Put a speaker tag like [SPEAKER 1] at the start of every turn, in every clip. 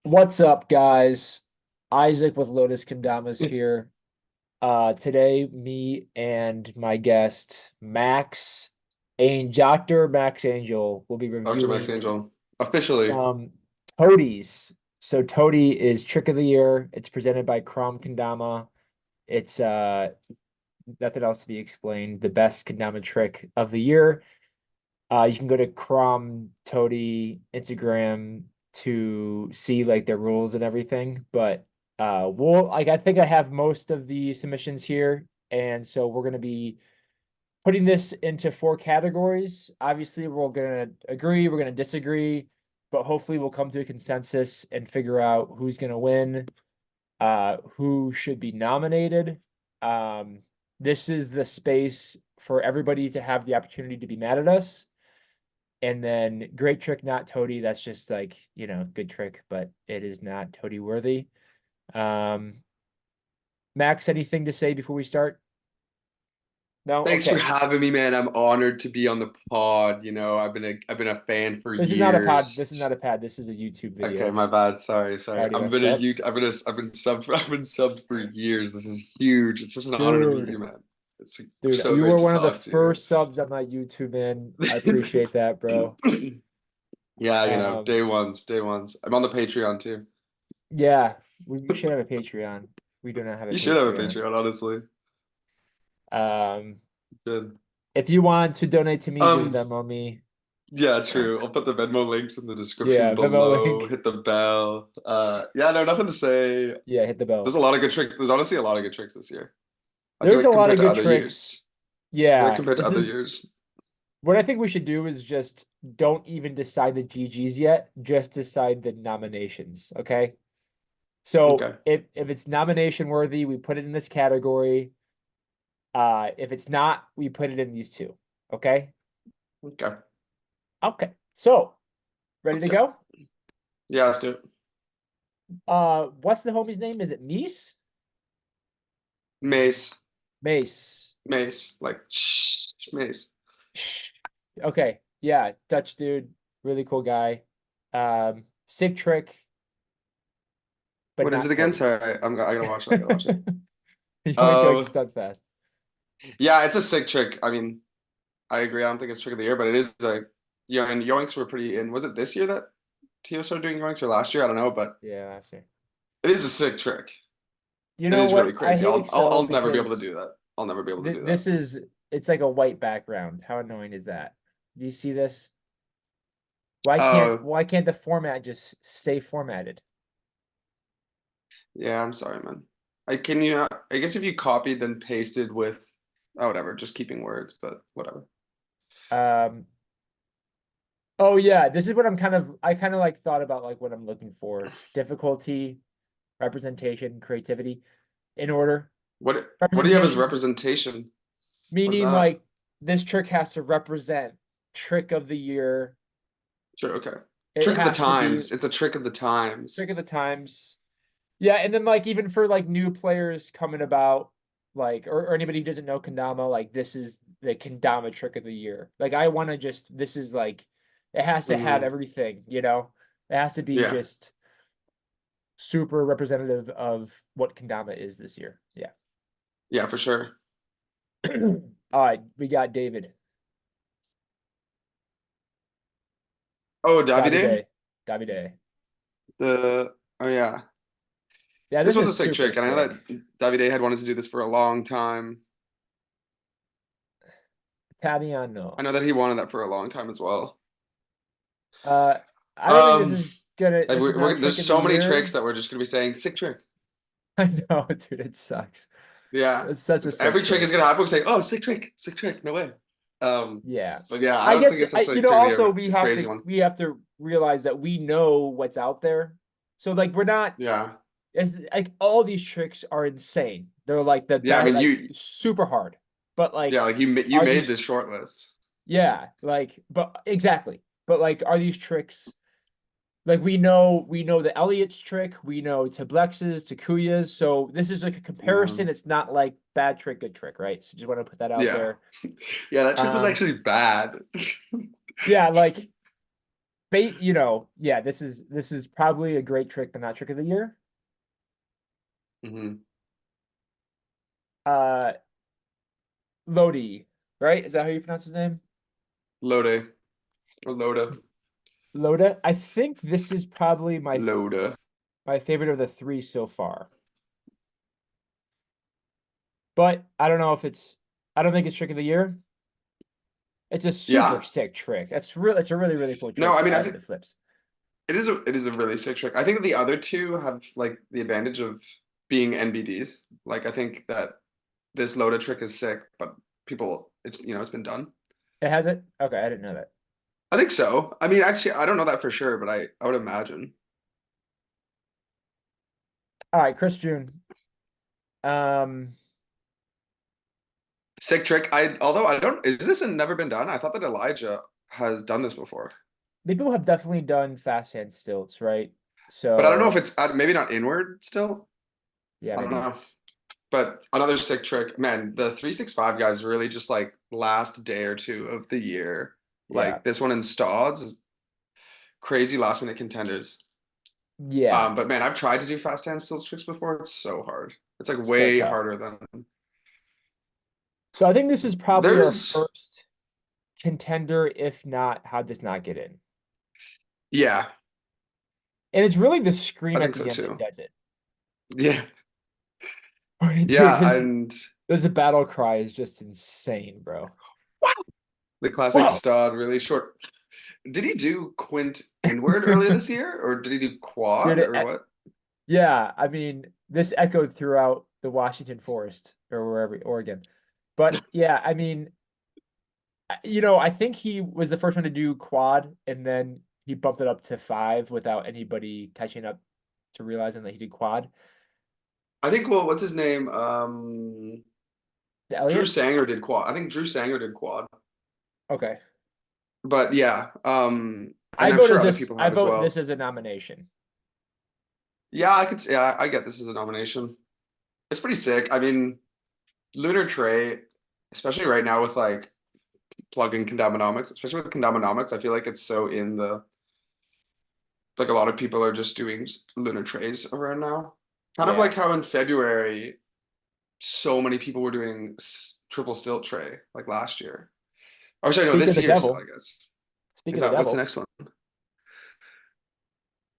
[SPEAKER 1] What's up, guys? Isaac with Lotus Kendamas here. Today, me and my guest, Dr. Max Angel, will be
[SPEAKER 2] Dr. Max
[SPEAKER 1] reviewing
[SPEAKER 2] Angel. Officially.
[SPEAKER 1] some toadies. So Toady is Trick of the Year. It's presented by Crom Kendama. It's nothing else to be explained. The best kendama trick of the year. You can go to Crom Toady Instagram to see like their rules and everything. But I think I have most of the submissions here, and so we're gonna be putting this into four categories. Obviously, we're gonna agree, we're gonna disagree, but hopefully we'll come to a consensus and figure out who's gonna win, who should be nominated. Um, this is the space for everybody to have the opportunity to be mad at us. And then great trick, not toady. That's just like, good trick, but it is not toady worthy. Um, Max, anything to say before we start? No?
[SPEAKER 2] Thanks for
[SPEAKER 1] Okay.
[SPEAKER 2] having me, man. I'm honored to be on the pod. I've been a fan for
[SPEAKER 1] This is not a pod. This is
[SPEAKER 2] years.
[SPEAKER 1] not a pad. This is a YouTube
[SPEAKER 2] Okay,
[SPEAKER 1] video.
[SPEAKER 2] my bad. Sorry,
[SPEAKER 1] I
[SPEAKER 2] sorry.
[SPEAKER 1] already messed up.
[SPEAKER 2] I've been subbed I've been subbed for years. This is huge. It's just an honor to meet you,
[SPEAKER 1] Dude,
[SPEAKER 2] man. It's
[SPEAKER 1] dude,
[SPEAKER 2] so
[SPEAKER 1] you
[SPEAKER 2] great
[SPEAKER 1] were
[SPEAKER 2] to
[SPEAKER 1] one of the
[SPEAKER 2] talk to
[SPEAKER 1] first subs on my YouTube, man. I
[SPEAKER 2] you.
[SPEAKER 1] appreciate that, bro.
[SPEAKER 2] Yeah,
[SPEAKER 1] Um,
[SPEAKER 2] day ones. I'm on the Patreon too.
[SPEAKER 1] yeah, we should have a Patreon. We do not have a
[SPEAKER 2] You should have a
[SPEAKER 1] Patreon.
[SPEAKER 2] Patreon, honestly.
[SPEAKER 1] Um,
[SPEAKER 2] Good.
[SPEAKER 1] if you want to donate to me, just
[SPEAKER 2] Um,
[SPEAKER 1] Venmo me.
[SPEAKER 2] Yeah, true. I'll put the Venmo links in the description
[SPEAKER 1] Yeah, Venmo
[SPEAKER 2] below.
[SPEAKER 1] link.
[SPEAKER 2] Hit the bell. Yeah, no, nothing to say.
[SPEAKER 1] Yeah, hit the
[SPEAKER 2] There's
[SPEAKER 1] bell.
[SPEAKER 2] a lot of good tricks. There's honestly a lot of good tricks this year. I feel
[SPEAKER 1] There's a
[SPEAKER 2] like
[SPEAKER 1] lot
[SPEAKER 2] compared
[SPEAKER 1] of
[SPEAKER 2] to
[SPEAKER 1] good
[SPEAKER 2] other
[SPEAKER 1] tricks.
[SPEAKER 2] years. I feel like
[SPEAKER 1] Yeah,
[SPEAKER 2] compared to
[SPEAKER 1] this
[SPEAKER 2] other
[SPEAKER 1] is
[SPEAKER 2] years.
[SPEAKER 1] what I think we should do is just don't even decide the GGs yet, just decide the nominations, okay? So
[SPEAKER 2] Okay.
[SPEAKER 1] if it's nomination worthy, we put it in this category. If it's not, we put it in these two. Okay?
[SPEAKER 2] Okay.
[SPEAKER 1] Okay. So, ready to
[SPEAKER 2] Okay.
[SPEAKER 1] go?
[SPEAKER 2] Yeah, let's do it.
[SPEAKER 1] What's the homie's name? Is it Mies?
[SPEAKER 2] Mace.
[SPEAKER 1] Mace.
[SPEAKER 2] Mace. Like Mace.
[SPEAKER 1] Okay. Yeah, Dutch dude, really cool guy. Sick trick, but
[SPEAKER 2] What is it
[SPEAKER 1] not
[SPEAKER 2] again?
[SPEAKER 1] Toady.
[SPEAKER 2] Sorry, I gotta watch it. I gotta watch it.
[SPEAKER 1] Yoink
[SPEAKER 2] Um,
[SPEAKER 1] stuck fast.
[SPEAKER 2] yeah, it's a sick trick. I mean, I agree. I don't think it's trick of the year, but it is like yeah, and yoinks were pretty in. Was it this year that Tio started doing yoinks or last year? I don't know, but
[SPEAKER 1] Yeah, that's it.
[SPEAKER 2] it is a sick trick.
[SPEAKER 1] You
[SPEAKER 2] It
[SPEAKER 1] know
[SPEAKER 2] is really
[SPEAKER 1] what? I
[SPEAKER 2] crazy.
[SPEAKER 1] hate Excel
[SPEAKER 2] I'll never be able to
[SPEAKER 1] because
[SPEAKER 2] do that. I'll never be able to
[SPEAKER 1] th
[SPEAKER 2] do that.
[SPEAKER 1] this is it's like a white background. How annoying is that? Do you see this?
[SPEAKER 2] Oh,
[SPEAKER 1] Why can't the format just stay formatted?
[SPEAKER 2] yeah, I'm sorry, man. I can you not, I guess if you copied then pasted with oh whatever, just keeping words, but whatever.
[SPEAKER 1] Um, oh yeah, this is what I kind of like thought about like what I'm looking for. Difficulty, representation, creativity in order.
[SPEAKER 2] What do you have as
[SPEAKER 1] Representation,
[SPEAKER 2] representation? What is
[SPEAKER 1] meaning
[SPEAKER 2] that?
[SPEAKER 1] like this trick has to represent trick of the year.
[SPEAKER 2] Sure, okay.
[SPEAKER 1] It
[SPEAKER 2] Trick of the
[SPEAKER 1] has to be
[SPEAKER 2] times. It's a trick of the times.
[SPEAKER 1] trick of the times. Yeah, and then like even for like new players coming about, like or anybody who doesn't know kendama, like this is the kendama trick of the year. Like I want to just this is like it has to have
[SPEAKER 2] Hmm.
[SPEAKER 1] everything, you know? It has to be
[SPEAKER 2] Yeah.
[SPEAKER 1] just super representative of what kendama is this year. Yeah.
[SPEAKER 2] Yeah, for sure.
[SPEAKER 1] All right, we got David.
[SPEAKER 2] Oh, Davide?
[SPEAKER 1] Davide. Davide.
[SPEAKER 2] The oh yeah.
[SPEAKER 1] Yeah,
[SPEAKER 2] This
[SPEAKER 1] this
[SPEAKER 2] was a
[SPEAKER 1] is
[SPEAKER 2] sick
[SPEAKER 1] super
[SPEAKER 2] trick, and I know
[SPEAKER 1] sick.
[SPEAKER 2] that Davide had wanted to do this for a long time. I
[SPEAKER 1] Tabiano.
[SPEAKER 2] know that he wanted that for a long time as well.
[SPEAKER 1] Uh I don't think this
[SPEAKER 2] Um,
[SPEAKER 1] is gonna this is not trick
[SPEAKER 2] there's
[SPEAKER 1] of the
[SPEAKER 2] so many tricks
[SPEAKER 1] year.
[SPEAKER 2] that we're just gonna be saying sick trick.
[SPEAKER 1] I know, dude, it sucks.
[SPEAKER 2] Yeah,
[SPEAKER 1] It's such a sick
[SPEAKER 2] every trick is
[SPEAKER 1] trick.
[SPEAKER 2] gonna happen. We say, "Oh, sick trick, no way." Um,
[SPEAKER 1] Yeah.
[SPEAKER 2] but yeah, I
[SPEAKER 1] I
[SPEAKER 2] don't think
[SPEAKER 1] guess
[SPEAKER 2] it's a sick trick of the
[SPEAKER 1] also
[SPEAKER 2] year. It's a crazy one.
[SPEAKER 1] we have to realize that we know what's out there. So like we're not
[SPEAKER 2] Yeah,
[SPEAKER 1] as like all these tricks are insane. They're like the
[SPEAKER 2] yeah. I
[SPEAKER 1] best
[SPEAKER 2] mean,
[SPEAKER 1] like super hard. But
[SPEAKER 2] yeah,
[SPEAKER 1] like
[SPEAKER 2] like you
[SPEAKER 1] are
[SPEAKER 2] made
[SPEAKER 1] these
[SPEAKER 2] this short list.
[SPEAKER 1] yeah, like but exactly. But like are these tricks like we know the Elliot's trick, we know Tablex's, Takuya's. So this is like a
[SPEAKER 2] Yeah,
[SPEAKER 1] comparison. It's not like bad trick, good trick, right? So just want to put that out
[SPEAKER 2] yeah,
[SPEAKER 1] there.
[SPEAKER 2] yeah. That trick was
[SPEAKER 1] Um
[SPEAKER 2] actually bad.
[SPEAKER 1] yeah, like bait, yeah, this is probably a great trick, but not trick of the year.
[SPEAKER 2] Hmm.
[SPEAKER 1] Uh, Lodi, right? Is that how you pronounce his name?
[SPEAKER 2] Lode or Loda.
[SPEAKER 1] Loda. I think this is probably
[SPEAKER 2] Loda.
[SPEAKER 1] my favorite of the three so far. But I don't know if I don't think it's trick of the year. It's a super
[SPEAKER 2] Yeah.
[SPEAKER 1] sick trick. It's a really, really cool
[SPEAKER 2] No,
[SPEAKER 1] trick
[SPEAKER 2] I
[SPEAKER 1] to
[SPEAKER 2] mean I
[SPEAKER 1] add with
[SPEAKER 2] think
[SPEAKER 1] the flips.
[SPEAKER 2] it is a really sick trick. I think the other two have like the advantage of being NBDs. Like I think that this Loda trick is sick, but people it's been done.
[SPEAKER 1] It has it? Okay, I didn't know that.
[SPEAKER 2] I think so. I mean actually I don't know that for sure, but I would imagine.
[SPEAKER 1] All right, Chris June. Um,
[SPEAKER 2] Sick trick. Although I don't is this never been done? I thought that Elijah has done this before.
[SPEAKER 1] People have definitely done fast hand stilts, right?
[SPEAKER 2] But I don't know if
[SPEAKER 1] So
[SPEAKER 2] it's maybe not inward still.
[SPEAKER 1] yeah,
[SPEAKER 2] I don't
[SPEAKER 1] maybe.
[SPEAKER 2] know. But another sick trick, man, the 365 guys really just like last day or two of the year.
[SPEAKER 1] Yeah.
[SPEAKER 2] Like this one in Stods is crazy last minute contenders.
[SPEAKER 1] Yeah.
[SPEAKER 2] But man, I've tried to do fast hand stills tricks before. It's so hard. It's like
[SPEAKER 1] So
[SPEAKER 2] way
[SPEAKER 1] tough.
[SPEAKER 2] harder than
[SPEAKER 1] So I think this is probably our
[SPEAKER 2] there's
[SPEAKER 1] first contender, if not, how'd this not get in?
[SPEAKER 2] yeah,
[SPEAKER 1] And it's really the
[SPEAKER 2] I
[SPEAKER 1] scream at
[SPEAKER 2] think so
[SPEAKER 1] the end that
[SPEAKER 2] too.
[SPEAKER 1] does it.
[SPEAKER 2] Yeah.
[SPEAKER 1] Dude,
[SPEAKER 2] Yeah, and
[SPEAKER 1] there's a battle cry is just insane, bro.
[SPEAKER 2] the classic
[SPEAKER 1] Whoa!
[SPEAKER 2] Stod really short. Did he do quint inward earlier this year, or did he do quad,
[SPEAKER 1] Dude,
[SPEAKER 2] or what?
[SPEAKER 1] yeah, I mean, this echoed throughout the Washington forest or wherever, Oregon. But yeah, I mean, I think he was the first one to do quad, and then he bumped it up to five without anybody catching up to realizing that he did quad.
[SPEAKER 2] I think. Well, what's his name? Drew
[SPEAKER 1] Elliot?
[SPEAKER 2] Sanger did quad. I think Drew Sanger did quad.
[SPEAKER 1] Okay.
[SPEAKER 2] But yeah, and I'm sure other people
[SPEAKER 1] I
[SPEAKER 2] have as
[SPEAKER 1] vote this
[SPEAKER 2] well.
[SPEAKER 1] as a nomination.
[SPEAKER 2] Yeah, I could. Yeah, I get this as a nomination. It's pretty sick. I mean, Lunar Tray, especially right now with like plug-in Kendamonomics, especially with Kendamonomics, I feel like it's so in the like a lot of people are just doing Lunar Trays around now. Kind of like
[SPEAKER 1] Yeah.
[SPEAKER 2] how in February so many people were doing triple stilt tray like last year. Or sorry, no,
[SPEAKER 1] Speak of
[SPEAKER 2] this
[SPEAKER 1] the
[SPEAKER 2] year still, I
[SPEAKER 1] devil.
[SPEAKER 2] guess.
[SPEAKER 1] Speak
[SPEAKER 2] Is
[SPEAKER 1] of the
[SPEAKER 2] that what's the
[SPEAKER 1] devil.
[SPEAKER 2] next one?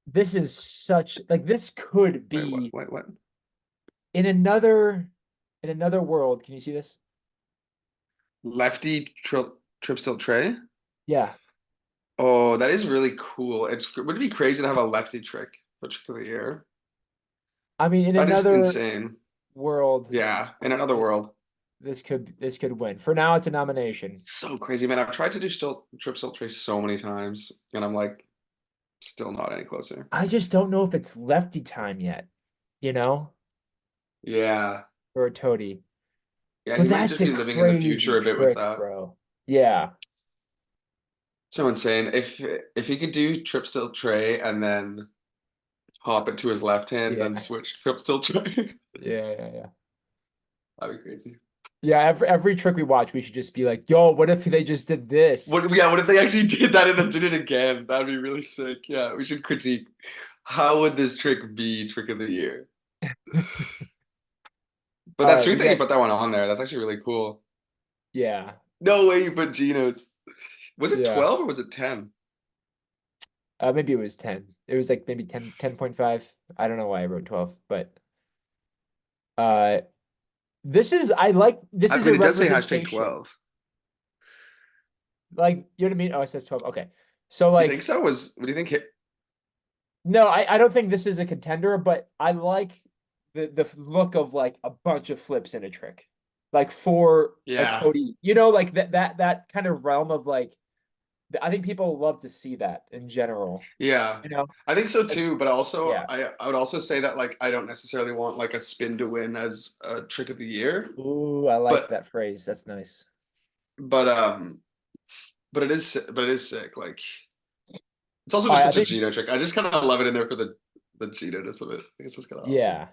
[SPEAKER 1] This is such like this could
[SPEAKER 2] Wait, what?
[SPEAKER 1] be
[SPEAKER 2] Wait, what?
[SPEAKER 1] in another world. Can you see this?
[SPEAKER 2] Lefty trip stilt tray?
[SPEAKER 1] Yeah.
[SPEAKER 2] Oh, that is really cool. Would it be crazy to have a lefty trick for trick of the year?
[SPEAKER 1] I mean, in
[SPEAKER 2] That is
[SPEAKER 1] another
[SPEAKER 2] insane.
[SPEAKER 1] world,
[SPEAKER 2] Yeah, in another
[SPEAKER 1] this
[SPEAKER 2] world.
[SPEAKER 1] this could win. For now, it's a nomination.
[SPEAKER 2] So crazy, man. I've tried to do stilt trip stilt tray so many times, and I'm like still not any closer.
[SPEAKER 1] I just don't know if it's lefty time yet, you know,
[SPEAKER 2] Yeah.
[SPEAKER 1] for a toady.
[SPEAKER 2] Yeah, he
[SPEAKER 1] But
[SPEAKER 2] might
[SPEAKER 1] that's
[SPEAKER 2] just
[SPEAKER 1] a
[SPEAKER 2] be living in the
[SPEAKER 1] crazy
[SPEAKER 2] future a bit with
[SPEAKER 1] trick,
[SPEAKER 2] that.
[SPEAKER 1] bro. Yeah.
[SPEAKER 2] So insane. If he could do trip stilt tray and then hop it to his left hand, then
[SPEAKER 1] Yeah.
[SPEAKER 2] switch trip stilt tray,
[SPEAKER 1] Yeah, yeah, yeah.
[SPEAKER 2] that'd be crazy.
[SPEAKER 1] Yeah, every trick we watch, we should just be like, yo, what if they just did this?
[SPEAKER 2] What if they actually did that and then did it again? That'd be really sick. Yeah, we should critique. How would this trick be trick of the year? But
[SPEAKER 1] All
[SPEAKER 2] that's
[SPEAKER 1] right,
[SPEAKER 2] sweet
[SPEAKER 1] we
[SPEAKER 2] that you
[SPEAKER 1] got
[SPEAKER 2] put that one on there. That's actually really cool.
[SPEAKER 1] yeah,
[SPEAKER 2] No way you put Geno's. Was it
[SPEAKER 1] yeah.
[SPEAKER 2] 12 or was it 10?
[SPEAKER 1] Maybe it was 10. It was like maybe 10.5. I don't know why I wrote 12, but uh this
[SPEAKER 2] I
[SPEAKER 1] is a
[SPEAKER 2] mean, it does say hashtag
[SPEAKER 1] representation.
[SPEAKER 2] 12.
[SPEAKER 1] Like, you know what I mean? Oh, it says 12. Okay. So
[SPEAKER 2] You think
[SPEAKER 1] like
[SPEAKER 2] so? What do you think hit?
[SPEAKER 1] no, I don't think this is a contender, but I like the look of like a bunch of flips in a trick. Like for a
[SPEAKER 2] Yeah.
[SPEAKER 1] toady, like that kind of realm of like I think people love to see that in general.
[SPEAKER 2] Yeah.
[SPEAKER 1] You know?
[SPEAKER 2] I think so
[SPEAKER 1] Like,
[SPEAKER 2] too, but also
[SPEAKER 1] yeah.
[SPEAKER 2] I would also say that like I don't necessarily want like a spin to win as a trick of the year.
[SPEAKER 1] Ooh, I like
[SPEAKER 2] But
[SPEAKER 1] that phrase. That's nice.
[SPEAKER 2] but um but it is sick. Like it's also
[SPEAKER 1] All
[SPEAKER 2] just
[SPEAKER 1] right, I
[SPEAKER 2] such a
[SPEAKER 1] think
[SPEAKER 2] Gino trick. I just kind of love it in there for the Gino-ness of it. I think it's just kind of awesome.
[SPEAKER 1] yeah.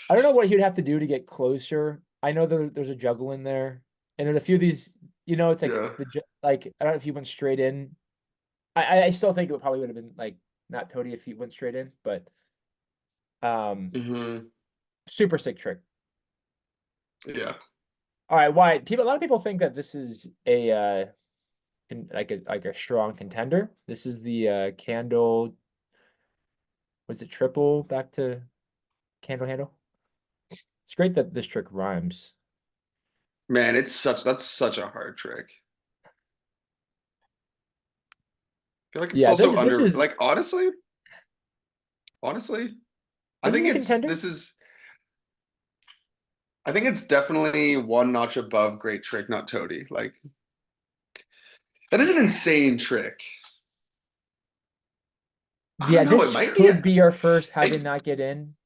[SPEAKER 1] I don't know what he'd have to do to get closer. I know there's a juggle in there, and there's a few of these. It's like
[SPEAKER 2] Yeah.
[SPEAKER 1] like I don't know if he went straight in I still think it probably would have been like not Toady if he went straight in, but
[SPEAKER 2] Hmm.
[SPEAKER 1] super sick trick.
[SPEAKER 2] Yeah.
[SPEAKER 1] All right, why people a lot of people think that this is a like a strong contender. This is the candle, was it triple back to candle handle? It's great that this trick rhymes.
[SPEAKER 2] Man, that's such a hard trick. I feel like it's
[SPEAKER 1] Yeah,
[SPEAKER 2] also
[SPEAKER 1] this
[SPEAKER 2] under,
[SPEAKER 1] is
[SPEAKER 2] like, honestly, I
[SPEAKER 1] this is
[SPEAKER 2] think
[SPEAKER 1] a contender.
[SPEAKER 2] I think it's definitely one notch above great trick, not toady. Like, that is an insane trick. I
[SPEAKER 1] Yeah,
[SPEAKER 2] don't know, it
[SPEAKER 1] this
[SPEAKER 2] might be
[SPEAKER 1] could be our first how did
[SPEAKER 2] it,
[SPEAKER 1] not get in.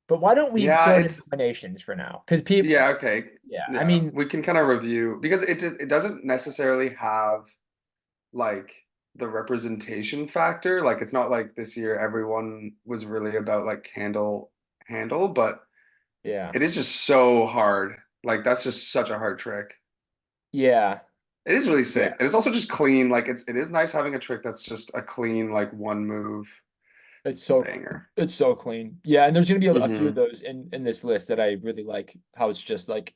[SPEAKER 1] But why don't we
[SPEAKER 2] yeah,
[SPEAKER 1] throw it in
[SPEAKER 2] it's
[SPEAKER 1] nominations for now? Because people,
[SPEAKER 2] yeah, okay.
[SPEAKER 1] yeah, I
[SPEAKER 2] Yeah,
[SPEAKER 1] mean,
[SPEAKER 2] we can kind of review because it doesn't necessarily have like the representation factor. Like it's not like this year everyone was really about like handle, but
[SPEAKER 1] yeah,
[SPEAKER 2] it is just so hard. Like that's just such a hard trick.
[SPEAKER 1] yeah,
[SPEAKER 2] It is really
[SPEAKER 1] yeah.
[SPEAKER 2] sick. And it's also just clean. Like it is nice having a trick that's just a clean, like one move
[SPEAKER 1] It's so
[SPEAKER 2] banger.
[SPEAKER 1] it's so clean. Yeah, and there's gonna be a few of
[SPEAKER 2] Hmm.
[SPEAKER 1] those in this list that I really like. How it's just like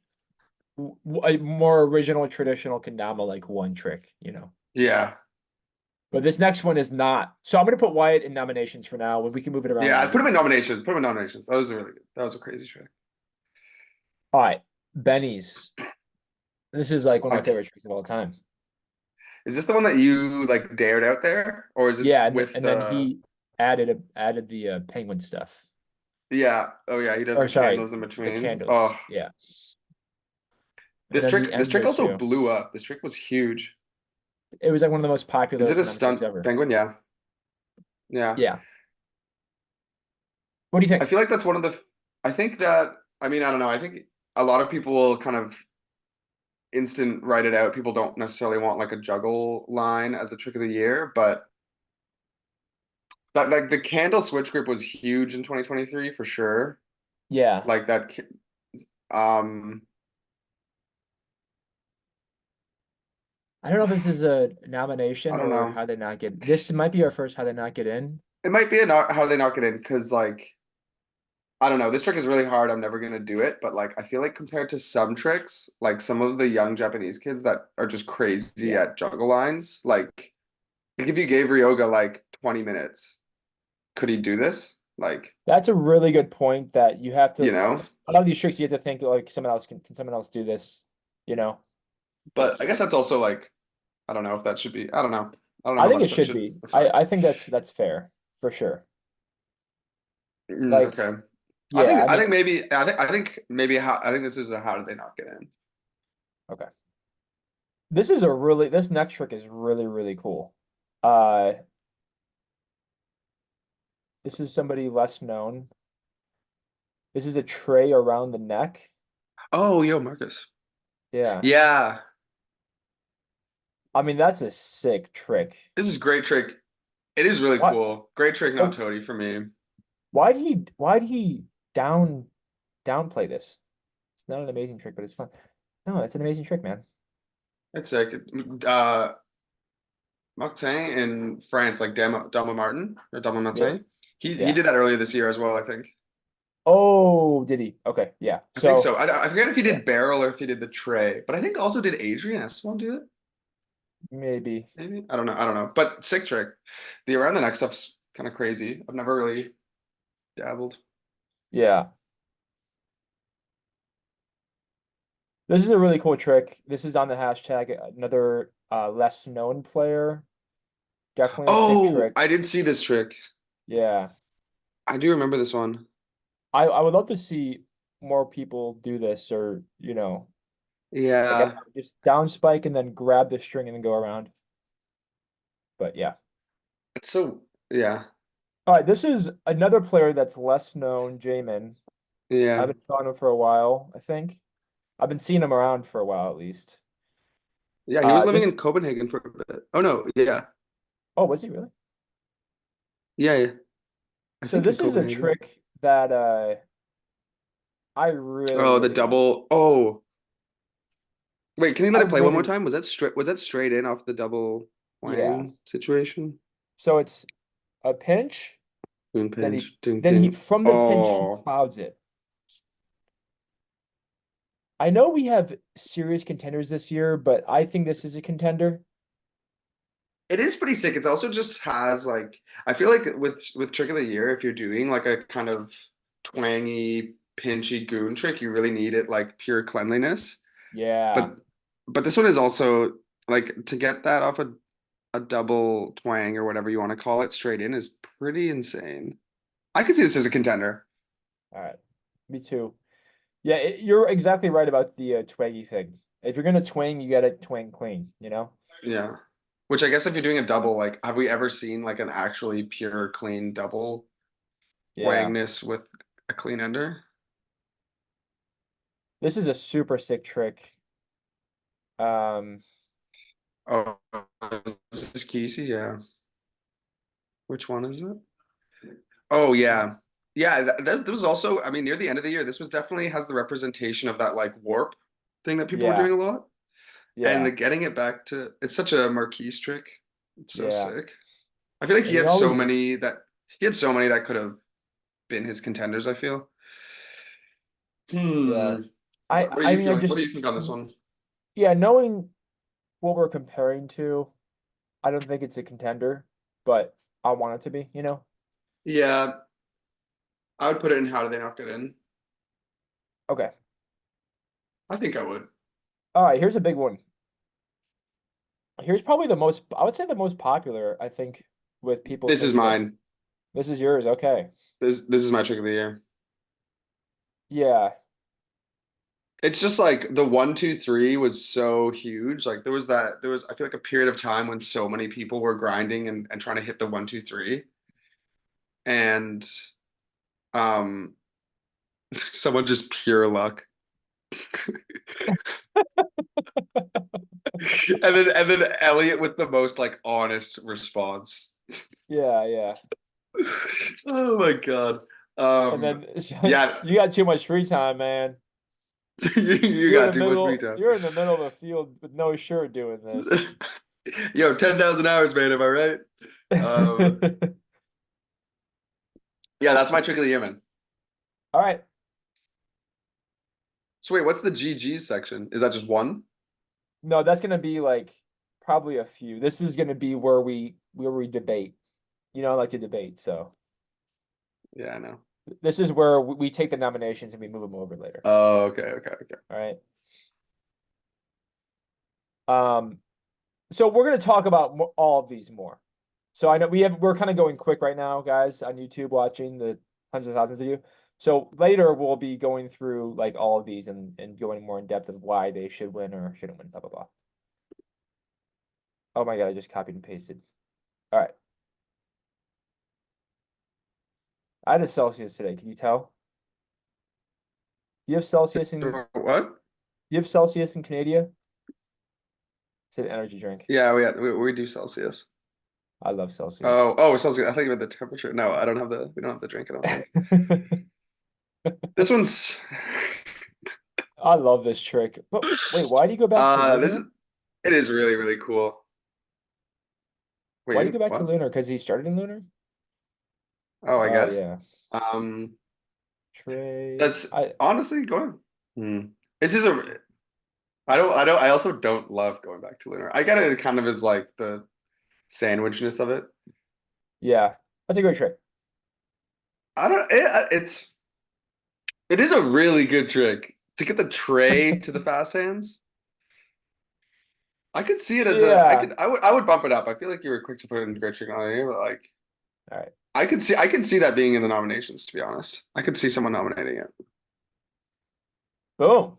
[SPEAKER 1] a more original, traditional kendama, like one trick, you know.
[SPEAKER 2] Yeah.
[SPEAKER 1] But this next one is not. So I'm gonna put Wyatt in nominations for now. When we can move it around
[SPEAKER 2] Yeah, I
[SPEAKER 1] whenever
[SPEAKER 2] put
[SPEAKER 1] you
[SPEAKER 2] him in
[SPEAKER 1] want.
[SPEAKER 2] nominations. Put him in nominations. That was really good. That was a crazy trick.
[SPEAKER 1] All right, Benny's. This is like one of my
[SPEAKER 2] Fuck.
[SPEAKER 1] favorite tricks of all time.
[SPEAKER 2] Is this the one that you like dared out there? Or is it
[SPEAKER 1] Yeah,
[SPEAKER 2] with
[SPEAKER 1] and then
[SPEAKER 2] the
[SPEAKER 1] he added the penguin stuff.
[SPEAKER 2] yeah. Oh yeah, he does
[SPEAKER 1] Or
[SPEAKER 2] the
[SPEAKER 1] sorry,
[SPEAKER 2] candles in
[SPEAKER 1] the
[SPEAKER 2] between.
[SPEAKER 1] candles.
[SPEAKER 2] Oh,
[SPEAKER 1] Yeah. And then the
[SPEAKER 2] this
[SPEAKER 1] end
[SPEAKER 2] trick
[SPEAKER 1] there
[SPEAKER 2] also
[SPEAKER 1] too.
[SPEAKER 2] blew up. This trick was huge.
[SPEAKER 1] It was like one of the most
[SPEAKER 2] Is
[SPEAKER 1] popular
[SPEAKER 2] it a
[SPEAKER 1] kendama tricks
[SPEAKER 2] stunt
[SPEAKER 1] ever.
[SPEAKER 2] penguin? Yeah. Yeah.
[SPEAKER 1] Yeah. What do you
[SPEAKER 2] I
[SPEAKER 1] think?
[SPEAKER 2] feel like that's one of the I think that I mean, I don't know. I think a lot of people will kind of instant write it out. People don't necessarily want like a juggle line as a trick of the year, but that like the candle switch grip was huge in 2023 for sure.
[SPEAKER 1] Yeah.
[SPEAKER 2] Like that um
[SPEAKER 1] I don't know if this is a
[SPEAKER 2] I
[SPEAKER 1] nomination
[SPEAKER 2] don't
[SPEAKER 1] or
[SPEAKER 2] know.
[SPEAKER 1] how they not get. This might be our first how they not get in.
[SPEAKER 2] It might be a not how do they knock it in because like I don't know. This trick is really hard. I'm never gonna do it, but like I feel like compared to some tricks, like some of the young Japanese kids that are just crazy
[SPEAKER 1] Yeah.
[SPEAKER 2] at juggle lines, like if you gave Ryoga like 20 minutes, could he do this? Like,
[SPEAKER 1] That's a really good point that you have
[SPEAKER 2] you
[SPEAKER 1] to
[SPEAKER 2] know?
[SPEAKER 1] a lot of these tricks you have to think like someone else can someone else do this, you know?
[SPEAKER 2] But I guess that's also like I don't know if that should be. I don't know. I don't know
[SPEAKER 1] I
[SPEAKER 2] how
[SPEAKER 1] think it
[SPEAKER 2] much that
[SPEAKER 1] should
[SPEAKER 2] should
[SPEAKER 1] be. I
[SPEAKER 2] affect.
[SPEAKER 1] think that's fair for sure.
[SPEAKER 2] Mm,
[SPEAKER 1] Like,
[SPEAKER 2] okay.
[SPEAKER 1] yeah, I
[SPEAKER 2] I
[SPEAKER 1] mean,
[SPEAKER 2] think maybe I think maybe how I think this is a how did they not get in?
[SPEAKER 1] okay. This next trick is really, really cool. This is somebody less known. This is a tray around the neck.
[SPEAKER 2] Oh, yo, Marcus.
[SPEAKER 1] Yeah.
[SPEAKER 2] Yeah,
[SPEAKER 1] I mean, that's a sick trick.
[SPEAKER 2] this is great trick. It is really
[SPEAKER 1] What?
[SPEAKER 2] cool. Great trick, not
[SPEAKER 1] Oh,
[SPEAKER 2] toady for me.
[SPEAKER 1] why'd he down downplay this? It's not an amazing trick, but it's fun. No, it's an amazing trick, man.
[SPEAKER 2] It's sick. Martin in France, like Dama Martin or Dama
[SPEAKER 1] Yeah.
[SPEAKER 2] Martin. He
[SPEAKER 1] Yeah.
[SPEAKER 2] did that earlier this year as well, I think.
[SPEAKER 1] Oh, did he? Okay, yeah.
[SPEAKER 2] I think
[SPEAKER 1] So,
[SPEAKER 2] so. I forget if he
[SPEAKER 1] yeah,
[SPEAKER 2] did barrel or if he did the tray, but I think also did Adrian Esteban do it?
[SPEAKER 1] maybe.
[SPEAKER 2] Maybe I don't know. I don't know. But sick trick. The around the neck stuff's kind of crazy. I've never really dabbled.
[SPEAKER 1] Yeah. This is a really cool trick. This is on the hashtag. Another less known player. Definitely a sick
[SPEAKER 2] Oh,
[SPEAKER 1] trick.
[SPEAKER 2] I did see this trick.
[SPEAKER 1] Yeah.
[SPEAKER 2] I do remember this one.
[SPEAKER 1] I would love to see more people do this or, like
[SPEAKER 2] Yeah,
[SPEAKER 1] just down spike and then grab the string and then go around. But yeah.
[SPEAKER 2] it's so yeah,
[SPEAKER 1] All right, this is another player that's less known, Jamin. I've
[SPEAKER 2] yeah,
[SPEAKER 1] been following him for a while, I think. I've been seeing him around for a while at least.
[SPEAKER 2] yeah. He was living in
[SPEAKER 1] This
[SPEAKER 2] Copenhagen for a bit. Oh no, yeah,
[SPEAKER 1] oh, was he really?
[SPEAKER 2] yeah, yeah. I
[SPEAKER 1] So
[SPEAKER 2] think in
[SPEAKER 1] this is a
[SPEAKER 2] Copenhagen.
[SPEAKER 1] trick that I really,
[SPEAKER 2] Oh, the
[SPEAKER 1] really like.
[SPEAKER 2] double. Oh, Wait, can you let
[SPEAKER 1] I
[SPEAKER 2] it play one more
[SPEAKER 1] really,
[SPEAKER 2] time? Was that straight in off the double
[SPEAKER 1] yeah.
[SPEAKER 2] wang situation?
[SPEAKER 1] So it's a pinch,
[SPEAKER 2] Moon
[SPEAKER 1] then he
[SPEAKER 2] pinch, ding
[SPEAKER 1] then he
[SPEAKER 2] ding.
[SPEAKER 1] from the pinch he
[SPEAKER 2] Oh,
[SPEAKER 1] clouds it. I know we have serious contenders this year, but I think this is a contender.
[SPEAKER 2] it is pretty sick. It's also just has like I feel like with trick of the year, if you're doing like a kind of twangy, pinchy goon trick, you really need it like pure cleanliness.
[SPEAKER 1] Yeah,
[SPEAKER 2] But but this one is also like to get that off a double twang or whatever you want to call it straight in is pretty insane. I could see this as a contender.
[SPEAKER 1] all right. Me too. Yeah, you're exactly right about the twangy thing. If you're gonna twang, you gotta twang clean, you know?
[SPEAKER 2] Yeah. Which I guess if you're doing a double, like have we ever seen like an actually pure clean double
[SPEAKER 1] Yeah.
[SPEAKER 2] wangness with a clean ender?
[SPEAKER 1] This is a super sick trick. Um,
[SPEAKER 2] Oh, is this Kesey? Yeah. Which one is it? Oh yeah. Yeah, that was also, I mean, near the end of the year, this was definitely has the representation of that like warp thing that people were
[SPEAKER 1] yeah,
[SPEAKER 2] doing a lot. And
[SPEAKER 1] yeah,
[SPEAKER 2] the getting it back to it's such a Marquise trick. It's so
[SPEAKER 1] yeah.
[SPEAKER 2] sick. I feel like
[SPEAKER 1] And he always,
[SPEAKER 2] he had so many that could have been his contenders, I feel.
[SPEAKER 1] yeah.
[SPEAKER 2] Hmm.
[SPEAKER 1] I
[SPEAKER 2] What are
[SPEAKER 1] I
[SPEAKER 2] you
[SPEAKER 1] mean, I
[SPEAKER 2] feeling? What do
[SPEAKER 1] just,
[SPEAKER 2] you think on this one?
[SPEAKER 1] yeah, knowing what we're comparing to, I don't think it's a contender, but I want it to be, you know?
[SPEAKER 2] Yeah, I would put it in how do they not get in?
[SPEAKER 1] Okay.
[SPEAKER 2] I think I would.
[SPEAKER 1] All right, here's a big one. Here's probably the most, I would say the most popular, I think, with people
[SPEAKER 2] This is
[SPEAKER 1] thinking it.
[SPEAKER 2] mine.
[SPEAKER 1] This is yours. Okay.
[SPEAKER 2] This is my trick of the year.
[SPEAKER 1] Yeah.
[SPEAKER 2] It's just like the 1, 2, 3 was so huge. Like there was I feel like a period of time when so many people were grinding and trying to hit the 1, 2, 3. And um someone just pure luck. And then Elliot with the most like honest response.
[SPEAKER 1] Yeah, yeah.
[SPEAKER 2] Oh my God.
[SPEAKER 1] And then
[SPEAKER 2] Yeah,
[SPEAKER 1] you got too much free time, man.
[SPEAKER 2] you got too much free time.
[SPEAKER 1] You're in the middle of a field with no shirt doing this.
[SPEAKER 2] Yo, 10,000 hours, man. Am I right? Um, yeah, that's my trick of the year, man.
[SPEAKER 1] All right.
[SPEAKER 2] So wait, what's the GG section? Is that just one?
[SPEAKER 1] No, that's gonna be like probably a few. This is gonna be where we debate. You know, I like to debate, so
[SPEAKER 2] Yeah, I know.
[SPEAKER 1] this is where we take the nominations and we move them over later.
[SPEAKER 2] Oh, okay, okay, okay.
[SPEAKER 1] All right. Um, so we're gonna talk about all of these more. So I know we're kind of going quick right now, guys, on YouTube watching the hundreds of thousands of you. So later we'll be going through like all of these and going more in depth of why they should win or shouldn't win, blah blah blah. Oh my God, I just copied and pasted. All right. I had a Celsius today. Can you tell? You have Celsius in
[SPEAKER 2] What?
[SPEAKER 1] you have Celsius in Canada? It's an energy drink.
[SPEAKER 2] Yeah, we do Celsius.
[SPEAKER 1] I love Celsius.
[SPEAKER 2] Oh, Celsius. I think about the temperature. No, we don't have the drink, I don't think. This one's
[SPEAKER 1] I love this trick. But wait, why do you go back to
[SPEAKER 2] this is
[SPEAKER 1] Lunar?
[SPEAKER 2] it is really, really cool.
[SPEAKER 1] Why do you
[SPEAKER 2] Wait,
[SPEAKER 1] go back to
[SPEAKER 2] what?
[SPEAKER 1] Lunar? Because he started in Lunar?
[SPEAKER 2] Oh, I
[SPEAKER 1] Oh
[SPEAKER 2] guess.
[SPEAKER 1] yeah.
[SPEAKER 2] Um,
[SPEAKER 1] Trade.
[SPEAKER 2] that's honestly going. Hmm. This is a I also don't love going back to Lunar. I get it kind of as like the sandwichness of it.
[SPEAKER 1] Yeah, that's a great trick.
[SPEAKER 2] I don't it is a really good trick to get the tray to the fast hands. I could see it as
[SPEAKER 1] Yeah.
[SPEAKER 2] I would bump it up. I feel like you were quick to put it in great trick on here, but like
[SPEAKER 1] All right.
[SPEAKER 2] I could see that being in the nominations, to be honest. I could see someone nominating it.
[SPEAKER 1] Boom.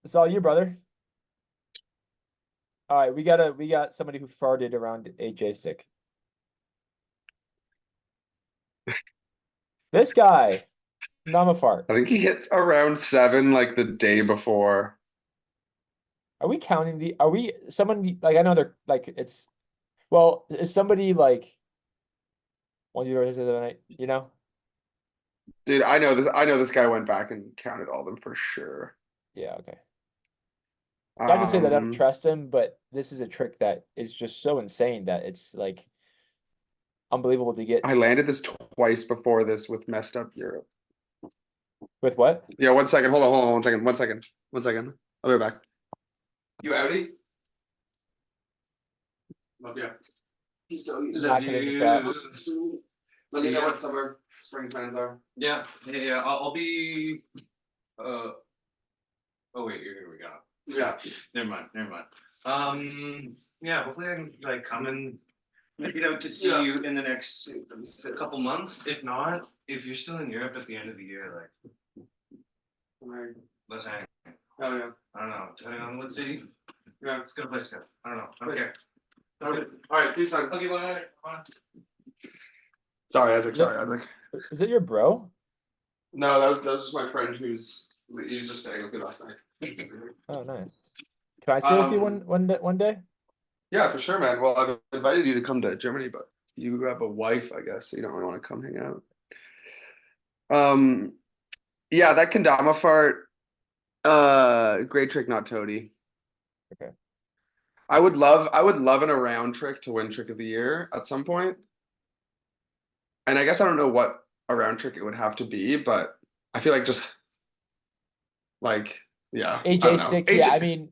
[SPEAKER 1] It's all you, brother. All right, we got somebody who farted around AJ stick. This guy, Nama fart.
[SPEAKER 2] I think he hits around 7 like the day before.
[SPEAKER 1] Are we counting the? Are we someone like I know they're like it's well is somebody like one zero the other night? You know?
[SPEAKER 2] Dude, I know this guy went back and counted all of them for sure.
[SPEAKER 1] Yeah. Okay. Not to say that I don't
[SPEAKER 2] Um,
[SPEAKER 1] trust him, but this is a trick that is just so insane that it's like unbelievable to get
[SPEAKER 2] I landed this twice before this with messed up Europe.
[SPEAKER 1] with what?
[SPEAKER 2] Yeah, 1 second. Hold on, 1 second. 1 second. 1 second. I'll be right back. You outie? Love you. Peace out.
[SPEAKER 1] Not gonna hit this out.
[SPEAKER 2] Let me know what summer, spring plans are.
[SPEAKER 3] Yeah, yeah, yeah. I'll be. Oh wait, here we go.
[SPEAKER 2] Yeah.
[SPEAKER 3] Never mind. Never mind. Yeah. Hopefully I can like come and get out to see you in the next couple months. If not, if you're still in Europe at the end of the year, like let's hang.
[SPEAKER 2] Oh yeah.
[SPEAKER 3] I don't know. Depending on what city.
[SPEAKER 2] Yeah.
[SPEAKER 3] Let's go to place. I don't know. I don't care.
[SPEAKER 2] Okay. All right. Peace out.
[SPEAKER 3] Okay, bye. Bye.
[SPEAKER 2] Sorry, Isaac. Sorry, Isaac.
[SPEAKER 1] Is it your bro?
[SPEAKER 2] No, that was just my friend he was just staying with me last night.
[SPEAKER 1] Oh, nice. Can I stay with you
[SPEAKER 2] Um,
[SPEAKER 1] one day?
[SPEAKER 2] Yeah, for sure, man. Well, I've invited you to come to Germany, but you have a wife, I guess, so you don't really want to come hang out. Yeah, that kendama fart, great trick, not toady.
[SPEAKER 1] Okay.
[SPEAKER 2] I would love an around trick to win trick of the year at some point. And I guess I don't know what around trick it would have to be, but I feel like just like, yeah, I
[SPEAKER 1] AJ
[SPEAKER 2] don't know.
[SPEAKER 1] stick, yeah, I mean,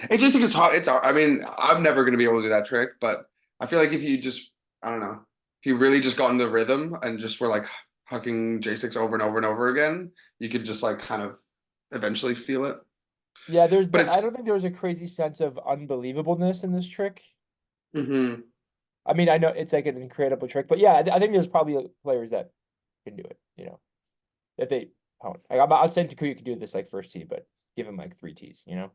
[SPEAKER 2] It just think it's hot. I mean, I'm never gonna be able to do that trick, but I feel like if you just, I don't know, if you really just got in the rhythm and just were like hucking J6 over and over and over again, you could just like kind of eventually feel it.
[SPEAKER 1] yeah,
[SPEAKER 2] But
[SPEAKER 1] I
[SPEAKER 2] it's,
[SPEAKER 1] don't think there was a crazy sense of unbelievableness in this trick.
[SPEAKER 2] mhm.
[SPEAKER 1] I mean, I know it's like an incredible trick, but yeah, I think there's probably players that can do it, if they hone. Like, I'm not saying Takuya could do this like first tee, but give him like 3 tees.
[SPEAKER 2] Yeah.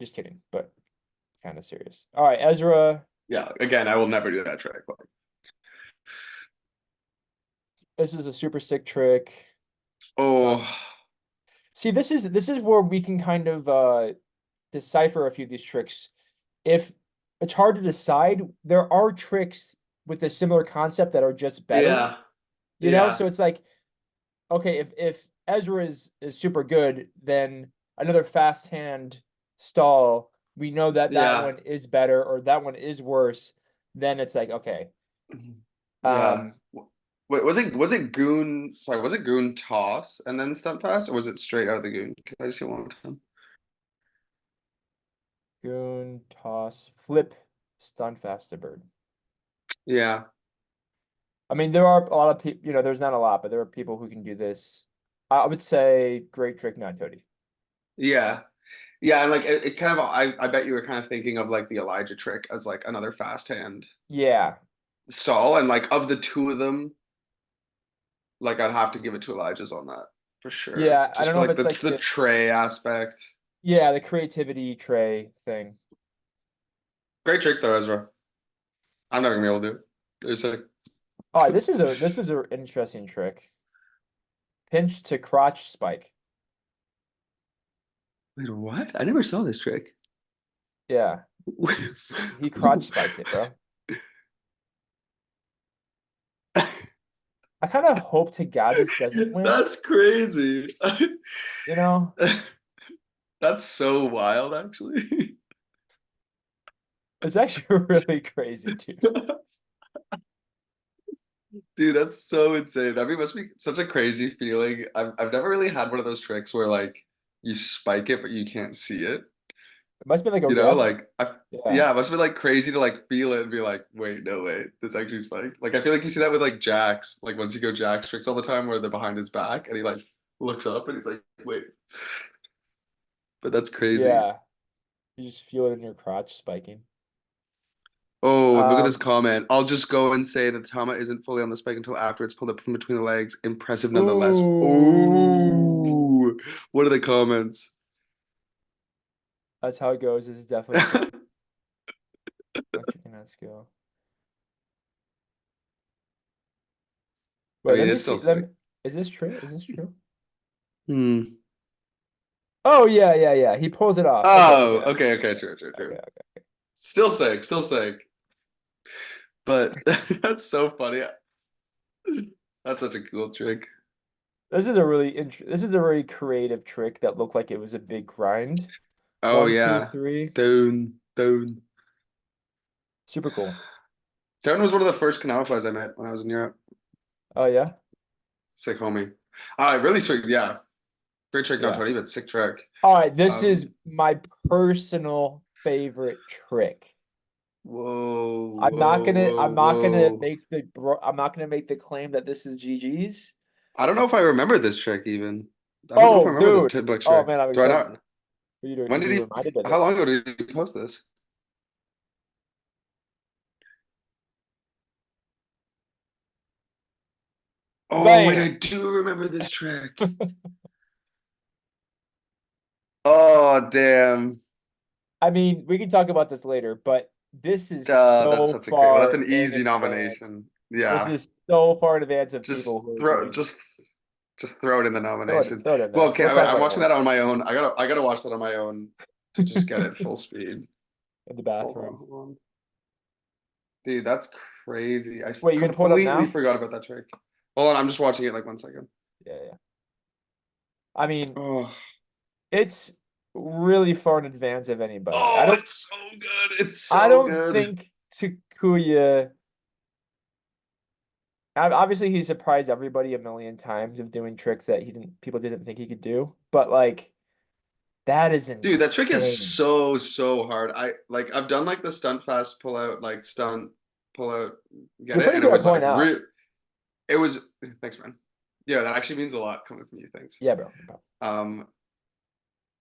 [SPEAKER 1] Just kidding, but kind of serious. All right, Ezra.
[SPEAKER 2] Yeah. Again, I will never do that trick. Like,
[SPEAKER 1] This is a super sick trick.
[SPEAKER 2] oh,
[SPEAKER 1] See, this is where we can kind of decipher a few of these tricks. If it's hard to decide, there are tricks with a similar concept that are just better.
[SPEAKER 2] yeah.
[SPEAKER 1] So it's like, okay, if Ezra is super good, then another fast hand stall, we know that
[SPEAKER 2] Yeah.
[SPEAKER 1] one is better or that one is worse. Then it's like, okay.
[SPEAKER 2] Yeah.
[SPEAKER 1] Um,
[SPEAKER 2] Wait, was it goon? Sorry, was it goon toss and then stump fast, or was it straight out of the goon? Can I just see one more time?
[SPEAKER 1] goon, toss, flip, stun fast to bird.
[SPEAKER 2] Yeah.
[SPEAKER 1] I mean, there are a lot of people, there's not a lot, but there are people who can do this. I would say great trick, not Toady.
[SPEAKER 2] Yeah. Yeah, and like it kind of I bet you were kind of thinking of like the Elijah trick as like another fast hand
[SPEAKER 1] Yeah.
[SPEAKER 2] stall, and like of the two of them, like I'd have to give it to Elijah's on that for sure.
[SPEAKER 1] Yeah. I
[SPEAKER 2] Just
[SPEAKER 1] don't
[SPEAKER 2] for
[SPEAKER 1] know if
[SPEAKER 2] like
[SPEAKER 1] it's
[SPEAKER 2] the
[SPEAKER 1] like
[SPEAKER 2] the tray aspect.
[SPEAKER 1] the creativity tray thing.
[SPEAKER 2] Great trick though, Ezra. I'm not gonna be able to do it. There's like
[SPEAKER 1] All right, this is an interesting trick. Pinch to crotch spike.
[SPEAKER 2] wait, what? I never saw this trick.
[SPEAKER 1] Yeah. He crotch spiked it, bro. I kind of hope to God this doesn't win,
[SPEAKER 2] That's crazy.
[SPEAKER 1] you know?
[SPEAKER 2] That's so wild, actually.
[SPEAKER 1] It's actually really crazy, dude.
[SPEAKER 2] Dude, that's so insane. I mean, it must be such a crazy feeling. I've never really had one of those tricks where like you spike it but you can't see it.
[SPEAKER 1] It must be like
[SPEAKER 2] You know,
[SPEAKER 1] orgasmic.
[SPEAKER 2] like
[SPEAKER 1] Yeah.
[SPEAKER 2] yeah, it must be like crazy to like feel it and be like, wait, no way, this actually spiked. Like I feel like you see that with like Jax, like once you go Jax tricks all the time where they're behind his back and he like looks up and he's like, wait. But that's crazy.
[SPEAKER 1] Yeah. You just feel it in your crotch spiking.
[SPEAKER 2] Oh, look at this
[SPEAKER 1] Um,
[SPEAKER 2] comment. I'll just go and say that Tama isn't fully on the spike until after it's pulled up from between the legs. Impressive nonetheless.
[SPEAKER 1] ooh.
[SPEAKER 2] Oh, what are the comments?
[SPEAKER 1] That's how it goes. This is definitely true. Not chicken that skill.
[SPEAKER 2] I
[SPEAKER 1] Wait, let
[SPEAKER 2] mean,
[SPEAKER 1] me
[SPEAKER 2] it's
[SPEAKER 1] see.
[SPEAKER 2] still sick.
[SPEAKER 1] Is this true? Is this true?
[SPEAKER 2] Hmm.
[SPEAKER 1] Oh yeah, yeah, yeah. He pulls it off. Okay,
[SPEAKER 2] Oh,
[SPEAKER 1] okay,
[SPEAKER 2] okay, okay, true, true,
[SPEAKER 1] okay,
[SPEAKER 2] true.
[SPEAKER 1] okay.
[SPEAKER 2] Still sick, still sick. But that's so funny. That's such a cool trick.
[SPEAKER 1] This is a this is a very creative trick that looked like it was a big grind.
[SPEAKER 2] Oh
[SPEAKER 1] One, two,
[SPEAKER 2] yeah.
[SPEAKER 1] three.
[SPEAKER 2] Down.
[SPEAKER 1] Super cool.
[SPEAKER 2] Down was one of the first Kanama players I met when I was in Europe.
[SPEAKER 1] Oh yeah?
[SPEAKER 2] Sick homie. Really sweet. Yeah. Great trick, not
[SPEAKER 1] Yeah.
[SPEAKER 2] Tony, but sick trick.
[SPEAKER 1] All right, this is
[SPEAKER 2] Um,
[SPEAKER 1] my personal favorite trick.
[SPEAKER 2] whoa,
[SPEAKER 1] I'm not gonna
[SPEAKER 2] whoa.
[SPEAKER 1] make I'm not gonna make the claim that this is GG's.
[SPEAKER 2] I don't know if I remember this trick even. I don't know if I
[SPEAKER 1] Oh,
[SPEAKER 2] remember the
[SPEAKER 1] dude.
[SPEAKER 2] tip black
[SPEAKER 1] Oh
[SPEAKER 2] trick.
[SPEAKER 1] man, I'm
[SPEAKER 2] Do I
[SPEAKER 1] excited
[SPEAKER 2] not?
[SPEAKER 1] for you
[SPEAKER 2] When
[SPEAKER 1] to
[SPEAKER 2] did
[SPEAKER 1] be
[SPEAKER 2] he?
[SPEAKER 1] reminded of
[SPEAKER 2] How long
[SPEAKER 1] this.
[SPEAKER 2] ago did he post this? Oh wait,
[SPEAKER 1] Bam.
[SPEAKER 2] I do remember this trick. Oh damn.
[SPEAKER 1] I mean, we can talk about this later, but this is
[SPEAKER 2] That's
[SPEAKER 1] so
[SPEAKER 2] such a great. Well, that's
[SPEAKER 1] far
[SPEAKER 2] an
[SPEAKER 1] in
[SPEAKER 2] easy
[SPEAKER 1] advance.
[SPEAKER 2] nomination.
[SPEAKER 1] This
[SPEAKER 2] Yeah.
[SPEAKER 1] is so far in advance of people
[SPEAKER 2] Just
[SPEAKER 1] who are
[SPEAKER 2] throw
[SPEAKER 1] doing
[SPEAKER 2] just just throw it in the nominations.
[SPEAKER 1] throw it in
[SPEAKER 2] Well,
[SPEAKER 1] there.
[SPEAKER 2] okay,
[SPEAKER 1] We'll talk
[SPEAKER 2] I'm
[SPEAKER 1] about it
[SPEAKER 2] watching
[SPEAKER 1] more
[SPEAKER 2] that on my own. I gotta watch that on my own to just get it full speed.
[SPEAKER 1] in the
[SPEAKER 2] Hold on,
[SPEAKER 1] bathroom.
[SPEAKER 2] hold on. Dude, that's crazy. I
[SPEAKER 1] Wait, you're gonna pull it up
[SPEAKER 2] completely
[SPEAKER 1] now?
[SPEAKER 2] forgot about that trick. Hold on, I'm just watching it like 1 second.
[SPEAKER 1] Yeah, yeah. I mean,
[SPEAKER 2] Oh,
[SPEAKER 1] it's really far in advance of anybody.
[SPEAKER 2] oh, it's so good. It's
[SPEAKER 1] I
[SPEAKER 2] so
[SPEAKER 1] don't
[SPEAKER 2] good.
[SPEAKER 1] think Takuya. Obviously, he surprised everybody a million times of doing tricks that people didn't think he could do. But like, that is
[SPEAKER 2] Dude, that trick is
[SPEAKER 1] insane.
[SPEAKER 2] so hard. I've done like the stunt fast pull out, like stunt pull out, get
[SPEAKER 1] You're
[SPEAKER 2] it,
[SPEAKER 1] pretty
[SPEAKER 2] and it
[SPEAKER 1] good at
[SPEAKER 2] was like
[SPEAKER 1] pulling out.
[SPEAKER 2] it was thanks, man. Yeah, that actually means a lot coming from you. Thanks.
[SPEAKER 1] Yeah, bro.
[SPEAKER 2] Um,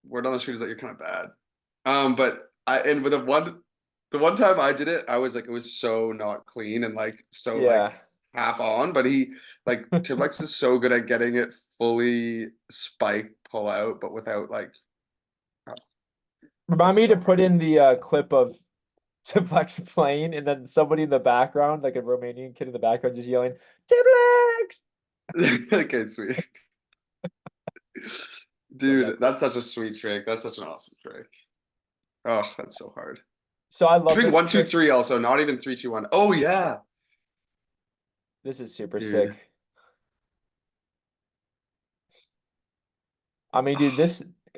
[SPEAKER 2] word on the street is that you're kind of bad. But and with the one time I did it, I was like, it was so not clean and like so
[SPEAKER 1] Yeah.
[SPEAKER 2] like half on. But he like Tiplex is so good at getting it fully spike pull out, but without like oh,
[SPEAKER 1] Remind
[SPEAKER 2] it's
[SPEAKER 1] me to
[SPEAKER 2] so
[SPEAKER 1] put
[SPEAKER 2] hard.
[SPEAKER 1] in the clip of Tiplex playing, and then somebody in the background, like a Romanian kid in the background, just yelling, "Tiplex!"
[SPEAKER 2] Okay, sweet.
[SPEAKER 1] Love that
[SPEAKER 2] Dude,
[SPEAKER 1] clip.
[SPEAKER 2] that's such a sweet trick. That's such an awesome trick. Oh, that's so hard.
[SPEAKER 1] So I love
[SPEAKER 2] Doing
[SPEAKER 1] this
[SPEAKER 2] one, two,
[SPEAKER 1] trick.
[SPEAKER 2] three also, not even three, two, one. Oh yeah.
[SPEAKER 1] This is super
[SPEAKER 2] Dude.
[SPEAKER 1] sick. I mean, dude,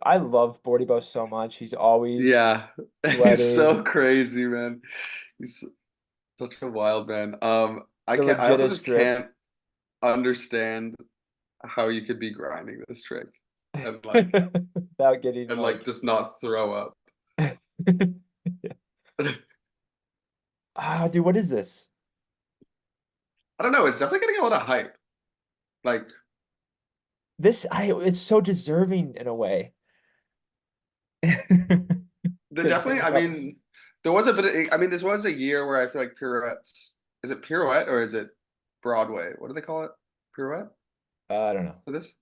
[SPEAKER 1] I love Bordybo so much. He's always
[SPEAKER 2] Yeah. He's so
[SPEAKER 1] sweating
[SPEAKER 2] crazy, man. He's such a wild man.
[SPEAKER 1] the
[SPEAKER 2] I also
[SPEAKER 1] legitest
[SPEAKER 2] just
[SPEAKER 1] drip
[SPEAKER 2] can't understand how you could be grinding this trick and like
[SPEAKER 1] without getting like.
[SPEAKER 2] just not throw up.
[SPEAKER 1] Ah, dude, what is this?
[SPEAKER 2] I don't know, it's definitely getting a lot of hype. Like
[SPEAKER 1] It's so deserving in a way.
[SPEAKER 2] the
[SPEAKER 1] To
[SPEAKER 2] definitely,
[SPEAKER 1] think
[SPEAKER 2] I
[SPEAKER 1] about.
[SPEAKER 2] mean, there was a bit of, I mean, this was a year where I feel like pirouettes, is it pirouette or is it Broadway? What do they call it? Pirouette
[SPEAKER 1] I don't know.
[SPEAKER 2] for this?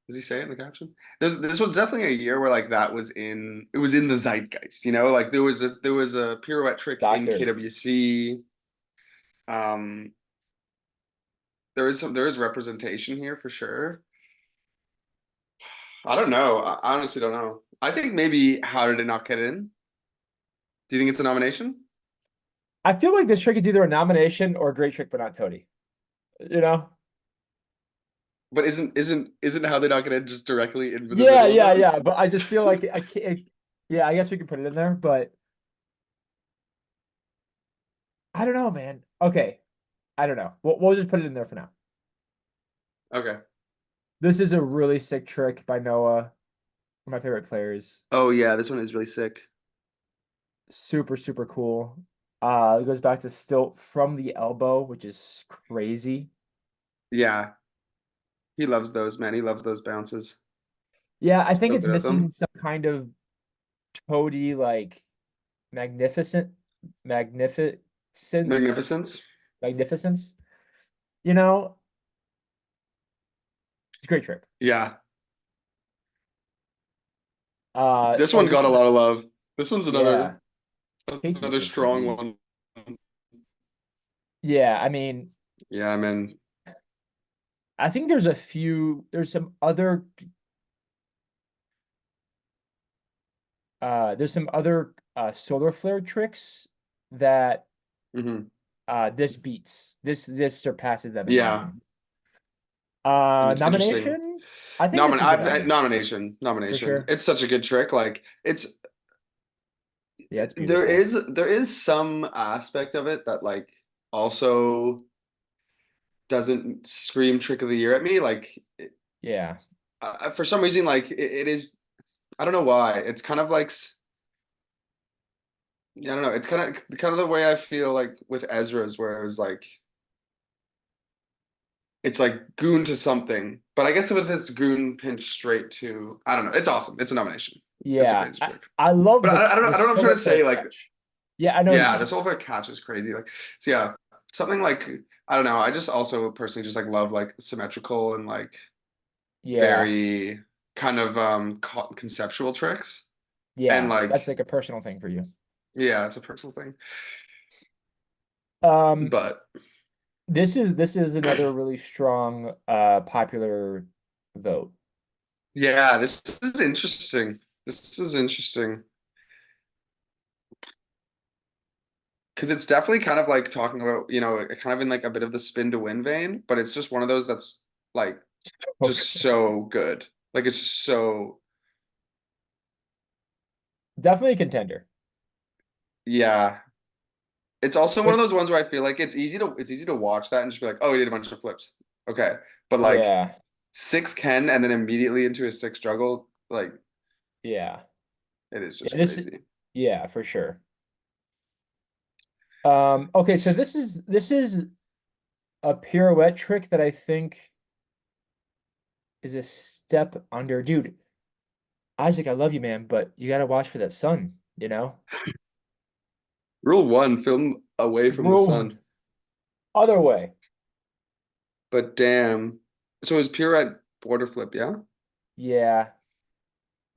[SPEAKER 2] Does he say it in the caption? This was definitely a year where like that was it was in the zeitgeist, you know? Like there was a pirouette trick in
[SPEAKER 1] Doctor.
[SPEAKER 2] KWC. Um, there is representation here for sure. I don't know. I honestly don't know. I think maybe how did it not get in? Do you think it's a nomination?
[SPEAKER 1] I feel like this trick is either a nomination or a great trick, but not Toady. You know?
[SPEAKER 2] But isn't how they not get in just directly in the
[SPEAKER 1] Yeah,
[SPEAKER 2] middle of
[SPEAKER 1] yeah,
[SPEAKER 2] those?
[SPEAKER 1] yeah. But I just feel like I can't. Yeah, I guess we can put it in there, but I don't know, man. Okay, I don't know. We'll just put it in there for now.
[SPEAKER 2] Okay.
[SPEAKER 1] This is a really sick trick by Noah. One of my favorite players.
[SPEAKER 2] Oh yeah, this one is really sick.
[SPEAKER 1] Super, super cool. It goes back to stilt from the elbow, which is crazy.
[SPEAKER 2] Yeah, he loves those, man. He loves those bounces.
[SPEAKER 1] Yeah, I think
[SPEAKER 2] So
[SPEAKER 1] it's
[SPEAKER 2] good at
[SPEAKER 1] missing
[SPEAKER 2] them.
[SPEAKER 1] some kind of Toady like magnificent magnificence
[SPEAKER 2] Magnificence.
[SPEAKER 1] magnificence. You know, it's a great trick.
[SPEAKER 2] Yeah. This
[SPEAKER 1] Oh,
[SPEAKER 2] one
[SPEAKER 1] this
[SPEAKER 2] got a
[SPEAKER 1] one,
[SPEAKER 2] lot of love. This one's
[SPEAKER 1] yeah. Casey's
[SPEAKER 2] another
[SPEAKER 1] been
[SPEAKER 2] strong
[SPEAKER 1] GG's.
[SPEAKER 2] one.
[SPEAKER 1] Yeah, I mean,
[SPEAKER 2] Yeah, I mean,
[SPEAKER 1] I think there's some other solar flare tricks that
[SPEAKER 2] mhm.
[SPEAKER 1] this beats. This surpasses them in my
[SPEAKER 2] Yeah.
[SPEAKER 1] mind.
[SPEAKER 2] Interesting.
[SPEAKER 1] Nomination? I think this is a nomination for
[SPEAKER 2] Nomination.
[SPEAKER 1] sure.
[SPEAKER 2] It's such a good trick. Like it's
[SPEAKER 1] Yeah, it's
[SPEAKER 2] there
[SPEAKER 1] beautiful.
[SPEAKER 2] is some aspect of it that like also doesn't scream trick of the year at me. Like
[SPEAKER 1] Yeah.
[SPEAKER 2] for some reason, like it is. I don't know why. It's kind of like I don't know. It's kind of the way I feel like with Ezra's, where it was like it's like goon to something. But I guess with this goon pinch straight to I don't know. It's awesome. It's a nomination. It's a
[SPEAKER 1] Yeah.
[SPEAKER 2] crazy trick.
[SPEAKER 1] I love
[SPEAKER 2] But
[SPEAKER 1] the
[SPEAKER 2] I don't know what I'm trying to say.
[SPEAKER 1] silverfish
[SPEAKER 2] Like
[SPEAKER 1] catch. Yeah, I know what you
[SPEAKER 2] yeah, the
[SPEAKER 1] mean.
[SPEAKER 2] soul catch is crazy. Like so yeah, something like I don't know. I just also personally just like love like symmetrical and like
[SPEAKER 1] Yeah.
[SPEAKER 2] very kind of conceptual tricks. And
[SPEAKER 1] Yeah. That's
[SPEAKER 2] like
[SPEAKER 1] like a personal thing for you.
[SPEAKER 2] yeah, it's a personal thing.
[SPEAKER 1] Um,
[SPEAKER 2] But
[SPEAKER 1] this is another really strong popular vote.
[SPEAKER 2] yeah, this is interesting. This is interesting. Because it's definitely kind of like talking about, kind of in like a bit of the spin to win vein, but it's just one of those that's like just so good. Like it's just so
[SPEAKER 1] Definitely a contender.
[SPEAKER 2] yeah. It's also one
[SPEAKER 1] But
[SPEAKER 2] of those ones where I feel like it's easy to watch that and just be like, oh, he did a bunch of flips. Okay. But like
[SPEAKER 1] yeah,
[SPEAKER 2] six Ken and then immediately into a six juggle, like
[SPEAKER 1] yeah.
[SPEAKER 2] it is
[SPEAKER 1] Yeah,
[SPEAKER 2] just crazy.
[SPEAKER 1] yeah, for sure. Okay, so this is a pirouette trick that I think is a step under. Dude, Isaac, I love you, man, but you gotta watch for that sun, you know?
[SPEAKER 2] Rule one, film away from the
[SPEAKER 1] Rule one.
[SPEAKER 2] sun.
[SPEAKER 1] Other way.
[SPEAKER 2] But damn. So is pirouette border flip, yeah?
[SPEAKER 1] Yeah.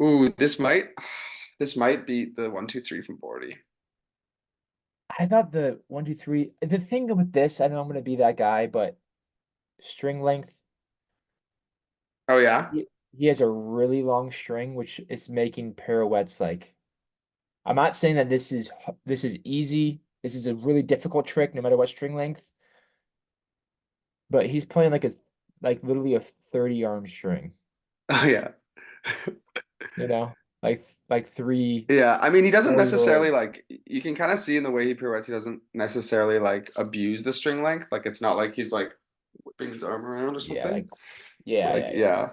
[SPEAKER 2] Ooh, this might beat the 1 2 3 from Bordy.
[SPEAKER 1] I thought the 1 2 3. The thing with this, I know I'm gonna be that guy, but string length,
[SPEAKER 2] Oh yeah?
[SPEAKER 1] he has a really long string, which is making pirouettes like I'm not saying that this is easy. This is a really difficult trick, no matter what string length. But he's playing like literally a 30 arm string,
[SPEAKER 2] Oh yeah.
[SPEAKER 1] you know, like three
[SPEAKER 2] Yeah, I mean he doesn't
[SPEAKER 1] 4 year
[SPEAKER 2] necessarily
[SPEAKER 1] old.
[SPEAKER 2] like you can kind of see in the way he pirouettes, he doesn't necessarily like abuse the string length. Like it's not like he's like whipping his arm around or
[SPEAKER 1] Yeah,
[SPEAKER 2] something.
[SPEAKER 1] like yeah,
[SPEAKER 2] Like
[SPEAKER 1] yeah, yeah.
[SPEAKER 2] yeah.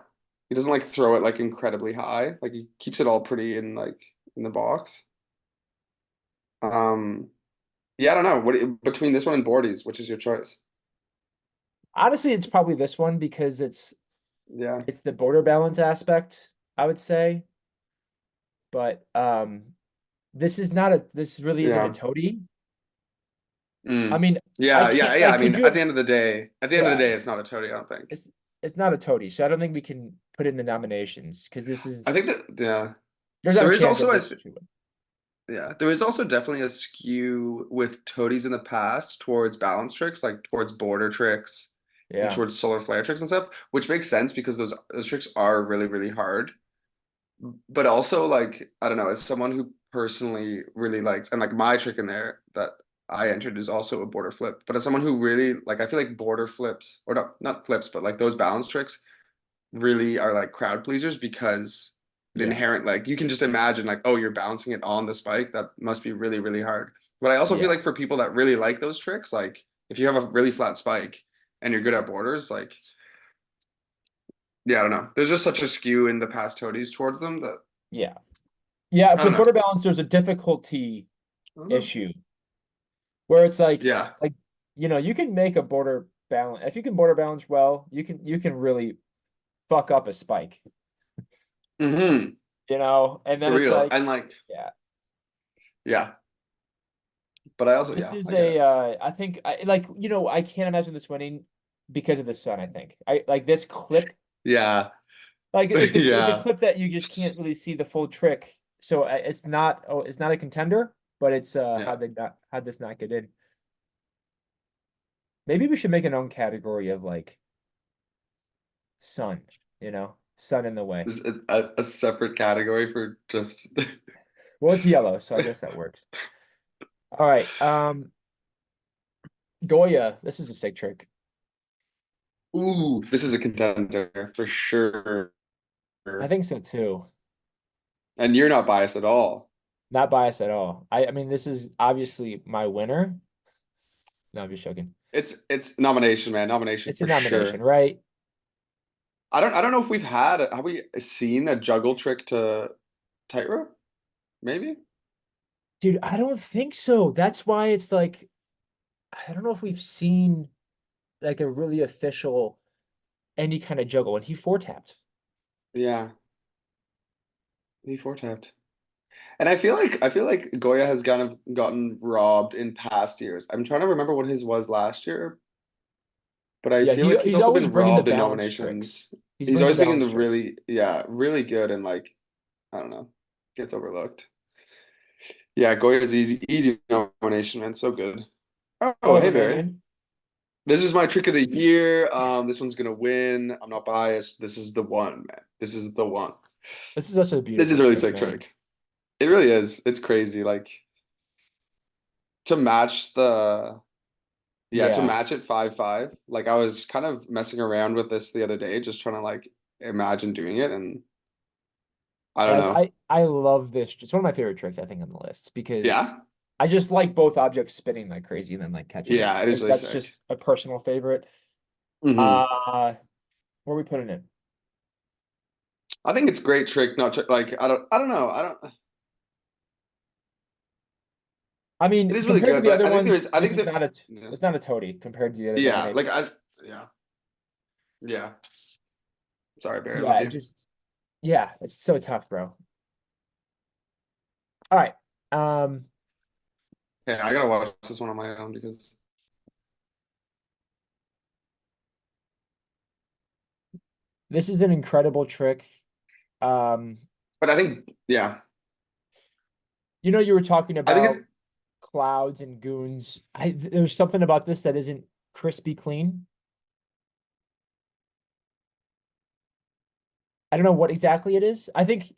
[SPEAKER 2] He doesn't like throw it like incredibly high. Like he keeps it all pretty in like in the box. Um yeah, I don't know. Between this one and Bordy's, which is your choice?
[SPEAKER 1] Honestly, it's probably this one because
[SPEAKER 2] Yeah.
[SPEAKER 1] it's the border balance aspect, I would say. But this really isn't a
[SPEAKER 2] Yeah.
[SPEAKER 1] toady. I
[SPEAKER 2] Mm.
[SPEAKER 1] mean, I
[SPEAKER 2] Yeah. I
[SPEAKER 1] can't,
[SPEAKER 2] mean,
[SPEAKER 1] could you have,
[SPEAKER 2] at the end of the
[SPEAKER 1] yeah,
[SPEAKER 2] day, it's not a toady, I don't think.
[SPEAKER 1] it's not a toady, so I don't think we can put it in the nominations because
[SPEAKER 2] I think that yeah.
[SPEAKER 1] there's no
[SPEAKER 2] There is
[SPEAKER 1] chance
[SPEAKER 2] also
[SPEAKER 1] that this should win.
[SPEAKER 2] yeah, there is also definitely a skew with toadies in the past towards balance tricks, like towards border tricks and
[SPEAKER 1] Yeah,
[SPEAKER 2] towards solar flare tricks and stuff, which makes sense because those tricks are really, really hard. But also like, I don't know, as someone who personally really likes and like my trick in there that I entered is also a border flip. But as someone who really like I feel like border flips or not flips, but like those balance tricks really are like crowd pleasers because it
[SPEAKER 1] yeah,
[SPEAKER 2] inherent like you can just imagine like oh you're bouncing it on the spike that must be really really hard. But I also feel
[SPEAKER 1] yeah,
[SPEAKER 2] like for people that really like those tricks, like if you have a really flat spike and you're good at borders, like yeah, I don't know. There's just such a skew in the past toadies towards them that
[SPEAKER 1] yeah, yeah.
[SPEAKER 2] I
[SPEAKER 1] For
[SPEAKER 2] don't know.
[SPEAKER 1] border balance, there's a difficulty
[SPEAKER 2] I don't know.
[SPEAKER 1] issue where it's
[SPEAKER 2] Yeah.
[SPEAKER 1] like you can make a border balance if you can border balance well, you can really fuck up a spike,
[SPEAKER 2] Mm-hmm.
[SPEAKER 1] and then
[SPEAKER 2] For
[SPEAKER 1] it's
[SPEAKER 2] real.
[SPEAKER 1] like,
[SPEAKER 2] And like
[SPEAKER 1] yeah,
[SPEAKER 2] yeah. But I also
[SPEAKER 1] this
[SPEAKER 2] yeah,
[SPEAKER 1] is
[SPEAKER 2] I get it.
[SPEAKER 1] I think I can't imagine this winning because of the sun. I think I like this clip.
[SPEAKER 2] Yeah.
[SPEAKER 1] Like it's a
[SPEAKER 2] Yeah.
[SPEAKER 1] clip that you just can't really see the full trick. So it's not a contender, but it's
[SPEAKER 2] Yeah.
[SPEAKER 1] how'd this not get in? Maybe we should make an own category of like sun, sun in the way.
[SPEAKER 2] This is a separate category for just
[SPEAKER 1] Well, it's yellow, so I guess that works. All right. Goya, this is a sick trick.
[SPEAKER 2] Ooh, this is a contender for sure.
[SPEAKER 1] I think so too.
[SPEAKER 2] And you're not biased at all.
[SPEAKER 1] Not biased at all. I mean, this is obviously my winner. No, I'm just joking.
[SPEAKER 2] It's nomination, man. Nomination
[SPEAKER 1] It's a
[SPEAKER 2] for
[SPEAKER 1] nomination,
[SPEAKER 2] sure.
[SPEAKER 1] right?
[SPEAKER 2] I don't know if have we seen a juggle trick to tightrope? Maybe?
[SPEAKER 1] Dude, I don't think so. That's why it's like, I don't know if we've seen like a really official any kind of juggle. And he four tapped.
[SPEAKER 2] Yeah. He four tapped. And I feel like Goya has gotten robbed in past years. I'm trying to remember what his was last year, but I
[SPEAKER 1] Yeah,
[SPEAKER 2] feel like he's
[SPEAKER 1] he's
[SPEAKER 2] also
[SPEAKER 1] always
[SPEAKER 2] been
[SPEAKER 1] bringing the
[SPEAKER 2] robbed in
[SPEAKER 1] balance tricks.
[SPEAKER 2] nominations.
[SPEAKER 1] He's
[SPEAKER 2] He's
[SPEAKER 1] bringing the
[SPEAKER 2] always been
[SPEAKER 1] balance
[SPEAKER 2] the
[SPEAKER 1] tricks.
[SPEAKER 2] really good and like I don't know, gets overlooked. Yeah, Goya's easy nomination, man. So good. Oh,
[SPEAKER 1] Oh,
[SPEAKER 2] hey Barry.
[SPEAKER 1] Romanian.
[SPEAKER 2] This is my trick of the year. This one's gonna win. I'm not biased. This is the one, man. This is the one.
[SPEAKER 1] This is such a
[SPEAKER 2] This is
[SPEAKER 1] beautiful
[SPEAKER 2] a really
[SPEAKER 1] trick,
[SPEAKER 2] sick
[SPEAKER 1] man.
[SPEAKER 2] trick. It really is. It's crazy. Like to match the yeah, to
[SPEAKER 1] Yeah.
[SPEAKER 2] match it 5-5. Like I was kind of messing around with this the other day, just trying to like imagine doing it, and I don't
[SPEAKER 1] As
[SPEAKER 2] know.
[SPEAKER 1] I love this. It's one of my favorite tricks, I think, on the list because
[SPEAKER 2] Yeah,
[SPEAKER 1] I just like both objects spinning like crazy and then like catching it.
[SPEAKER 2] yeah, it is really
[SPEAKER 1] That's
[SPEAKER 2] sick.
[SPEAKER 1] just a personal favorite.
[SPEAKER 2] Hmm.
[SPEAKER 1] Uh, where are we putting it?
[SPEAKER 2] I think it's great trick. Not like I don't know. I don't.
[SPEAKER 1] I
[SPEAKER 2] It
[SPEAKER 1] mean,
[SPEAKER 2] is really
[SPEAKER 1] compared to
[SPEAKER 2] good,
[SPEAKER 1] the
[SPEAKER 2] but
[SPEAKER 1] other
[SPEAKER 2] I think there
[SPEAKER 1] ones,
[SPEAKER 2] is. I
[SPEAKER 1] this
[SPEAKER 2] think
[SPEAKER 1] is
[SPEAKER 2] that
[SPEAKER 1] not a
[SPEAKER 2] yeah,
[SPEAKER 1] it's not a toady compared to the other
[SPEAKER 2] yeah. Like
[SPEAKER 1] nominations.
[SPEAKER 2] yeah. Sorry, Barry. I love
[SPEAKER 1] Yeah, it
[SPEAKER 2] you.
[SPEAKER 1] just yeah, it's so tough, bro. All right. Um,
[SPEAKER 2] Yeah, I gotta watch this one on my own because.
[SPEAKER 1] this is an incredible trick. Um,
[SPEAKER 2] But I think yeah,
[SPEAKER 1] you were talking
[SPEAKER 2] I think it.
[SPEAKER 1] about clouds and goons. There's something about this that isn't crispy clean. I don't know what exactly it is. I think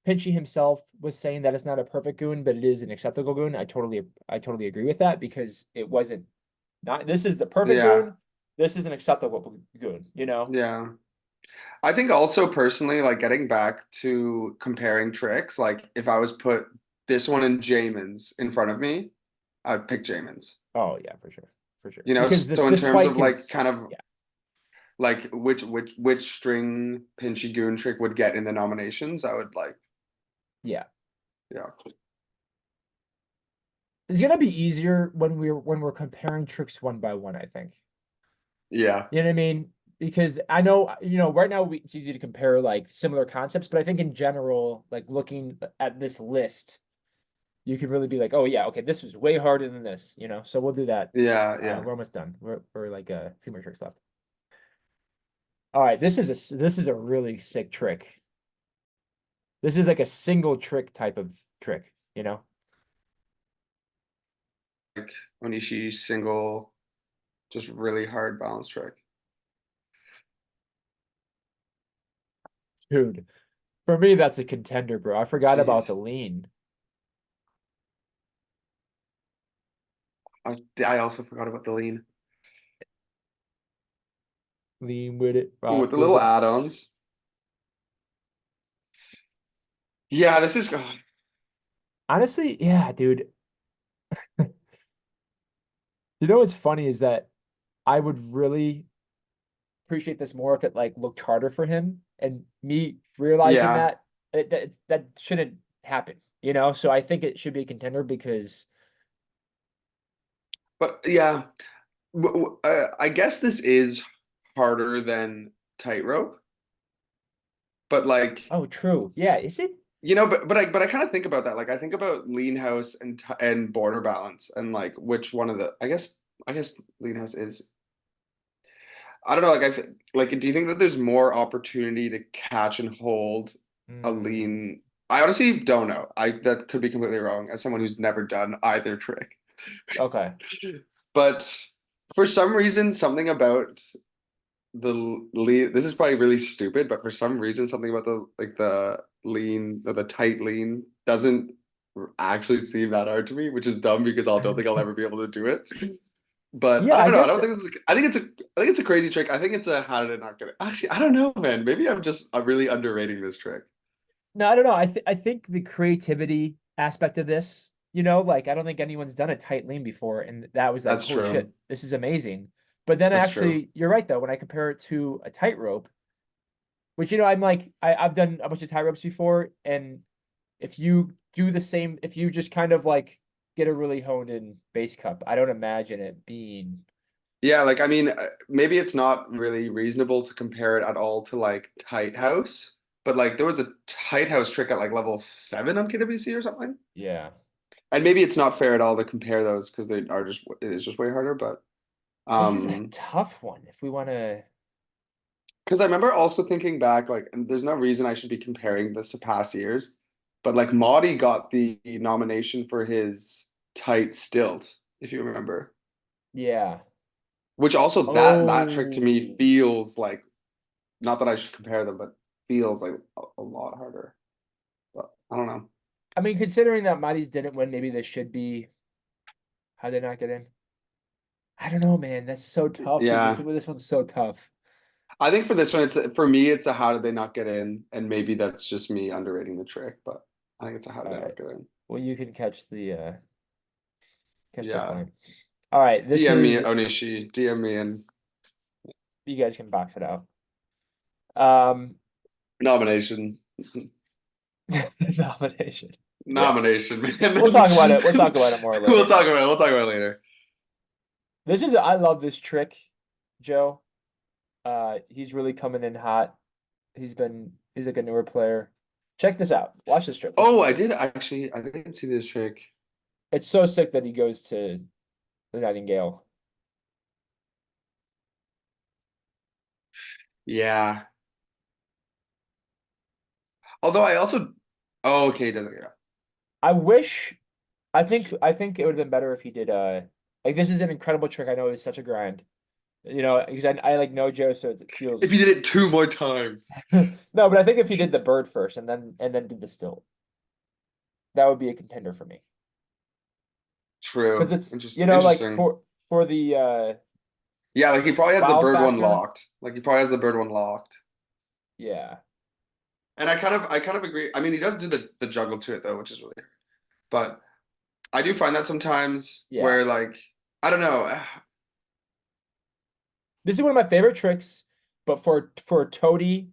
[SPEAKER 1] Pinchy himself was saying that it's not a perfect goon, but it is an acceptable goon. I totally agree with that because it wasn't not this is the perfect
[SPEAKER 2] Yeah,
[SPEAKER 1] goon. This is an acceptable goon.
[SPEAKER 2] yeah. I think also personally, like getting back to comparing tricks, like if I was put this one and Jamin's in front of me, I'd pick Jamin's.
[SPEAKER 1] Oh yeah, for sure. For sure.
[SPEAKER 2] You know,
[SPEAKER 1] Because
[SPEAKER 2] so in
[SPEAKER 1] the
[SPEAKER 2] terms of
[SPEAKER 1] spike
[SPEAKER 2] like
[SPEAKER 1] is
[SPEAKER 2] kind of
[SPEAKER 1] yeah,
[SPEAKER 2] like which string Pinchy Goon trick would get in the nominations, I would like,
[SPEAKER 1] yeah.
[SPEAKER 2] yeah.
[SPEAKER 1] It's gonna be easier when we're comparing tricks one by one, I think.
[SPEAKER 2] Yeah.
[SPEAKER 1] You know what I mean? Because I know, right now it's easy to compare like similar concepts, but I think in general, like looking at this list, you could really be like, oh yeah, okay, this was way harder than this. So we'll do that.
[SPEAKER 2] Yeah, yeah.
[SPEAKER 1] We're almost done. We're like a few more tricks left. All right, this is a really sick trick. This is like a single trick type of trick.
[SPEAKER 2] Like Onishi single, just really hard balance trick.
[SPEAKER 1] Dude, for me, that's a contender, bro. I forgot about
[SPEAKER 2] Jeez.
[SPEAKER 1] the lean.
[SPEAKER 2] I also forgot about the lean.
[SPEAKER 1] Lean with it,
[SPEAKER 2] Ooh, with
[SPEAKER 1] rock
[SPEAKER 2] the
[SPEAKER 1] with
[SPEAKER 2] little
[SPEAKER 1] it.
[SPEAKER 2] add-ons. Yeah, this is
[SPEAKER 1] Honestly, yeah, dude. What's funny is that I would really appreciate this more if it like looked harder for him and me realizing
[SPEAKER 2] yeah.
[SPEAKER 1] that that shouldn't happen. So I think it should be a contender because
[SPEAKER 2] But yeah, I guess this is harder than tightrope, but like
[SPEAKER 1] oh, true. Yeah, is it?
[SPEAKER 2] but I kind of think about that. Like I think about lean house and border balance and like which one of the I guess lean house is I don't know. Like like do you think that there's more opportunity to catch and hold a
[SPEAKER 1] Mm,
[SPEAKER 2] lean? I honestly don't know. I that could be completely wrong as someone who's never done either trick.
[SPEAKER 1] okay.
[SPEAKER 2] But for some reason, something about the lean. This is probably really stupid, but for some reason, something about the lean or the tight lean doesn't actually seem that hard to me, which is dumb because I don't think I'll ever be able to do it. But
[SPEAKER 1] Yeah,
[SPEAKER 2] I
[SPEAKER 1] I
[SPEAKER 2] don't know. I
[SPEAKER 1] guess
[SPEAKER 2] don't think I think it's a crazy trick. I think it's a how did it not get it? Actually, I don't know, man. Maybe I'm really underrating this trick.
[SPEAKER 1] no, I don't know. I think the creativity aspect of this, like I don't think anyone's done a tight lean before, and that was like,
[SPEAKER 2] That's
[SPEAKER 1] holy shit,
[SPEAKER 2] true.
[SPEAKER 1] this is amazing. But then
[SPEAKER 2] That's true.
[SPEAKER 1] actually, you're right though. When I compare it to a tightrope, which I'm like, I've done a bunch of tightropes before, and if you do the same, if you just kind of like get a really honed in base cup, I don't imagine it being.
[SPEAKER 2] Yeah, like I mean, maybe it's not really reasonable to compare it at all to like Tight House, but like there was a Tight House trick at like level 7 on KWC or something.
[SPEAKER 1] Yeah,
[SPEAKER 2] And maybe it's not fair at all to compare those because they are just it is just way harder, but
[SPEAKER 1] this is a
[SPEAKER 2] um
[SPEAKER 1] tough one. If we want to,
[SPEAKER 2] because I remember also thinking back, like, and there's no reason I should be comparing this to past years, but like Maudie got the nomination for his tight stilt, if you remember.
[SPEAKER 1] yeah.
[SPEAKER 2] Which also that trick to me
[SPEAKER 1] Oh,
[SPEAKER 2] feels like not that I should compare them, but feels like a lot harder. But I don't know.
[SPEAKER 1] I mean, considering that Mighty's didn't win, maybe this should be. How did they not get in? I don't know, man. That's so tough, dude.
[SPEAKER 2] Yeah.
[SPEAKER 1] This one's so tough.
[SPEAKER 2] I think for this one, it's for me, it's a how did they not get in, and maybe that's just me underrating the trick, but I think it's a how did
[SPEAKER 1] All
[SPEAKER 2] they
[SPEAKER 1] right.
[SPEAKER 2] not get in.
[SPEAKER 1] Well, you can catch the
[SPEAKER 2] Yeah.
[SPEAKER 1] flame. All right. This
[SPEAKER 2] DM me
[SPEAKER 1] is
[SPEAKER 2] Onishi, DM me and
[SPEAKER 1] you guys can box it out. Um,
[SPEAKER 2] nomination.
[SPEAKER 1] nomination. Yeah.
[SPEAKER 2] Nomination, man.
[SPEAKER 1] We'll talk about it. We'll talk about it more later.
[SPEAKER 2] We'll talk about it later.
[SPEAKER 1] I love this trick, Joe. He's really coming in hot. He's like a newer player. Check this out. Watch this trick. This is
[SPEAKER 2] Oh, I
[SPEAKER 1] sick.
[SPEAKER 2] did actually. I didn't see this trick.
[SPEAKER 1] It's so sick that he goes to the Nightingale.
[SPEAKER 2] Yeah. Although I also. Oh, okay. It doesn't. Yeah.
[SPEAKER 1] I wish I think it would have been better if he did like this is an incredible trick. I know it's such a grind. Because I like know Joe, so it
[SPEAKER 2] If
[SPEAKER 1] feels
[SPEAKER 2] you did it 2 more times.
[SPEAKER 1] no, but I think if he did the bird first and then did the stilt, that would be a contender for me. Because
[SPEAKER 2] True.
[SPEAKER 1] it's like
[SPEAKER 2] Interesting.
[SPEAKER 1] for the
[SPEAKER 2] Yeah, like he probably has the
[SPEAKER 1] wow
[SPEAKER 2] bird one
[SPEAKER 1] factor.
[SPEAKER 2] locked. Like he probably has the bird one locked.
[SPEAKER 1] Yeah.
[SPEAKER 2] And I kind of agree. I mean, he does do the juggle to it though, which is really. But I do find that sometimes
[SPEAKER 1] Yeah.
[SPEAKER 2] where like I don't know.
[SPEAKER 1] This is one of my favorite tricks, but for TOTY,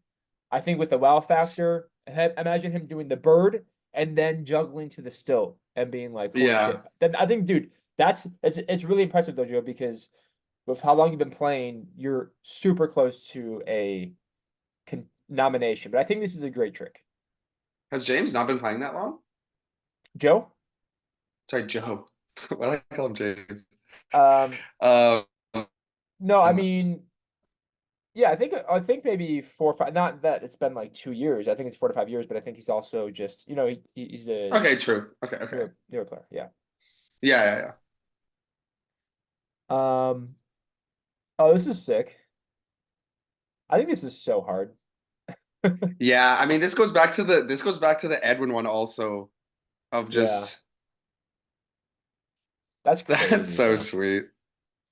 [SPEAKER 1] I think with the wow factor, imagine him doing the bird and then juggling to the stilt and being like, "Holy
[SPEAKER 2] Yeah.
[SPEAKER 1] shit!" Then I think, dude, it's really impressive though, Joe, because with how long you've been playing, you're super close to a nomination. But I think this is a great trick,
[SPEAKER 2] Has James not been playing that long?
[SPEAKER 1] Joe.
[SPEAKER 2] Sorry, Joe. Why do I call him James?
[SPEAKER 1] Um,
[SPEAKER 2] Um,
[SPEAKER 1] no, I mean, yeah, I think maybe 4 or 5. Not that it's been like 2 years. I think it's 4 to 5 years, but I think he's also just he's a
[SPEAKER 2] okay, true. Okay, okay.
[SPEAKER 1] newer player. Yeah.
[SPEAKER 2] Yeah, yeah, yeah.
[SPEAKER 1] Um. Oh, this is sick. I think this is so hard.
[SPEAKER 2] Yeah, I mean, this goes back to the Edwin one also of
[SPEAKER 1] Yeah,
[SPEAKER 2] just
[SPEAKER 1] that's
[SPEAKER 2] that's
[SPEAKER 1] crazy,
[SPEAKER 2] so
[SPEAKER 1] bro.
[SPEAKER 2] sweet.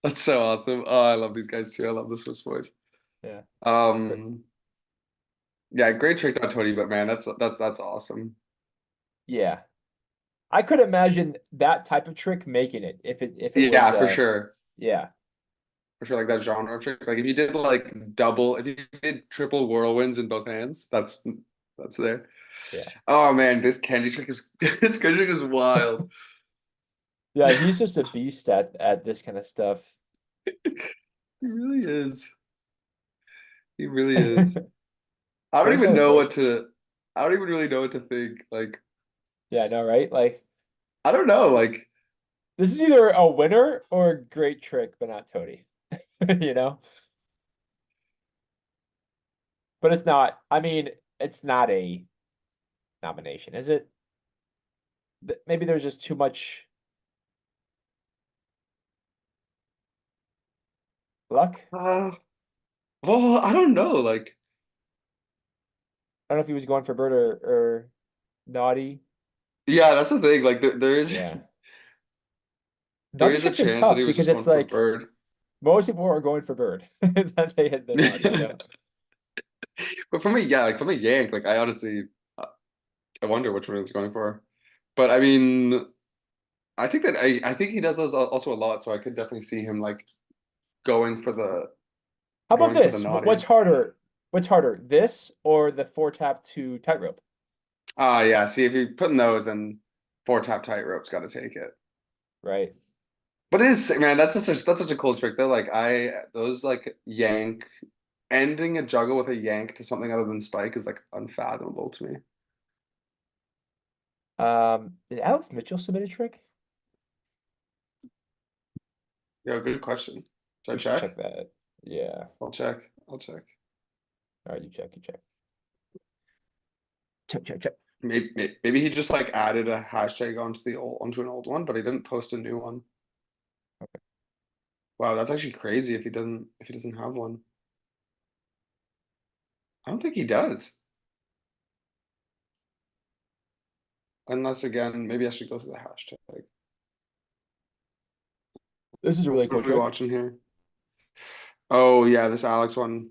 [SPEAKER 2] That's so awesome. Oh, I love these guys too. I love the Swiss boys.
[SPEAKER 1] Yeah.
[SPEAKER 2] Um, yeah, great trick on Tony, but man, that's awesome.
[SPEAKER 1] Yeah. I could imagine that type of trick making it if it was
[SPEAKER 2] Yeah, for sure.
[SPEAKER 1] yeah.
[SPEAKER 2] For sure, like that genre trick. Like if you did like double, if you did triple whirlwinds in both hands, that's there.
[SPEAKER 1] Yeah.
[SPEAKER 2] Oh man, this candy trick is this candy trick is wild.
[SPEAKER 1] Yeah, he's just a beast at this kind of stuff.
[SPEAKER 2] He really is. He really is. I don't
[SPEAKER 1] Thanks
[SPEAKER 2] even
[SPEAKER 1] for the
[SPEAKER 2] know what
[SPEAKER 1] question.
[SPEAKER 2] to. I don't even really know what to think. Like
[SPEAKER 1] Yeah, I know, right? Like
[SPEAKER 2] I don't know. Like
[SPEAKER 1] this is either a winner or a great trick, but not Tony. You know? But it's not. I mean, it's not a nomination, is it? Maybe there's just too much luck.
[SPEAKER 2] uh, well, I don't know. Like
[SPEAKER 1] I don't know if he was going for bird or naughty.
[SPEAKER 2] yeah, that's the thing. Like there is
[SPEAKER 1] Yeah.
[SPEAKER 2] There
[SPEAKER 1] Not the
[SPEAKER 2] is a
[SPEAKER 1] tricks are
[SPEAKER 2] chance that
[SPEAKER 1] tough
[SPEAKER 2] he was
[SPEAKER 1] because
[SPEAKER 2] just
[SPEAKER 1] it's
[SPEAKER 2] going for
[SPEAKER 1] like
[SPEAKER 2] bird.
[SPEAKER 1] most people are going for bird that they hit them on, you know?
[SPEAKER 2] But from a yeah, like from a yank, like I honestly, uh, I wonder which one he's going for. But I mean, I think that I think he does those also a lot, so I could definitely see him like going for the
[SPEAKER 1] How about
[SPEAKER 2] going for the
[SPEAKER 1] this?
[SPEAKER 2] naughty.
[SPEAKER 1] What's harder? What's harder, this or the four tap to tightrope?
[SPEAKER 2] Ah, yeah. See, if you're putting those, then four tap tightrope's got to take it.
[SPEAKER 1] Right.
[SPEAKER 2] But it is sick, man. That's such a cool trick though. Like those like yank ending a juggle with a yank to something other than spike is like unfathomable to me.
[SPEAKER 1] Did Alex Mitchell submit a trick?
[SPEAKER 2] Yeah, good question. Should I
[SPEAKER 1] We should
[SPEAKER 2] check?
[SPEAKER 1] check that. Yeah.
[SPEAKER 2] I'll check. I'll check.
[SPEAKER 1] All right, you check, you check. Check, check, check.
[SPEAKER 2] Maybe he just like added a hashtag onto an old one, but he didn't post a new one. Wow, that's actually crazy if he doesn't have one. I don't think he does. Unless again, maybe I should go to the hashtag.
[SPEAKER 1] This is a really
[SPEAKER 2] What
[SPEAKER 1] cool
[SPEAKER 2] are we
[SPEAKER 1] trick.
[SPEAKER 2] watching here? Oh yeah, this Alex one.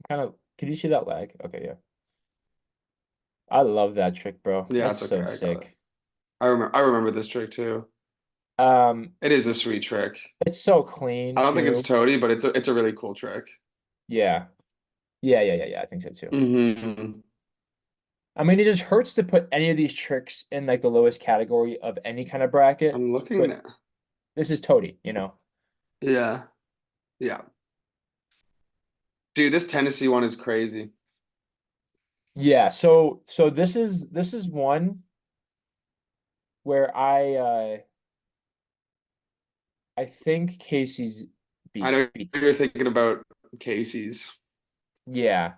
[SPEAKER 1] Kind of, can you see that lag? Okay, yeah. I love that trick, bro.
[SPEAKER 2] Yeah,
[SPEAKER 1] That's
[SPEAKER 2] it's okay.
[SPEAKER 1] so
[SPEAKER 2] I got it.
[SPEAKER 1] sick.
[SPEAKER 2] I remember this trick too.
[SPEAKER 1] Um,
[SPEAKER 2] It is a sweet trick.
[SPEAKER 1] it's so
[SPEAKER 2] I
[SPEAKER 1] clean
[SPEAKER 2] don't think it's
[SPEAKER 1] too.
[SPEAKER 2] toady, but it's a really cool trick.
[SPEAKER 1] Yeah. Yeah. I think so too.
[SPEAKER 2] Hmm.
[SPEAKER 1] I mean, it just hurts to put any of these tricks in like the lowest category of any kind of bracket,
[SPEAKER 2] I'm looking
[SPEAKER 1] but
[SPEAKER 2] now.
[SPEAKER 1] this is toady, you know.
[SPEAKER 2] Yeah. Yeah. Dude, this Tennessee one is crazy.
[SPEAKER 1] Yeah, so this is one where I think Casey's
[SPEAKER 2] I
[SPEAKER 1] beat
[SPEAKER 2] know
[SPEAKER 1] beats
[SPEAKER 2] you're
[SPEAKER 1] it.
[SPEAKER 2] thinking about Casey's.
[SPEAKER 1] Yeah.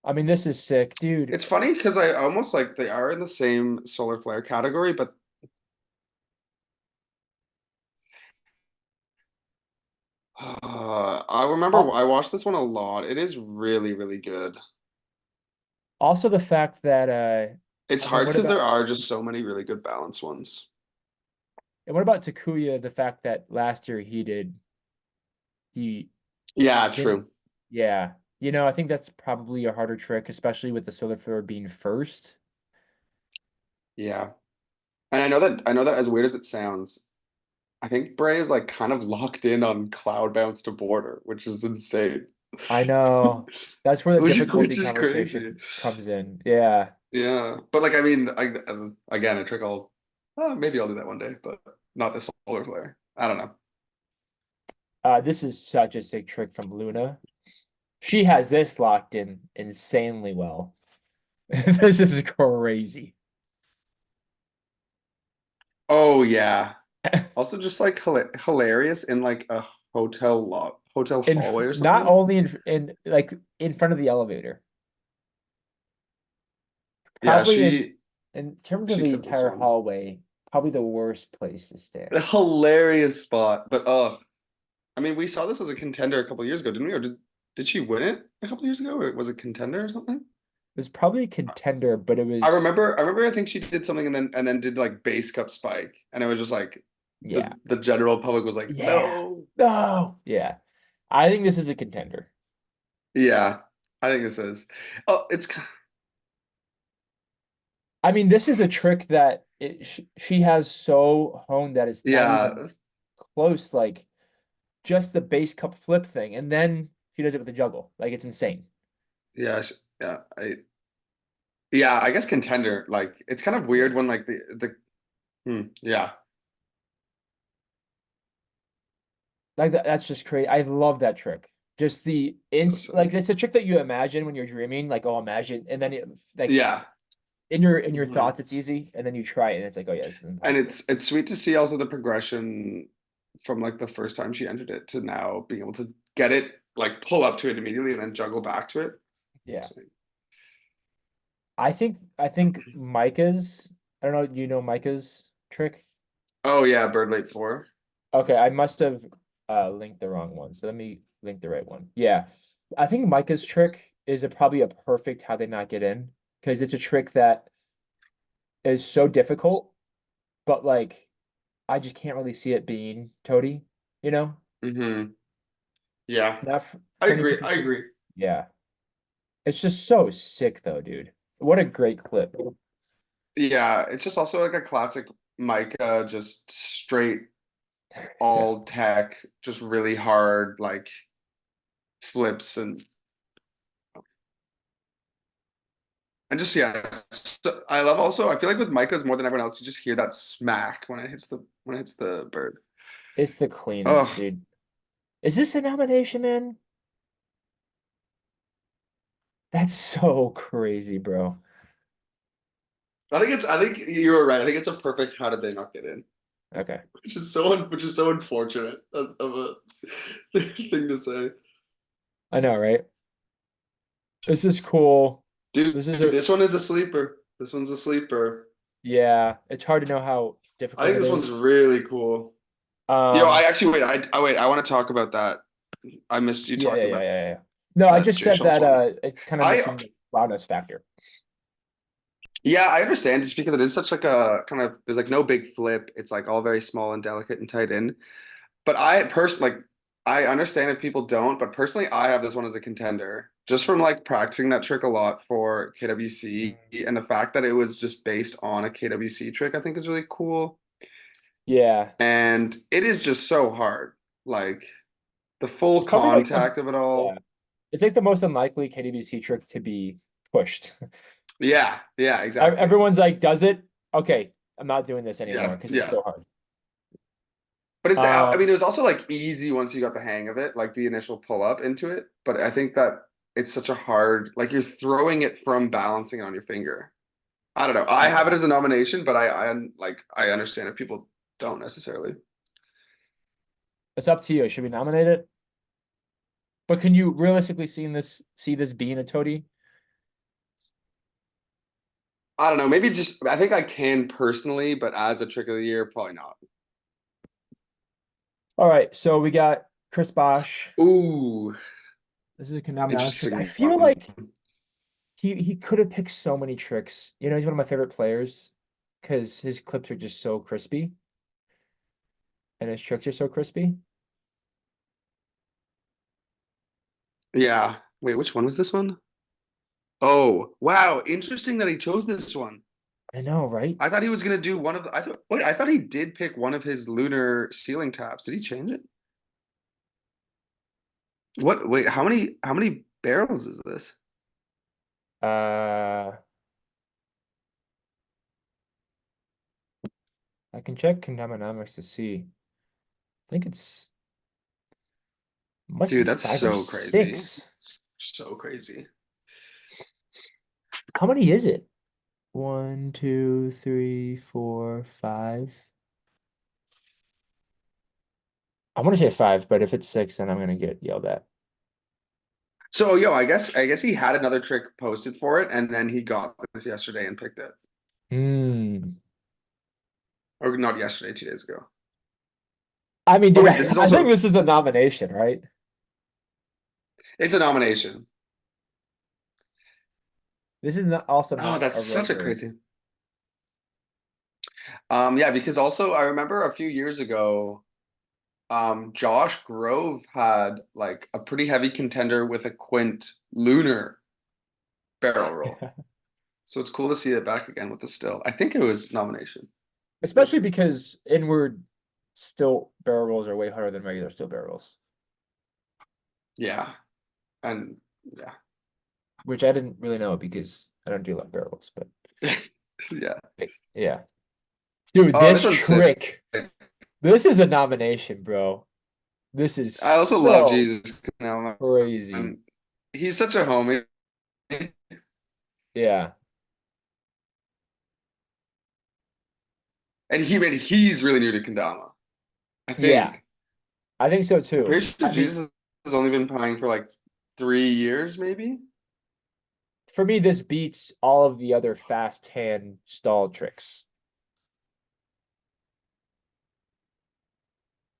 [SPEAKER 1] I mean, this is sick, dude.
[SPEAKER 2] It's funny because I almost like they are in the same solar flare category, but I remember
[SPEAKER 1] Al-
[SPEAKER 2] I watched this one a lot. It is really, really good.
[SPEAKER 1] Also the fact that
[SPEAKER 2] It's
[SPEAKER 1] and then
[SPEAKER 2] hard because there are just so many really good balanced ones.
[SPEAKER 1] what about Takuya, the fact that last year he
[SPEAKER 2] Yeah,
[SPEAKER 1] didn't,
[SPEAKER 2] true.
[SPEAKER 1] yeah. You know, I think that's probably a harder trick, especially with the solar flare being first.
[SPEAKER 2] Yeah. And I know that as weird as it sounds, I think Bray is like kind of locked in on cloud bounce to border, which is insane.
[SPEAKER 1] I know. That's where the difficulty
[SPEAKER 2] Which is crazy.
[SPEAKER 1] conversation comes in. Yeah.
[SPEAKER 2] Yeah. But like I mean, again, a trick maybe I'll do that one day, but not this solar flare. I don't know.
[SPEAKER 1] This is such a sick trick from Luna. She has this locked in insanely well. This is crazy.
[SPEAKER 2] Oh yeah. Also just like hilarious in like a hotel hallway or
[SPEAKER 1] Not
[SPEAKER 2] something.
[SPEAKER 1] only in like in front of the elevator,
[SPEAKER 2] Yeah,
[SPEAKER 1] probably in terms of
[SPEAKER 2] she
[SPEAKER 1] the
[SPEAKER 2] killed this
[SPEAKER 1] entire
[SPEAKER 2] one.
[SPEAKER 1] hallway, probably the worst place to
[SPEAKER 2] A
[SPEAKER 1] stand.
[SPEAKER 2] hilarious spot. But I mean we saw this as a contender a couple years ago, didn't we? Or did she win it a couple years ago? Or was it contender or something?
[SPEAKER 1] It was probably a contender, but it
[SPEAKER 2] I
[SPEAKER 1] was
[SPEAKER 2] remember I think she did something and then did like base cup spike. And it was just like
[SPEAKER 1] yeah.
[SPEAKER 2] the general public was like,
[SPEAKER 1] Yeah.
[SPEAKER 2] no.
[SPEAKER 1] No. Yeah. I think this is a contender.
[SPEAKER 2] Yeah, I think this is. Oh,
[SPEAKER 1] I mean, this is a trick that she has so honed that it's not
[SPEAKER 2] yeah,
[SPEAKER 1] even close. Like just the base cup flip thing, and then she does it with the juggle. Like it's insane.
[SPEAKER 2] yeah, yeah. Yeah, I guess contender. Like it's kind of weird when like yeah,
[SPEAKER 1] Like that's just crazy. I love that trick. Just the
[SPEAKER 2] so
[SPEAKER 1] ins like
[SPEAKER 2] sick.
[SPEAKER 1] it's a trick that you imagine when you're dreaming. Like oh, imagine, and then like
[SPEAKER 2] Yeah.
[SPEAKER 1] in your
[SPEAKER 2] Mhm.
[SPEAKER 1] thoughts it's easy, and then you try it, and it's like oh yeah, this is
[SPEAKER 2] And
[SPEAKER 1] impossible.
[SPEAKER 2] it's sweet to see also the progression from like the first time she entered it to now being able to get it, like pull up to it immediately and then juggle back to it.
[SPEAKER 1] Yeah,
[SPEAKER 2] Insane.
[SPEAKER 1] I think Micah's. I don't know. You know Micah's trick?
[SPEAKER 2] Oh yeah, bird late four.
[SPEAKER 1] Okay, I must have linked the wrong one. So let me link the right one. Yeah. I think Micah's trick is probably a perfect how they not get in because it's a trick that is so difficult, but like I just can't really see it being Toady, you know?
[SPEAKER 2] Mm-hmm. Yeah,
[SPEAKER 1] Not
[SPEAKER 2] I
[SPEAKER 1] for any
[SPEAKER 2] agree. I
[SPEAKER 1] particular.
[SPEAKER 2] agree.
[SPEAKER 1] Yeah. It's just so sick though, dude. What a great clip.
[SPEAKER 2] Yeah, it's just also like a classic Micah, just straight
[SPEAKER 1] Yeah.
[SPEAKER 2] all tech, just really hard like flips and just yeah. So I love also. I feel like with Micah's more than everyone else, you just hear that smack when it hits the bird.
[SPEAKER 1] It's the cleanest,
[SPEAKER 2] Oh,
[SPEAKER 1] dude. Is this a nomination, man? That's so crazy, bro.
[SPEAKER 2] I think you were right. I think it's a perfect how did they not get in,
[SPEAKER 1] Okay.
[SPEAKER 2] which is so unfortunate of a thing to say.
[SPEAKER 1] I know, right? This is cool.
[SPEAKER 2] Dude,
[SPEAKER 1] This is a
[SPEAKER 2] this one is a sleeper. This one's a sleeper.
[SPEAKER 1] yeah, it's hard to know how
[SPEAKER 2] I
[SPEAKER 1] difficult
[SPEAKER 2] think
[SPEAKER 1] it
[SPEAKER 2] this one's
[SPEAKER 1] is.
[SPEAKER 2] really cool. Yo, I
[SPEAKER 1] Um,
[SPEAKER 2] actually wait. I wait. I want to talk about that. I missed you
[SPEAKER 1] yeah, yeah,
[SPEAKER 2] talking
[SPEAKER 1] yeah,
[SPEAKER 2] about
[SPEAKER 1] yeah, yeah. No, I
[SPEAKER 2] that
[SPEAKER 1] just
[SPEAKER 2] Jay
[SPEAKER 1] said
[SPEAKER 2] Schultz
[SPEAKER 1] that
[SPEAKER 2] one.
[SPEAKER 1] it's kind of
[SPEAKER 2] I
[SPEAKER 1] missing the loudness factor.
[SPEAKER 2] Yeah, I understand just because it is such like a kind of there's like no big flip. It's like all very small and delicate and tight in. But I personally like I understand if people don't, but personally I have this one as a contender. Just from like practicing that trick a lot for KWC
[SPEAKER 1] Mm.
[SPEAKER 2] and the fact that it was just based on a KWC trick, I think is really cool.
[SPEAKER 1] Yeah.
[SPEAKER 2] And it is just so hard. Like the full
[SPEAKER 1] It's probably like the
[SPEAKER 2] contact of it
[SPEAKER 1] yeah.
[SPEAKER 2] all.
[SPEAKER 1] It's like the most unlikely KDBC trick to be pushed.
[SPEAKER 2] Yeah, yeah, exactly.
[SPEAKER 1] Everyone's like, does it? Okay, I'm not doing this anymore
[SPEAKER 2] Yeah,
[SPEAKER 1] because it's
[SPEAKER 2] yeah.
[SPEAKER 1] so hard.
[SPEAKER 2] But it's, I
[SPEAKER 1] Um,
[SPEAKER 2] mean, it was also like easy once you got the hang of it, like the initial pull up into it. But I think that it's such a hard, like you're throwing it from balancing it on your finger. I don't know. I have it
[SPEAKER 1] yeah.
[SPEAKER 2] as a nomination, but I understand if people don't necessarily.
[SPEAKER 1] It's up to you. Should we nominate it? But can you realistically see this being a toady?
[SPEAKER 2] I don't know. Maybe just I think I can personally, but as a trick of the year, probably not.
[SPEAKER 1] All right, so we got Chris Bosch.
[SPEAKER 2] Ooh,
[SPEAKER 1] This is a Kendamas trick. I
[SPEAKER 2] interesting
[SPEAKER 1] feel
[SPEAKER 2] one.
[SPEAKER 1] like he could have picked so many tricks. You know, he's one of my favorite players because his clips are just so crispy and his tricks are so crispy.
[SPEAKER 2] Yeah. Wait, which one was this one? Oh, wow. Interesting that he chose this one.
[SPEAKER 1] I know, right?
[SPEAKER 2] I thought he was gonna do one of the. I thought he did pick one of his lunar ceiling taps. Did he change it? What? Wait, how many barrels is this?
[SPEAKER 1] Uh, I can check Kendamas to see. I think it's must be
[SPEAKER 2] Dude, that's
[SPEAKER 1] five or
[SPEAKER 2] so crazy.
[SPEAKER 1] six.
[SPEAKER 2] It's so crazy.
[SPEAKER 1] How many is it? One, two, three, four, five. I want to say five, but if it's six, then I'm gonna get yelled at.
[SPEAKER 2] So, yo, I guess he had another trick posted for it, and then he got this yesterday and picked it,
[SPEAKER 1] Hmm.
[SPEAKER 2] or not yesterday, 2 days ago.
[SPEAKER 1] I mean,
[SPEAKER 2] Or
[SPEAKER 1] dude,
[SPEAKER 2] wait, this is
[SPEAKER 1] I think
[SPEAKER 2] also
[SPEAKER 1] this is a nomination, right?
[SPEAKER 2] it's a nomination.
[SPEAKER 1] This is not also
[SPEAKER 2] Oh,
[SPEAKER 1] not
[SPEAKER 2] that's
[SPEAKER 1] a
[SPEAKER 2] such a
[SPEAKER 1] rover.
[SPEAKER 2] crazy. Yeah, because also I remember a few years ago. Josh Grove had like a pretty heavy contender with a Quint Lunar barrel roll. So it's cool to see it back again with the still. I think it was nomination.
[SPEAKER 1] Especially because inward still barrel rolls are way harder than regular still barrel rolls,
[SPEAKER 2] Yeah. And yeah.
[SPEAKER 1] which I didn't really know because I don't do a lot of barrel rolls, but
[SPEAKER 2] Yeah.
[SPEAKER 1] yeah. Dude,
[SPEAKER 2] Oh,
[SPEAKER 1] this
[SPEAKER 2] this one's sick.
[SPEAKER 1] trick. This is a nomination, bro. This is
[SPEAKER 2] I also love
[SPEAKER 1] so
[SPEAKER 2] Jesus now.
[SPEAKER 1] crazy.
[SPEAKER 2] And he's such a homie.
[SPEAKER 1] Yeah.
[SPEAKER 2] And he's really new to Kendama, I
[SPEAKER 1] Yeah.
[SPEAKER 2] think.
[SPEAKER 1] I think so
[SPEAKER 2] I'm
[SPEAKER 1] too.
[SPEAKER 2] pretty sure
[SPEAKER 1] I mean,
[SPEAKER 2] Jesus has only been playing for like 3 years, maybe.
[SPEAKER 1] for me, this beats all of the other fast hand stall tricks,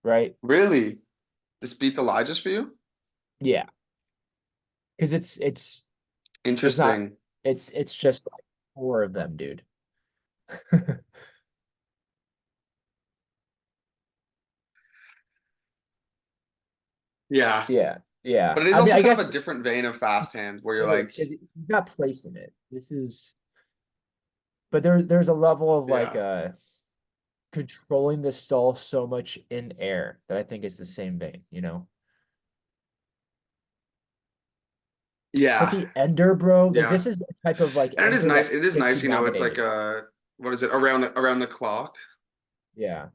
[SPEAKER 1] right?
[SPEAKER 2] Really? This beats Elijah's for you?
[SPEAKER 1] Yeah. Because it's there's not
[SPEAKER 2] Interesting.
[SPEAKER 1] it's just like four of them, dude.
[SPEAKER 2] Yeah.
[SPEAKER 1] Yeah.
[SPEAKER 2] But it is
[SPEAKER 1] I mean,
[SPEAKER 2] also
[SPEAKER 1] I
[SPEAKER 2] kind of
[SPEAKER 1] guess
[SPEAKER 2] a different vein of fast hand where you're
[SPEAKER 1] it is
[SPEAKER 2] like,
[SPEAKER 1] because you've got place in it. This is, but there's a level of like
[SPEAKER 2] yeah,
[SPEAKER 1] controlling the stall so much in air that I think it's the same vein, you know. But
[SPEAKER 2] yeah,
[SPEAKER 1] the ender, bro, like
[SPEAKER 2] yeah.
[SPEAKER 1] this is a type of like
[SPEAKER 2] And it is
[SPEAKER 1] ender
[SPEAKER 2] nice.
[SPEAKER 1] that
[SPEAKER 2] It is
[SPEAKER 1] gets you
[SPEAKER 2] nice, it's like
[SPEAKER 1] nominated.
[SPEAKER 2] what is it, around the clock?
[SPEAKER 1] Yeah.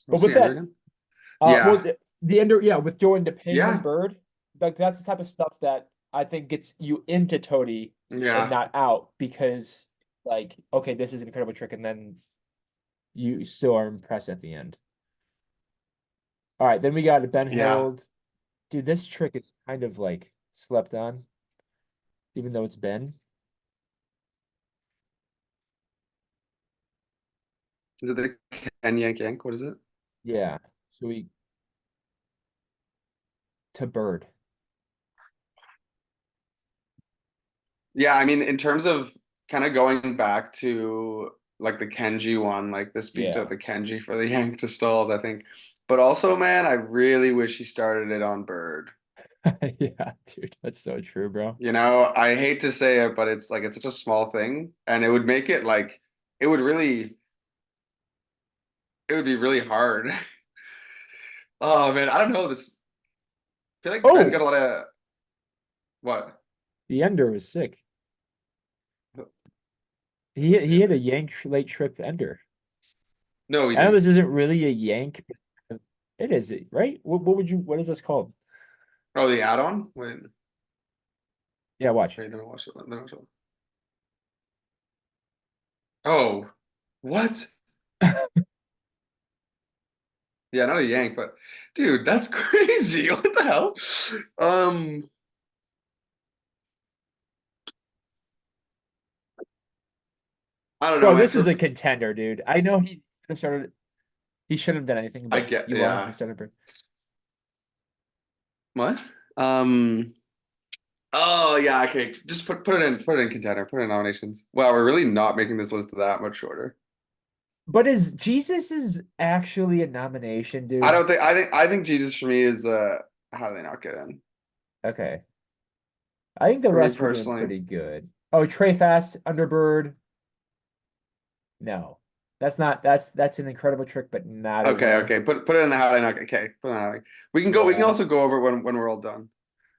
[SPEAKER 1] But
[SPEAKER 2] What's
[SPEAKER 1] with
[SPEAKER 2] the ender
[SPEAKER 1] that,
[SPEAKER 2] again?
[SPEAKER 1] well,
[SPEAKER 2] Yeah,
[SPEAKER 1] the ender, yeah, with doing the penguin
[SPEAKER 2] yeah,
[SPEAKER 1] bird, like that's the type of stuff that I think gets you into Toady and
[SPEAKER 2] yeah,
[SPEAKER 1] not out because, like, okay, this is an incredible trick, and then you still are impressed at the end. All right, then we got Ben
[SPEAKER 2] yeah.
[SPEAKER 1] Harold. Dude, this trick is kind of like slept on, even though it's Ben.
[SPEAKER 2] Is it the Ken Yank Yank? What is it?
[SPEAKER 1] Yeah. So we to bird.
[SPEAKER 2] Yeah, I mean, in terms of kind of going back to like the Kenji one, like this beats
[SPEAKER 1] Yeah.
[SPEAKER 2] out the Kenji for the Yank to stalls, I think. But also, man, I really wish he started it on bird.
[SPEAKER 1] Yeah, dude, that's so true, bro.
[SPEAKER 2] You know, I hate to say it, but it's like it's such a small thing, and it would make it like it would really, it would be really hard. Oh man, I don't know. This I feel like Ben's got
[SPEAKER 1] Oh,
[SPEAKER 2] a lot of what?
[SPEAKER 1] the ender was sick.
[SPEAKER 2] What's the
[SPEAKER 1] He hit a
[SPEAKER 2] ender?
[SPEAKER 1] yank late trip ender.
[SPEAKER 2] No, he
[SPEAKER 1] I know
[SPEAKER 2] didn't.
[SPEAKER 1] this isn't really a yank, but it is, right? What is this called?
[SPEAKER 2] Oh, the add-on? Wait,
[SPEAKER 1] Yeah, watch.
[SPEAKER 2] wait, let me watch it. Let me watch it. Oh, what? Yeah, not a yank, but dude, that's crazy. What the hell? Um, I don't know,
[SPEAKER 1] Bro,
[SPEAKER 2] man.
[SPEAKER 1] this is a contender, dude. I know he could have started. He shouldn't have done anything,
[SPEAKER 2] I
[SPEAKER 1] but
[SPEAKER 2] get,
[SPEAKER 1] you are
[SPEAKER 2] yeah.
[SPEAKER 1] instead of.
[SPEAKER 2] What? Um, oh yeah, okay. Just put it in contender, put it in nominations. Wow, we're really not making this list that much shorter.
[SPEAKER 1] But is Jesus is actually a nomination,
[SPEAKER 2] I
[SPEAKER 1] dude?
[SPEAKER 2] don't think I think Jesus for me is how do they not get in?
[SPEAKER 1] Okay. I think the
[SPEAKER 2] For me
[SPEAKER 1] rest were doing
[SPEAKER 2] personally.
[SPEAKER 1] pretty good. Oh, Trey Fast, Underbird. No. That's an incredible trick, but not a
[SPEAKER 2] Okay,
[SPEAKER 1] winner.
[SPEAKER 2] okay. Put it in the how do they not get okay. Put it in the how do they- we can
[SPEAKER 1] Yeah.
[SPEAKER 2] also go over it when we're all done.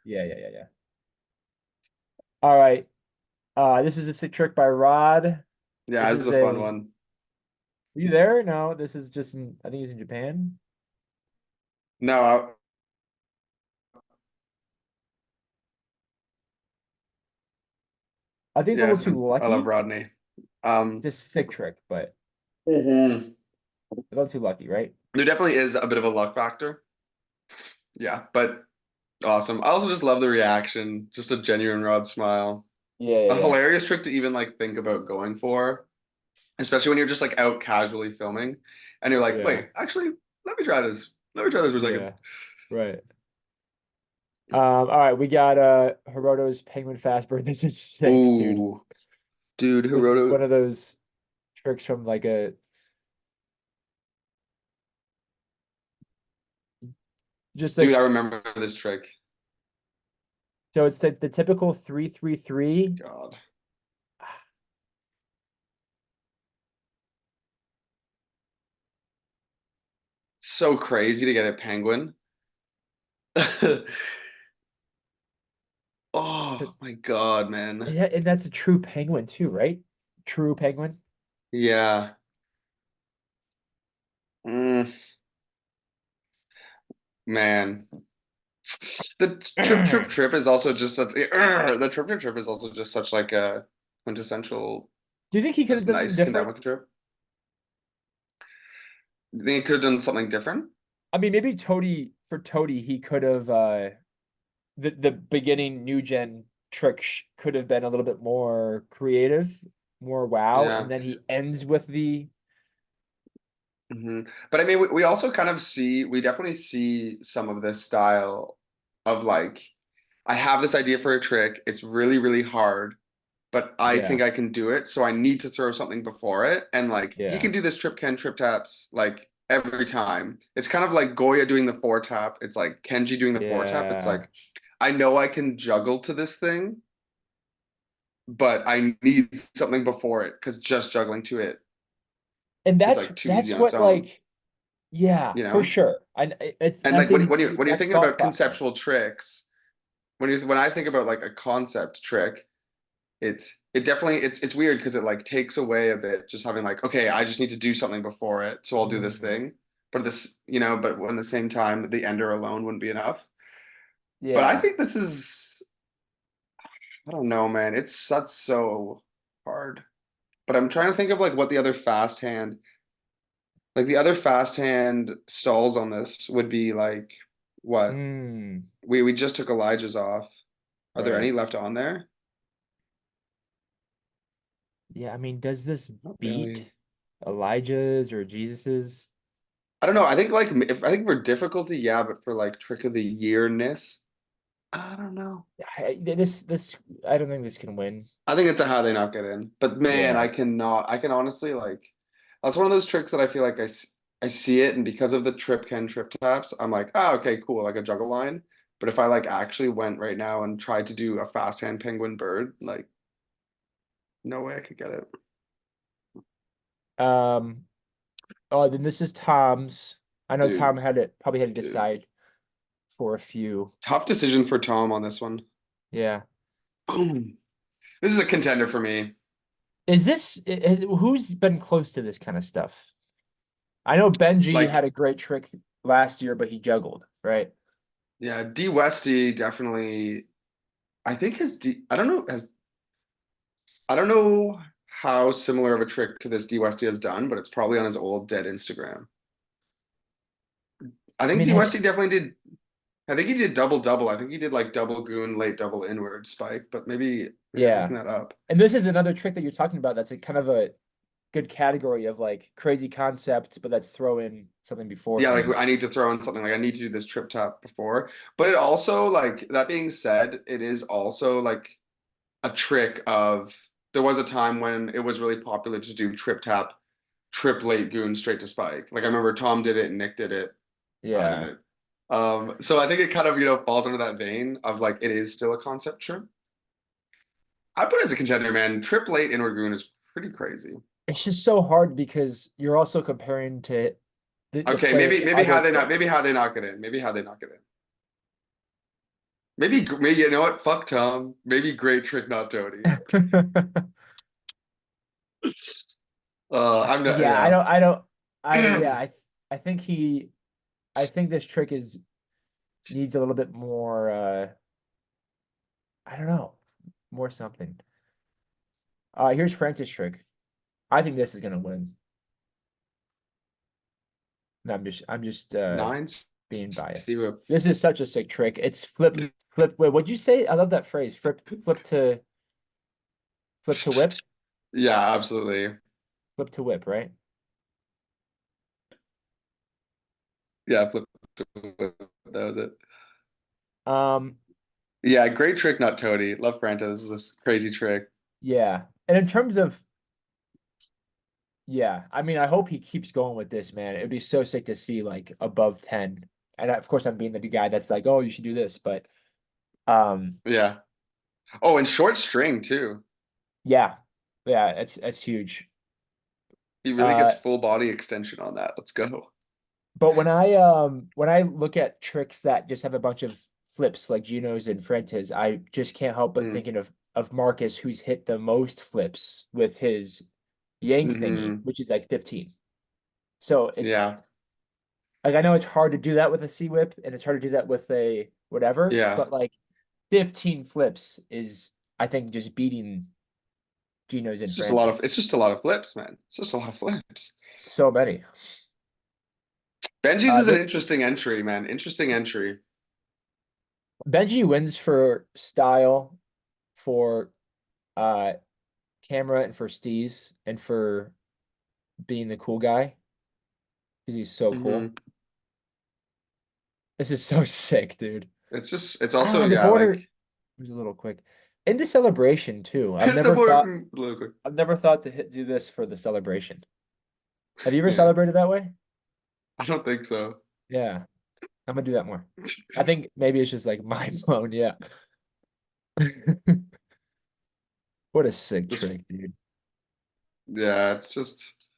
[SPEAKER 1] Yeah. All right. This is a sick trick by Rod.
[SPEAKER 2] Yeah,
[SPEAKER 1] This
[SPEAKER 2] this is
[SPEAKER 1] is
[SPEAKER 2] a fun
[SPEAKER 1] a
[SPEAKER 2] one.
[SPEAKER 1] Were you there? No, this is just in I think it's in Japan.
[SPEAKER 2] No,
[SPEAKER 1] I think it's a little
[SPEAKER 2] yes,
[SPEAKER 1] too
[SPEAKER 2] I love
[SPEAKER 1] lucky.
[SPEAKER 2] Rodney.
[SPEAKER 1] It's a sick trick, but
[SPEAKER 2] Mhm.
[SPEAKER 1] a little too lucky, right?
[SPEAKER 2] There definitely is a bit of a luck factor. Yeah, but awesome. I also just love the reaction, just a genuine Rod smile. A
[SPEAKER 1] Yeah.
[SPEAKER 2] hilarious trick to even like think about going for, especially when you're just like out casually filming and you're like,
[SPEAKER 1] Yeah.
[SPEAKER 2] wait, actually, let me try this. Let me try this for a second.
[SPEAKER 1] Yeah. Right. All right, we got Hiroto's Penguin Fastbird. This is sick, dude.
[SPEAKER 2] Ooh, dude,
[SPEAKER 1] This is
[SPEAKER 2] Hiroto.
[SPEAKER 1] one of those tricks from like a just
[SPEAKER 2] Dude,
[SPEAKER 1] like
[SPEAKER 2] I remember this trick.
[SPEAKER 1] so it's the typical 3-3-3.
[SPEAKER 2] God. So crazy to get a penguin. Oh my God, man.
[SPEAKER 1] Yeah, and that's a true penguin too, right? True penguin.
[SPEAKER 2] Yeah. Mm, man. The trip is also just such the trip is also just such like a quintessential
[SPEAKER 1] Do you think he could have
[SPEAKER 2] just
[SPEAKER 1] done something
[SPEAKER 2] nice
[SPEAKER 1] different?
[SPEAKER 2] kendama trip. You think he could have done something different?
[SPEAKER 1] I mean, maybe Toady, he could have the beginning new gen trick could have been a little bit more creative, more wow,
[SPEAKER 2] Yeah.
[SPEAKER 1] and then he ends with the
[SPEAKER 2] But I mean, we also kind of see, we definitely see some of this style of like, I have this idea for a trick. It's really, really hard, but I
[SPEAKER 1] yeah,
[SPEAKER 2] think I can do it. So I need to throw something before it. And like, he
[SPEAKER 1] yeah,
[SPEAKER 2] can do this trip Ken trip taps. Like, every time. It's kind of like Goya doing the four tap. It's like Kenji doing the four tap. It's
[SPEAKER 1] Yeah.
[SPEAKER 2] like I know I can juggle to this thing, but I need something before it because just juggling to it
[SPEAKER 1] And
[SPEAKER 2] is like too easy
[SPEAKER 1] that's
[SPEAKER 2] on its
[SPEAKER 1] what
[SPEAKER 2] own,
[SPEAKER 1] like, yeah,
[SPEAKER 2] you
[SPEAKER 1] for
[SPEAKER 2] know?
[SPEAKER 1] sure.
[SPEAKER 2] And
[SPEAKER 1] I
[SPEAKER 2] like
[SPEAKER 1] think
[SPEAKER 2] when you're
[SPEAKER 1] that's
[SPEAKER 2] thinking
[SPEAKER 1] thought
[SPEAKER 2] about
[SPEAKER 1] process.
[SPEAKER 2] conceptual tricks, when I think about like a concept trick, it definitely it's weird because it like takes away a bit just having like, okay, I just need to do something before it, so I'll do this
[SPEAKER 1] Mhm.
[SPEAKER 2] thing. But this, you know, but when at the same time the ender alone wouldn't be enough. But I
[SPEAKER 1] Yeah.
[SPEAKER 2] think this is I don't know, man. That's so hard. But I'm trying to think of like what the other fast hand like the other fast hand stalls on this would be like what?
[SPEAKER 1] Mm,
[SPEAKER 2] We just took Elijah's off. Are there
[SPEAKER 1] right.
[SPEAKER 2] any left on there?
[SPEAKER 1] Yeah, I mean, does this
[SPEAKER 2] Not
[SPEAKER 1] beat
[SPEAKER 2] really.
[SPEAKER 1] Elijah's or Jesus's?
[SPEAKER 2] I don't know. I think like if I think for difficulty, yeah, but for like trick of the yearness, I don't know.
[SPEAKER 1] This I don't think this can win.
[SPEAKER 2] I think it's a how they knock it in. But man,
[SPEAKER 1] Yeah.
[SPEAKER 2] I cannot. I can honestly like. That's one of those tricks that I feel like I see it, and because of the trip taps, I'm like, oh, okay, cool, like a juggle line. But if I like actually went right now and tried to do a fast hand penguin bird, like no way I could get it.
[SPEAKER 1] Um, oh, then this is Tom's. I know Tom
[SPEAKER 2] Dude,
[SPEAKER 1] probably had to
[SPEAKER 2] dude.
[SPEAKER 1] decide for a few.
[SPEAKER 2] Tough decision for Tom on this one.
[SPEAKER 1] Yeah.
[SPEAKER 2] Boom. This is a contender for me.
[SPEAKER 1] Who's been close to this kind of stuff? I know Benji had
[SPEAKER 2] Like,
[SPEAKER 1] a great trick last year, but he juggled, right?
[SPEAKER 2] yeah, D Westy definitely. I don't know, I don't know how similar of a trick to this D Westy has done, but it's probably on his old dead Instagram. I
[SPEAKER 1] I
[SPEAKER 2] think
[SPEAKER 1] mean,
[SPEAKER 2] D
[SPEAKER 1] has
[SPEAKER 2] Westy definitely did. I think he did double double. I think he did like double goon, late double inward spike, but maybe I'm
[SPEAKER 1] yeah.
[SPEAKER 2] making that up.
[SPEAKER 1] And this is another trick that you're talking about that's a kind of a good category of like crazy concept, but let's throw in something
[SPEAKER 2] Yeah, like
[SPEAKER 1] beforehand.
[SPEAKER 2] I need to throw in something like I need to do this trip tap before. But it also like that being said, it is also like a trick of there was a time when it was really popular to do trip tap, trip late goon straight to spike. Like I remember Tom did it and Nick did it. I did
[SPEAKER 1] Yeah.
[SPEAKER 2] it. So I think it kind of, you know, falls under that vein of like it is still a concept trip. I put it as a contender, man. Trip late inward goon is pretty crazy.
[SPEAKER 1] It's just so hard because you're also comparing to the
[SPEAKER 2] Okay,
[SPEAKER 1] player's
[SPEAKER 2] maybe
[SPEAKER 1] other
[SPEAKER 2] maybe
[SPEAKER 1] tricks.
[SPEAKER 2] how they knock it in. Maybe how they knock it in. Maybe you know what? Fuck Tom. Maybe great trick, not Tony. I'm not.
[SPEAKER 1] Yeah,
[SPEAKER 2] Yeah.
[SPEAKER 1] I don't yeah, I think I think this trick is needs a little bit more I don't know, more something. Here's Frank's trick. I think this is gonna win. No, I'm just
[SPEAKER 2] Nines.
[SPEAKER 1] being
[SPEAKER 2] See
[SPEAKER 1] biased.
[SPEAKER 2] what?
[SPEAKER 1] This is such a sick trick. It's flip. Wait, what'd you say? I love that phrase. Flip to whip,
[SPEAKER 2] Yeah, absolutely.
[SPEAKER 1] flip to whip, right?
[SPEAKER 2] Yeah, flip. That was it.
[SPEAKER 1] Um,
[SPEAKER 2] Yeah, great trick, not Toady. Love Franta. This is this crazy trick.
[SPEAKER 1] yeah. And in terms of yeah, I mean, I hope he keeps going with this, man. It'd be so sick to see like above 10. And of course, I'm being the guy that's like, oh, you should do this, but um,
[SPEAKER 2] Yeah. Oh, and short string too.
[SPEAKER 1] yeah, yeah, it's huge.
[SPEAKER 2] He really gets
[SPEAKER 1] Uh,
[SPEAKER 2] full body extension on that. Let's go.
[SPEAKER 1] but when I look at tricks that just have a bunch of flips like Juno's and Frentes, I just can't help but
[SPEAKER 2] Mm.
[SPEAKER 1] thinking of Marcus, who's hit the most flips with his yank thingy,
[SPEAKER 2] Hmm.
[SPEAKER 1] which is like 15. So it's
[SPEAKER 2] Yeah.
[SPEAKER 1] like I know it's hard to do that with a C whip and it's hard to do that with a whatever,
[SPEAKER 2] Yeah.
[SPEAKER 1] but like 15 flips is I think just beating Geno's and
[SPEAKER 2] It's
[SPEAKER 1] Francis.
[SPEAKER 2] just a lot of flips, man. It's just a lot of flips.
[SPEAKER 1] So many.
[SPEAKER 2] Benji's is an
[SPEAKER 1] This
[SPEAKER 2] interesting entry, man. Interesting entry.
[SPEAKER 1] Benji wins for style, for uh camera, and for steez, and for being the cool guy because he's so cool.
[SPEAKER 2] Hmm.
[SPEAKER 1] This is so sick, dude.
[SPEAKER 2] It's also,
[SPEAKER 1] The
[SPEAKER 2] yeah, like
[SPEAKER 1] border was a little quick. In the celebration too.
[SPEAKER 2] the more look.
[SPEAKER 1] I've never thought to do this for the celebration. Have you ever
[SPEAKER 2] Yeah.
[SPEAKER 1] celebrated that way?
[SPEAKER 2] I don't think so.
[SPEAKER 1] Yeah, I'm gonna do that more. I think maybe it's just like mind blown. Yeah. What a sick
[SPEAKER 2] Just
[SPEAKER 1] trick, dude.
[SPEAKER 2] yeah, it's just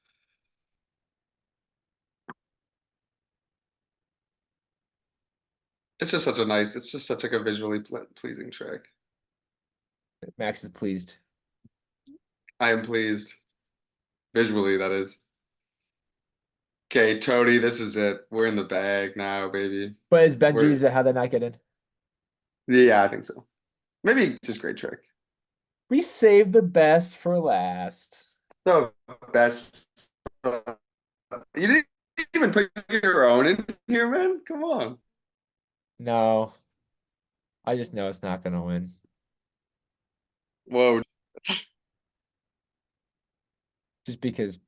[SPEAKER 2] such a nice. It's just such like a visually pleasing trick.
[SPEAKER 1] Max is pleased.
[SPEAKER 2] I am pleased visually. That is. Okay, Tony, this is it. We're in the bag now, baby.
[SPEAKER 1] But is
[SPEAKER 2] We're
[SPEAKER 1] Benji's how they not get in?
[SPEAKER 2] yeah, I think so. Maybe just great trick.
[SPEAKER 1] We saved the best for last.
[SPEAKER 2] So best. You didn't even put your own in here, man. Come on.
[SPEAKER 1] No, I just know it's not gonna win.
[SPEAKER 2] Whoa.
[SPEAKER 1] Just because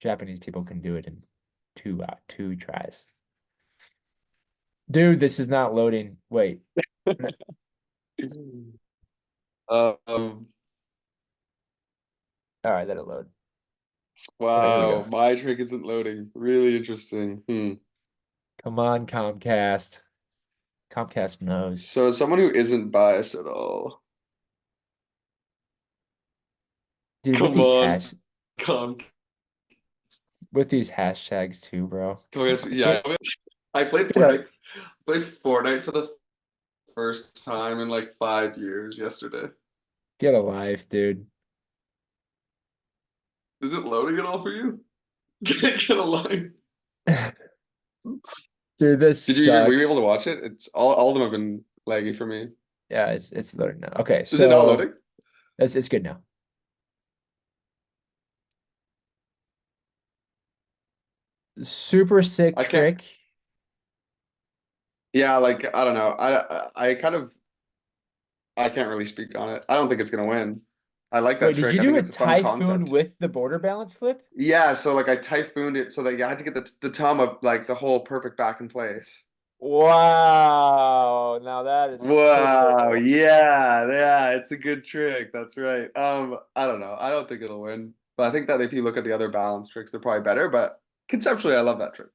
[SPEAKER 1] Japanese people can do it in two tries. Dude, this is not loading. Wait.
[SPEAKER 2] Um.
[SPEAKER 1] All right, let it load. All right, here we
[SPEAKER 2] Wow,
[SPEAKER 1] go.
[SPEAKER 2] my trick isn't loading. Really interesting.
[SPEAKER 1] Come on, Comcast. Comcast knows.
[SPEAKER 2] So, as someone who isn't biased at all,
[SPEAKER 1] Dude,
[SPEAKER 2] come on, come,
[SPEAKER 1] with these hashtags too, bro.
[SPEAKER 2] come on. Yeah,
[SPEAKER 1] Get,
[SPEAKER 2] I played
[SPEAKER 1] get a
[SPEAKER 2] Fortnite. Played Fortnite for the first time in like 5 years yesterday.
[SPEAKER 1] get a life, dude.
[SPEAKER 2] Is it loading at all for you? Get a line.
[SPEAKER 1] Dude, this
[SPEAKER 2] Did you even were you able to
[SPEAKER 1] sucks.
[SPEAKER 2] watch it? It's all of them have been laggy for me.
[SPEAKER 1] Yeah, it's loading now. Okay,
[SPEAKER 2] Is it not
[SPEAKER 1] so
[SPEAKER 2] loading?
[SPEAKER 1] it's good now. Super sick
[SPEAKER 2] I can't.
[SPEAKER 1] trick.
[SPEAKER 2] Yeah, like I don't know. I kind of I can't really speak on it. I don't think it's gonna win. I like that
[SPEAKER 1] Wait, did you
[SPEAKER 2] trick. I
[SPEAKER 1] do
[SPEAKER 2] think
[SPEAKER 1] a
[SPEAKER 2] it's a fun
[SPEAKER 1] typhoon
[SPEAKER 2] concept.
[SPEAKER 1] with the border balance flip?
[SPEAKER 2] Yeah, so like I typhooned it so that you had to get the tom of like the whole perfect back in place.
[SPEAKER 1] Wow, now that is
[SPEAKER 2] Wow,
[SPEAKER 1] cool.
[SPEAKER 2] yeah, it's a good trick. That's right. I don't know. I don't think it'll win, but I think that if you look at the other balance tricks, they're probably better. But conceptually, I love that trick.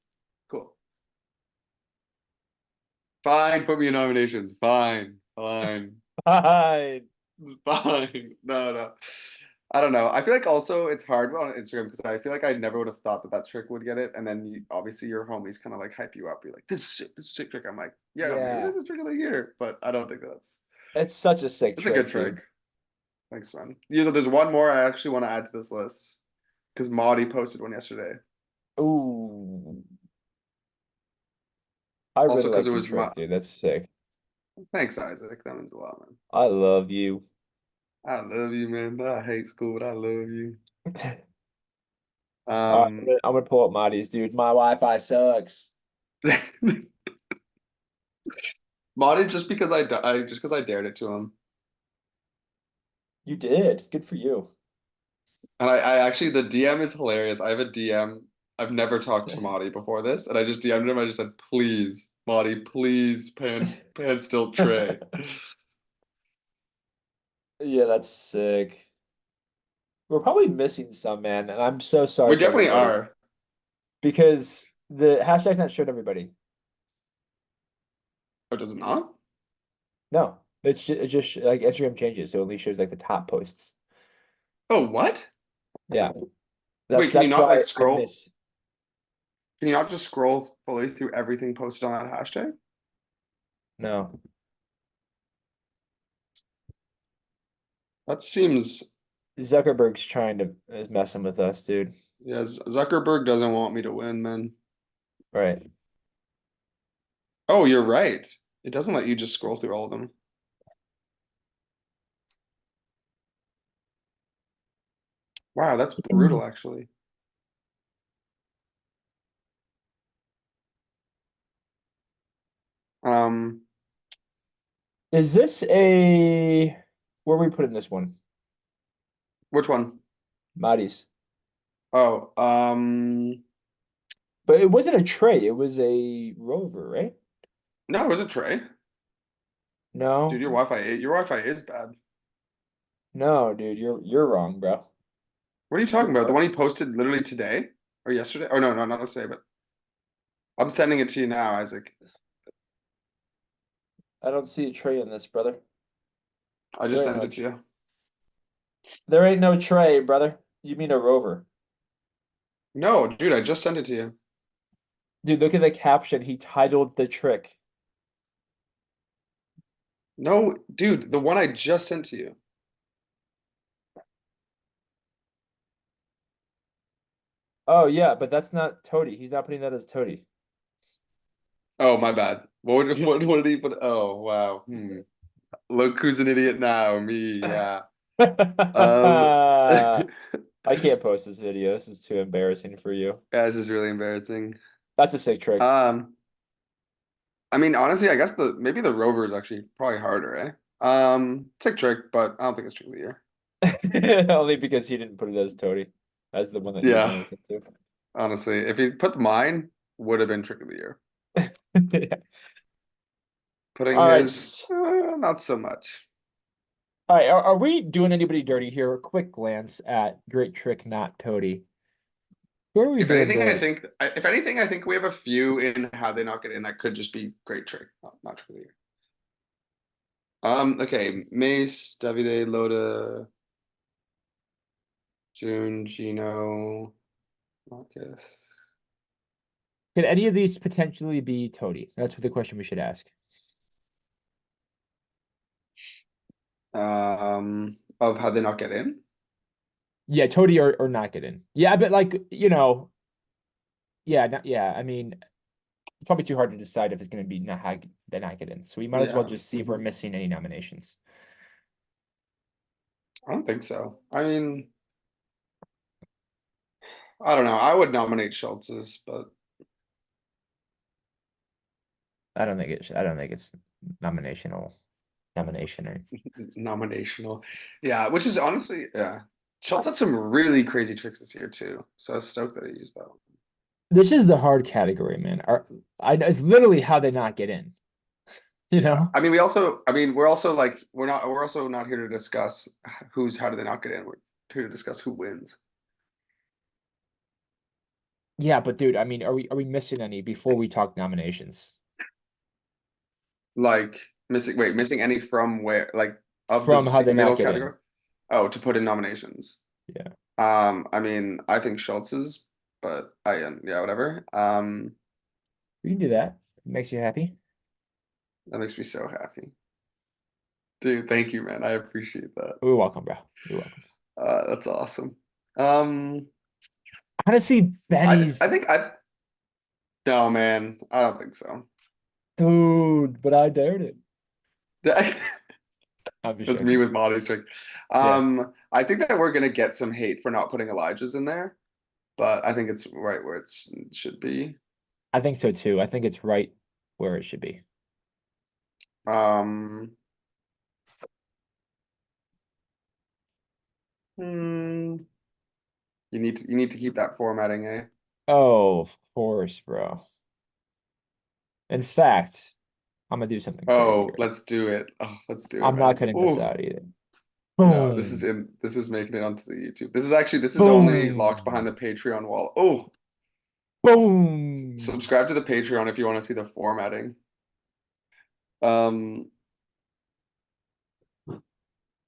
[SPEAKER 2] Cool. Fine, put me in nominations. Fine, fine.
[SPEAKER 1] Fine.
[SPEAKER 2] Fine. No. I don't know. I feel like also it's hard on Instagram because I feel like I never would have thought that that trick would get it. And then obviously your homies kind of like hype you up. You're like, this is sick trick. I'm like, yeah, maybe
[SPEAKER 1] Yeah,
[SPEAKER 2] this is trick of the year. But I don't think that's,
[SPEAKER 1] it's such a sick
[SPEAKER 2] it's a good
[SPEAKER 1] trick,
[SPEAKER 2] trick.
[SPEAKER 1] dude.
[SPEAKER 2] Thanks, man. You know, there's one more I actually want to add to this list because Maudie posted one yesterday.
[SPEAKER 1] Ooh, I
[SPEAKER 2] Also
[SPEAKER 1] really
[SPEAKER 2] because
[SPEAKER 1] like
[SPEAKER 2] it
[SPEAKER 1] your
[SPEAKER 2] was my,
[SPEAKER 1] trick, dude. That's sick.
[SPEAKER 2] thanks, Isaac. That means a lot, man.
[SPEAKER 1] I love you.
[SPEAKER 2] I love you, man. I hate school, but I love you.
[SPEAKER 1] All right,
[SPEAKER 2] Um,
[SPEAKER 1] I'm gonna pull up Marty's, dude. My Wi-Fi sucks.
[SPEAKER 2] Maudie's just because just because I dared it to him.
[SPEAKER 1] You did. Good for you.
[SPEAKER 2] And I actually the DM is hilarious. I have a DM. I've never talked to Maudie before this, and I just DM'd him. I just said, "Please, Maudie, please pan stilt Trey."
[SPEAKER 1] Yeah, that's sick. We're probably missing some, man, and I'm so sorry
[SPEAKER 2] We
[SPEAKER 1] for
[SPEAKER 2] definitely
[SPEAKER 1] everybody
[SPEAKER 2] are.
[SPEAKER 1] because the hashtag's not showing everybody.
[SPEAKER 2] Oh, does it not?
[SPEAKER 1] No, it just like Instagram changes, so it only shows like the top posts.
[SPEAKER 2] Oh, what?
[SPEAKER 1] Yeah,
[SPEAKER 2] Wait, can you
[SPEAKER 1] that's
[SPEAKER 2] not like
[SPEAKER 1] why I
[SPEAKER 2] scroll?
[SPEAKER 1] miss.
[SPEAKER 2] Can you not just scroll fully through everything posted on that hashtag?
[SPEAKER 1] No,
[SPEAKER 2] That seems,
[SPEAKER 1] Zuckerberg's trying to is messing with us, dude.
[SPEAKER 2] yeah, Zuckerberg doesn't want me to win, man.
[SPEAKER 1] Right.
[SPEAKER 2] Oh, you're right. It doesn't let you just scroll through all of them. Wow, that's brutal, actually. Um,
[SPEAKER 1] Is this a where are we putting this one?
[SPEAKER 2] which one?
[SPEAKER 1] Marty's.
[SPEAKER 2] Oh,
[SPEAKER 1] But it wasn't a tray, it was a rover, right?
[SPEAKER 2] no, it wasn't Trey. Dude,
[SPEAKER 1] No,
[SPEAKER 2] your Wi-Fi is bad.
[SPEAKER 1] no, dude, you're wrong, bro.
[SPEAKER 2] What are you talking about? The one he posted literally today or yesterday? Oh no, not today, but I'm sending it to you now, Isaac.
[SPEAKER 1] I don't see a tray in this, brother.
[SPEAKER 2] I just
[SPEAKER 1] Very
[SPEAKER 2] sent it
[SPEAKER 1] much.
[SPEAKER 2] to you.
[SPEAKER 1] There ain't no tray, brother. You mean a rover.
[SPEAKER 2] No, dude, I just sent it to you.
[SPEAKER 1] Dude, look at the caption. He titled the trick.
[SPEAKER 2] No, dude, the one I just sent to you.
[SPEAKER 1] Oh yeah, but that's not Toady. He's not putting that as Toady.
[SPEAKER 2] Oh, my bad. What did he put? Oh, wow. Look who's an idiot now. Me, yeah. Um,
[SPEAKER 1] I
[SPEAKER 2] yeah,
[SPEAKER 1] can't post this video. This is too embarrassing for you.
[SPEAKER 2] this is really embarrassing.
[SPEAKER 1] That's a sick trick.
[SPEAKER 2] Um, I mean, honestly, I guess maybe the rover is actually probably harder, eh? Sick trick, but I don't think it's trick of the year.
[SPEAKER 1] Only because he didn't put it as Toady. That's the one that you
[SPEAKER 2] Yeah,
[SPEAKER 1] wanted to.
[SPEAKER 2] honestly, if he put mine, would have been trick of the year. Putting
[SPEAKER 1] All right.
[SPEAKER 2] his, not so much.
[SPEAKER 1] All right. Are we doing anybody dirty here? A quick glance at Great Trick, not Toady. Who are we
[SPEAKER 2] If
[SPEAKER 1] doing
[SPEAKER 2] anything,
[SPEAKER 1] dirty?
[SPEAKER 2] if anything, I think we have a few in how they knock it in that could just be great trick, not trick of the year. Okay, Mace, Davide, Loda, June, Gino, Marcus.
[SPEAKER 1] Could any of these potentially be Toady? That's what the question we should ask.
[SPEAKER 2] Of how they not get in.
[SPEAKER 1] Yeah, Toady or not get in. Yeah, but like, yeah, yeah. I mean, it's probably too hard to decide if it's going to be the not get in. So we might as well
[SPEAKER 2] Yeah,
[SPEAKER 1] just see if we're missing any nominations.
[SPEAKER 2] I don't think so. I mean, I don't know. I would nominate Schultz's, but
[SPEAKER 1] I don't think it's nomination or
[SPEAKER 2] nominational. Yeah, which is honestly, yeah. Schultz had some really crazy tricks this year too. So I was stoked that he used that one.
[SPEAKER 1] this is the hard category, man. It's literally how they not get in, you
[SPEAKER 2] Yeah.
[SPEAKER 1] know?
[SPEAKER 2] I mean, we're also like, we're also not here to discuss how do they not get in. We're here to discuss who wins.
[SPEAKER 1] Yeah, but dude, I mean, are we missing any before we talk nominations?
[SPEAKER 2] Like missing any from where, like of the
[SPEAKER 1] From how they not
[SPEAKER 2] middle
[SPEAKER 1] get in.
[SPEAKER 2] category? Oh, to put in nominations.
[SPEAKER 1] Yeah.
[SPEAKER 2] I mean, I think Schultz's, but yeah, whatever.
[SPEAKER 1] We can do that. It makes you happy.
[SPEAKER 2] That makes me so happy. Dude, thank you, man. I appreciate that.
[SPEAKER 1] You're welcome, bro. You're welcome.
[SPEAKER 2] That's awesome. Um,
[SPEAKER 1] Honestly,
[SPEAKER 2] I
[SPEAKER 1] Benny's
[SPEAKER 2] think no, man, I don't think so.
[SPEAKER 1] dude, but I dared it.
[SPEAKER 2] That's
[SPEAKER 1] I'm just
[SPEAKER 2] me
[SPEAKER 1] joking.
[SPEAKER 2] with Molly's trick.
[SPEAKER 1] Yeah,
[SPEAKER 2] I think that we're gonna get some hate for not putting Elijah's in there, but I think it's right where it should be.
[SPEAKER 1] I think so too. I think it's right where it should be.
[SPEAKER 2] Um, hmm, you need to keep that formatting, eh?
[SPEAKER 1] Oh, of course, bro. In fact, I'm gonna do something crazy
[SPEAKER 2] Oh,
[SPEAKER 1] here.
[SPEAKER 2] let's do it. Oh, let's do it,
[SPEAKER 1] I'm not
[SPEAKER 2] man.
[SPEAKER 1] cutting this
[SPEAKER 2] Oh,
[SPEAKER 1] out either.
[SPEAKER 2] no,
[SPEAKER 1] Boom.
[SPEAKER 2] this is making it onto the YouTube. This is only locked behind
[SPEAKER 1] Boom.
[SPEAKER 2] the Patreon wall. Oh,
[SPEAKER 1] Boom.
[SPEAKER 2] subscribe to the Patreon if you want to see the formatting. Um,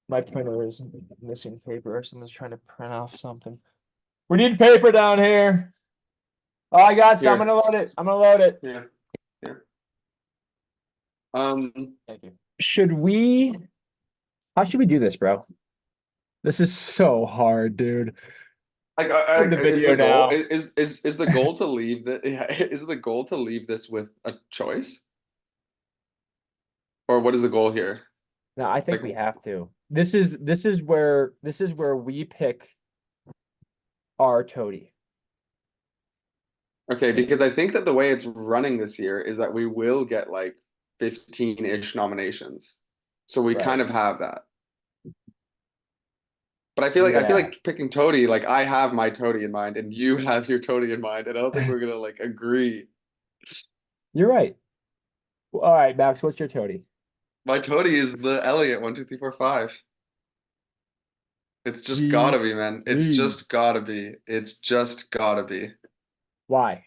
[SPEAKER 1] My printer is missing paper. Someone's trying to print off something. We need paper down here. Oh, I got some. I'm
[SPEAKER 2] here,
[SPEAKER 1] gonna load it. I'm gonna load it.
[SPEAKER 2] here, here.
[SPEAKER 1] Thank you. How should we do this, bro? This is so hard, dude.
[SPEAKER 2] Like,
[SPEAKER 1] In the
[SPEAKER 2] is
[SPEAKER 1] video
[SPEAKER 2] the goal
[SPEAKER 1] now.
[SPEAKER 2] is the goal to leave is the goal to leave this with a choice, or what is the goal here?
[SPEAKER 1] No, I think
[SPEAKER 2] Like,
[SPEAKER 1] we have to. This is where we pick our toady.
[SPEAKER 2] okay, because I think that the way it's running this year is that we will get like 15-ish nominations, so we kind
[SPEAKER 1] Right.
[SPEAKER 2] of have that. But I feel
[SPEAKER 1] Yeah,
[SPEAKER 2] like picking Toady, like I have my Toady in mind and you have your Toady in mind, and I don't think we're gonna like agree.
[SPEAKER 1] you're right. All right, Max, what's your toady?
[SPEAKER 2] My Toady is the Elliot 1 2 3 4 5. It's just
[SPEAKER 1] G
[SPEAKER 2] gotta be, man. It's
[SPEAKER 1] G.
[SPEAKER 2] just gotta be. It's just gotta be.
[SPEAKER 1] Why?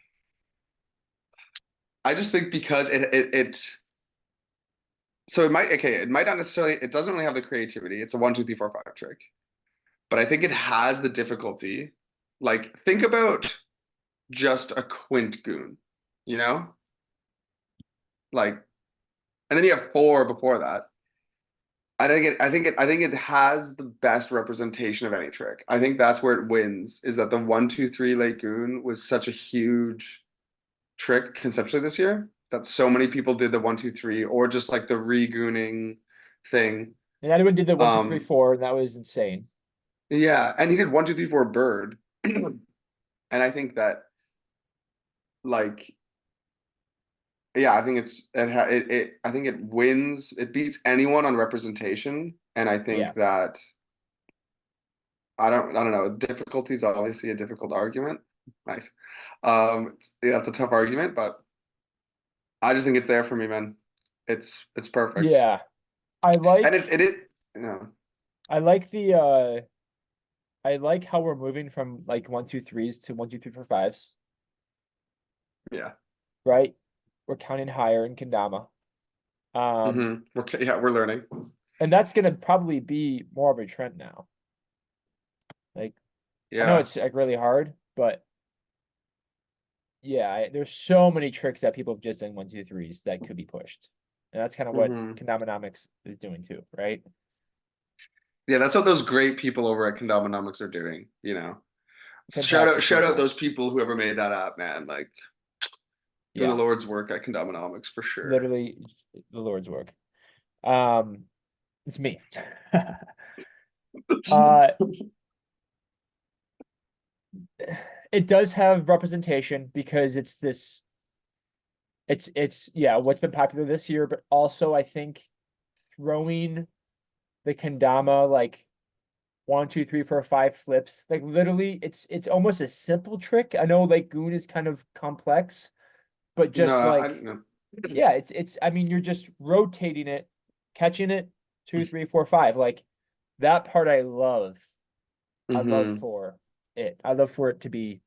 [SPEAKER 2] I just think because so it might not necessarily, it doesn't really have the creativity. It's a 1, 2, 3, 4, 5 trick, but I think it has the difficulty. Like, think about just a quint goon, you know? Like, and then you have four before that. I think it has the best representation of any trick. I think that's where it wins, is that the 1, 2, 3 late goon was such a huge trick conceptually this year that so many people did the 1, 2, 3 or just like the re-gooning thing.
[SPEAKER 1] And anyone did the 1, 2, 3,
[SPEAKER 2] Um,
[SPEAKER 1] 4, and that was insane.
[SPEAKER 2] yeah, and he did 1, 2, 3, 4 bird. And I think that like yeah, I think I think it wins, it beats anyone on representation. And I
[SPEAKER 1] Yeah.
[SPEAKER 2] think that I don't know, difficulty is obviously a difficult argument. Nice. Yeah, it's a tough argument, but I just think it's there for me, man. It's perfect.
[SPEAKER 1] Yeah. I
[SPEAKER 2] And
[SPEAKER 1] like
[SPEAKER 2] you know,
[SPEAKER 1] I like I like how we're moving from like 1, 2, 3s to 1, 2, 3, 4, 5s,
[SPEAKER 2] yeah.
[SPEAKER 1] right? We're counting higher in Kendama.
[SPEAKER 2] Okay, yeah, we're learning.
[SPEAKER 1] And that's gonna probably be more of a trend now. Like, I know
[SPEAKER 2] Yeah.
[SPEAKER 1] it's like really hard, but yeah, there's so many tricks that people have just done 1, 2, 3s that could be pushed. And that's kind of what
[SPEAKER 2] hmm
[SPEAKER 1] Kendamonomics is doing too, right?
[SPEAKER 2] Yeah, that's what those great people over at Condominomics are doing, you know.
[SPEAKER 1] Fantastic
[SPEAKER 2] Shout out
[SPEAKER 1] people.
[SPEAKER 2] those people whoever made that app, man. Like doing the
[SPEAKER 1] Yeah,
[SPEAKER 2] Lord's work at Condominomics for sure.
[SPEAKER 1] literally the Lord's work. Um, it's me. Uh, it does have representation because it's this it's yeah, what's been popular this year, but also I think throwing the kendama like 1, 2, 3, 4, 5 flips, like literally it's almost a simple trick. I know like goon is kind of complex, but
[SPEAKER 2] No,
[SPEAKER 1] just
[SPEAKER 2] I
[SPEAKER 1] like
[SPEAKER 2] don't know.
[SPEAKER 1] yeah, it's I mean you're just rotating it, catching it 2, 3, 4, 5. Like that part I love. I love
[SPEAKER 2] hmm
[SPEAKER 1] for it. I love for it to be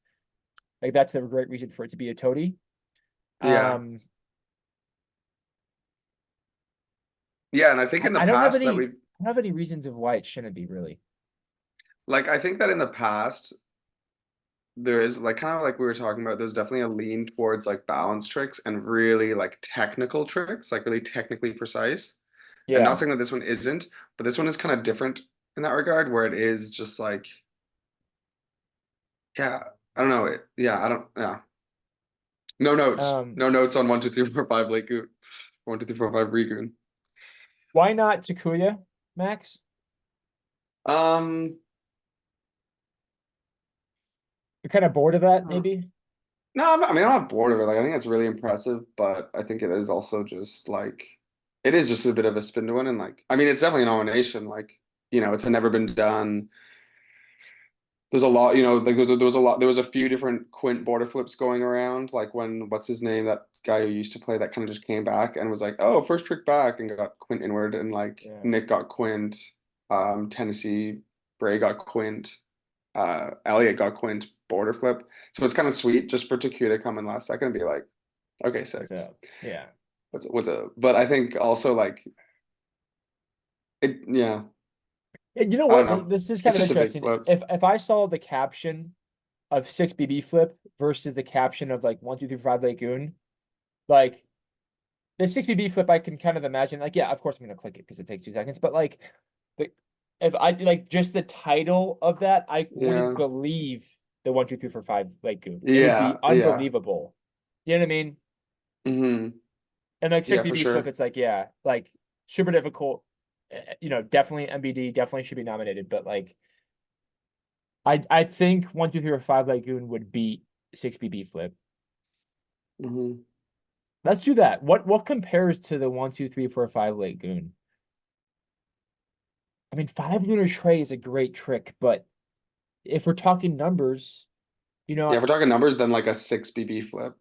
[SPEAKER 1] like that's a great reason for it to be a toady.
[SPEAKER 2] Yeah.
[SPEAKER 1] Um,
[SPEAKER 2] Yeah, and I think in the
[SPEAKER 1] I don't have
[SPEAKER 2] past
[SPEAKER 1] any
[SPEAKER 2] that
[SPEAKER 1] I
[SPEAKER 2] we
[SPEAKER 1] don't have any reasons of why it shouldn't be really.
[SPEAKER 2] like I think that in the past there is like kind of like we were talking about, there's definitely a lean towards like balance tricks and really like technical tricks, like really technically precise. And not
[SPEAKER 1] Yeah.
[SPEAKER 2] saying that this one isn't, but this one is kind of different in that regard, where it is just like, yeah, I don't know. Yeah, I don't, yeah. No notes.
[SPEAKER 1] Um,
[SPEAKER 2] No notes on 1, 2, 3, 4, 5 Lake Goon. 1, 2, 3, 4, 5 Regoon.
[SPEAKER 1] why not Takuya, Max?
[SPEAKER 2] Um,
[SPEAKER 1] You're kind of bored of that,
[SPEAKER 2] uh,
[SPEAKER 1] maybe?
[SPEAKER 2] no, I mean, I'm not bored of it. Like, I think it's really impressive, but I think it is also just like, it is just a bit of a spin to win. And like, I mean, it's definitely a nomination. Like, you know, it's a never been done. There's a lot, you know, like there was a lot, there was a few different Quint border flips going around. Like when, what's his name? That guy who used to play that kind of just came back and was like, oh, first trick back and got Quint inward. And like
[SPEAKER 1] Yeah.
[SPEAKER 2] Nick got Quint, Tennessee, Bray got Quint, Elliot got Quint border flip. So it's kind of sweet just for Taku to come in last second and be like, okay,
[SPEAKER 1] What's
[SPEAKER 2] six.
[SPEAKER 1] up? Yeah.
[SPEAKER 2] What's a, but I think also like it, yeah,
[SPEAKER 1] And you know
[SPEAKER 2] I don't
[SPEAKER 1] what?
[SPEAKER 2] know.
[SPEAKER 1] This is kind
[SPEAKER 2] It's
[SPEAKER 1] of
[SPEAKER 2] just a big
[SPEAKER 1] interesting.
[SPEAKER 2] flip.
[SPEAKER 1] If I saw the caption of 6 BB flip versus the caption of like 1, 2, 3, 4, 5 Lagoon, like the 6 BB flip, I can kind of imagine. Like, yeah, of course I'm gonna click it because it takes 2 seconds. But like, the if I like just the title of that, I wouldn't
[SPEAKER 2] Yeah,
[SPEAKER 1] believe the 1, 2, 3, 4, 5 Lagoon. It would
[SPEAKER 2] yeah,
[SPEAKER 1] be
[SPEAKER 2] yeah.
[SPEAKER 1] unbelievable. You know what I mean?
[SPEAKER 2] hmm
[SPEAKER 1] And like six
[SPEAKER 2] Yeah, for
[SPEAKER 1] BB flip,
[SPEAKER 2] sure.
[SPEAKER 1] it's like yeah, like super difficult. You know, definitely MBD, definitely should be nominated. But like, I think 1, 2, 3, or 5 Lagoon would beat 6 BB flip.
[SPEAKER 2] hmm
[SPEAKER 1] Let's do that. What compares to the 1, 2, 3, 4, 5 Lagoon? I mean, 5 lunar tray is a great trick, but if we're talking numbers, you
[SPEAKER 2] Yeah,
[SPEAKER 1] know,
[SPEAKER 2] if we're talking numbers, then like a 6 BB flip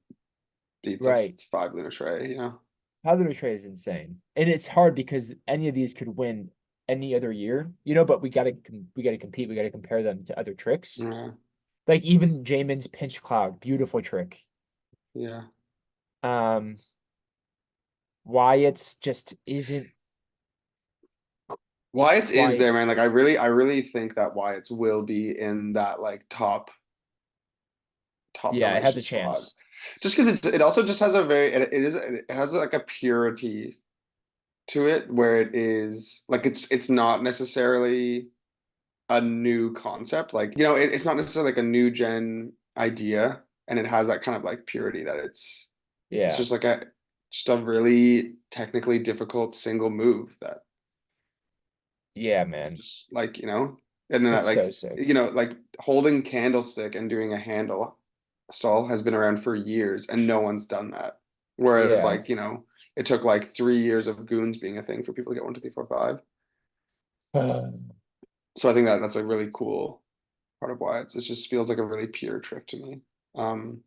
[SPEAKER 2] beats a
[SPEAKER 1] right?
[SPEAKER 2] 5 lunar tray, you know?
[SPEAKER 1] 5 lunar tray is insane, and it's hard because any of these could win any other year, you know. But we gotta compete. We gotta compare them to other tricks.
[SPEAKER 2] Yeah,
[SPEAKER 1] Like even Jamin's pinch cloud, beautiful trick.
[SPEAKER 2] yeah.
[SPEAKER 1] Wyatt's just isn't
[SPEAKER 2] Wyatt's is
[SPEAKER 1] quite.
[SPEAKER 2] there, man. Like I really think that Wyatt's will be in that like top
[SPEAKER 1] Yeah, it has a
[SPEAKER 2] donation spot.
[SPEAKER 1] chance.
[SPEAKER 2] Just because it also just has a very it has like a purity to it where it is like it's not necessarily a new concept. Like, it's not necessarily like a new gen idea, and it has that kind of like purity that it's
[SPEAKER 1] Yeah,
[SPEAKER 2] just a really technically difficult single move that
[SPEAKER 1] yeah, man.
[SPEAKER 2] just and then that
[SPEAKER 1] It's so
[SPEAKER 2] like
[SPEAKER 1] sick.
[SPEAKER 2] like holding candlestick and doing a handle stall has been around for years and no one's done that. Whereas
[SPEAKER 1] Yeah.
[SPEAKER 2] like, it took like 3 years of goons being a thing for people to get 1, 2, 3, 4, 5. So I think that that's a really cool part of why it just feels like a really pure trick to me. Um,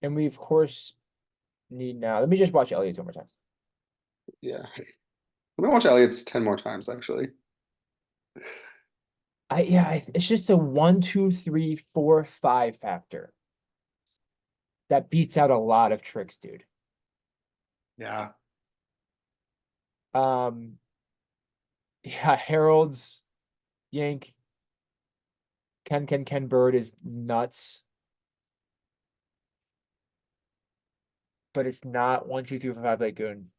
[SPEAKER 1] And we of course need now. Let me just watch Elliot's one more time.
[SPEAKER 2] yeah. Let me watch Elliot's 10 more times actually.
[SPEAKER 1] It's just a 1, 2, 3, 4, 5 factor that beats out a lot of tricks, dude.
[SPEAKER 2] Yeah.
[SPEAKER 1] Um, yeah, Harold's yank. Ken Bird is nuts, but it's not 1, 2, 3, 4, 5 like Goon,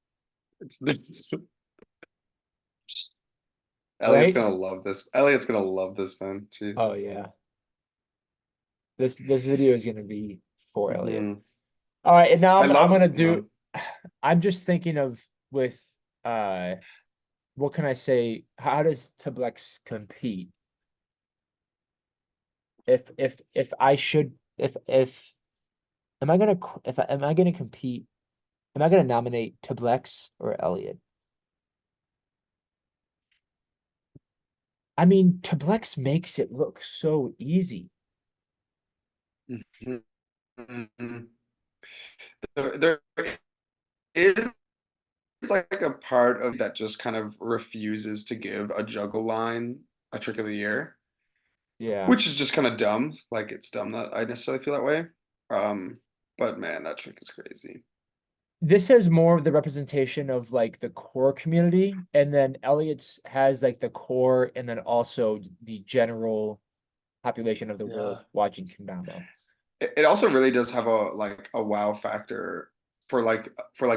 [SPEAKER 2] It's Elliot's
[SPEAKER 1] right?
[SPEAKER 2] gonna love this. Elliot's gonna love this, man.
[SPEAKER 1] Oh
[SPEAKER 2] Jesus.
[SPEAKER 1] yeah. This video is gonna be for Elliot.
[SPEAKER 2] Mhm.
[SPEAKER 1] All right, and now
[SPEAKER 2] I
[SPEAKER 1] I'm
[SPEAKER 2] love,
[SPEAKER 1] gonna do. I'm just thinking of with uh, what can I say? How does Tiblex compete? If I should if am I gonna am I gonna compete? Am I gonna nominate Tiblex or Elliot? I mean, Tiblex makes it look so easy.
[SPEAKER 2] Mhm. There is like a part of that just kind of refuses to give a juggle line a trick of the year,
[SPEAKER 1] Yeah.
[SPEAKER 2] which is just kind of dumb. Like it's dumb that I necessarily feel that way. Um, but man, that trick is crazy.
[SPEAKER 1] This has more of the representation of like the core community, and then Elliot's has like the core and then also the general population of the
[SPEAKER 2] Yeah.
[SPEAKER 1] world watching Kendama.
[SPEAKER 2] It also really does have a wow factor for like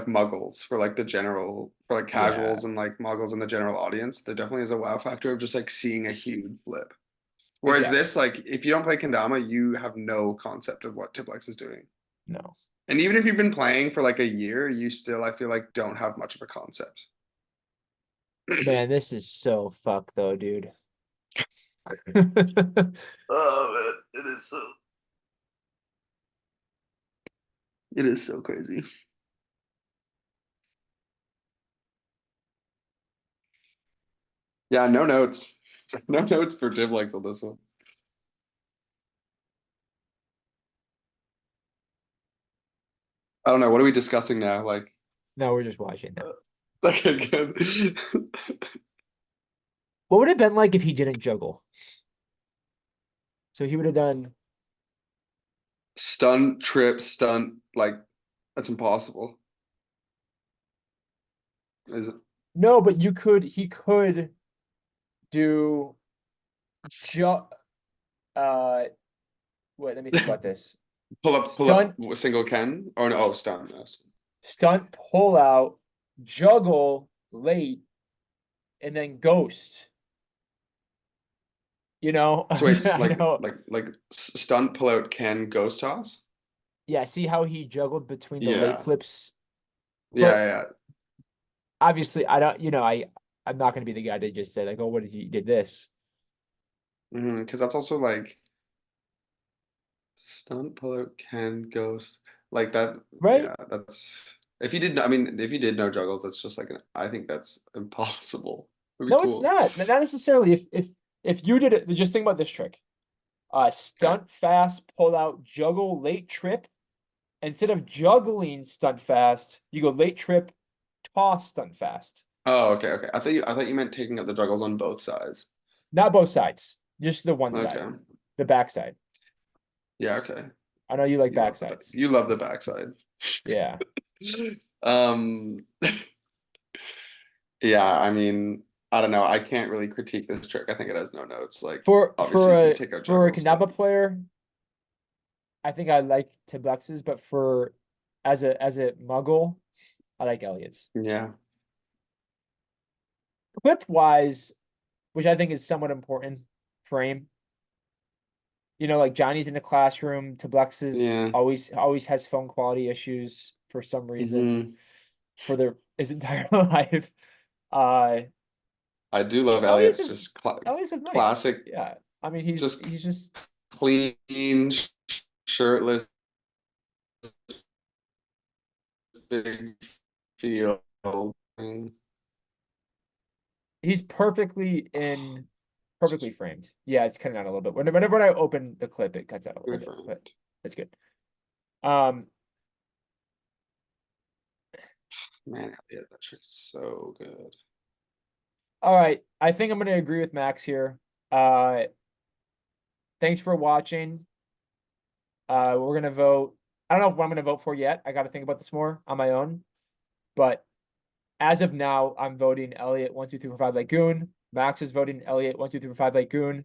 [SPEAKER 2] muggles, for like the general, for like
[SPEAKER 1] Yeah,
[SPEAKER 2] casuals and like muggles in the general audience. There definitely is a wow factor of just like seeing a huge flip. Whereas
[SPEAKER 1] exactly.
[SPEAKER 2] this, like, if you don't play Kendama, you have no concept of what Tiplex is doing.
[SPEAKER 1] No.
[SPEAKER 2] And even if you've been playing for like a year, you still, I feel like, don't have much of a concept.
[SPEAKER 1] Man, this is so fucked though, dude.
[SPEAKER 2] Oh man, it is so crazy. Yeah, no notes. No notes for Tiplex on this one. I don't know. What are we discussing now? Like,
[SPEAKER 1] No, we're just watching now.
[SPEAKER 2] okay, good.
[SPEAKER 1] What would it have been like if he didn't juggle? So he would have done
[SPEAKER 2] Stunt, trip, stunt, like, that's impossible. Is it?
[SPEAKER 1] no, but he could do ju uh wait, let me think about this.
[SPEAKER 2] Pull up
[SPEAKER 1] Stunt,
[SPEAKER 2] single Ken? Or no, oh, stunt. No.
[SPEAKER 1] stunt, pull out, juggle late, and then ghost. You know,
[SPEAKER 2] So it's
[SPEAKER 1] I know.
[SPEAKER 2] like stunt, pull out, Ken, ghost toss?
[SPEAKER 1] Yeah, see how he juggled between the late
[SPEAKER 2] Yeah.
[SPEAKER 1] flips,
[SPEAKER 2] Yeah,
[SPEAKER 1] but
[SPEAKER 2] yeah.
[SPEAKER 1] obviously I don't. I'm not gonna be the guy to just say like, oh, what did you did this?
[SPEAKER 2] Because that's also like stunt, pull out, Ken, ghost. Like that.
[SPEAKER 1] Right?
[SPEAKER 2] Yeah, that's. If you did, I mean, if you did know juggles, that's just like, I think that's impossible. It'd be
[SPEAKER 1] No, it's
[SPEAKER 2] cool.
[SPEAKER 1] not. Not necessarily. If you did it, just think about this trick.
[SPEAKER 2] Okay.
[SPEAKER 1] Stunt fast, pull out, juggle, late trip. Instead of juggling stunt fast, you go late trip, toss stunt fast.
[SPEAKER 2] Oh, okay, okay. I thought you meant taking out the juggles on both sides.
[SPEAKER 1] Not both sides, just the one side,
[SPEAKER 2] Okay.
[SPEAKER 1] the backside.
[SPEAKER 2] Yeah, okay.
[SPEAKER 1] I know you like
[SPEAKER 2] You love the
[SPEAKER 1] backsides.
[SPEAKER 2] you love the backside.
[SPEAKER 1] Yeah.
[SPEAKER 2] Yeah, I mean, I don't know. I can't really critique this trick. I think it has no notes. Like,
[SPEAKER 1] For
[SPEAKER 2] obviously, you can take out
[SPEAKER 1] for a
[SPEAKER 2] juggles, but
[SPEAKER 1] Kendama player, I think I like Tiblux's, but for as a Muggle, I like Elliot's.
[SPEAKER 2] yeah.
[SPEAKER 1] Clip wise, which I think is somewhat important, frame. You know, like Johnny's in the classroom, Tiblux's
[SPEAKER 2] Yeah.
[SPEAKER 1] always has phone quality issues for some reason
[SPEAKER 2] Mhm.
[SPEAKER 1] for his entire life. Uh
[SPEAKER 2] I do love
[SPEAKER 1] Elliot's
[SPEAKER 2] Elliot's
[SPEAKER 1] is
[SPEAKER 2] just
[SPEAKER 1] Elliot's is nice.
[SPEAKER 2] classic,
[SPEAKER 1] Yeah. I mean
[SPEAKER 2] just
[SPEAKER 1] he's just
[SPEAKER 2] clean, shirtless, big field.
[SPEAKER 1] he's perfectly framed. Yeah, it's cutting out a little bit. Whenever I open the clip, it cuts out a little bit, but it's good.
[SPEAKER 2] Man, Elliot, that trick is so good.
[SPEAKER 1] All right. I think I'm gonna agree with Max here. Thanks for watching. We're gonna vote. I don't know what I'm gonna vote for yet. I gotta think about this more on my own. But as of now, I'm voting Elliot 1, 2, 3, 4, 5 Lagoon. Max is voting Elliot 1, 2, 3, 4, 5 Lagoon.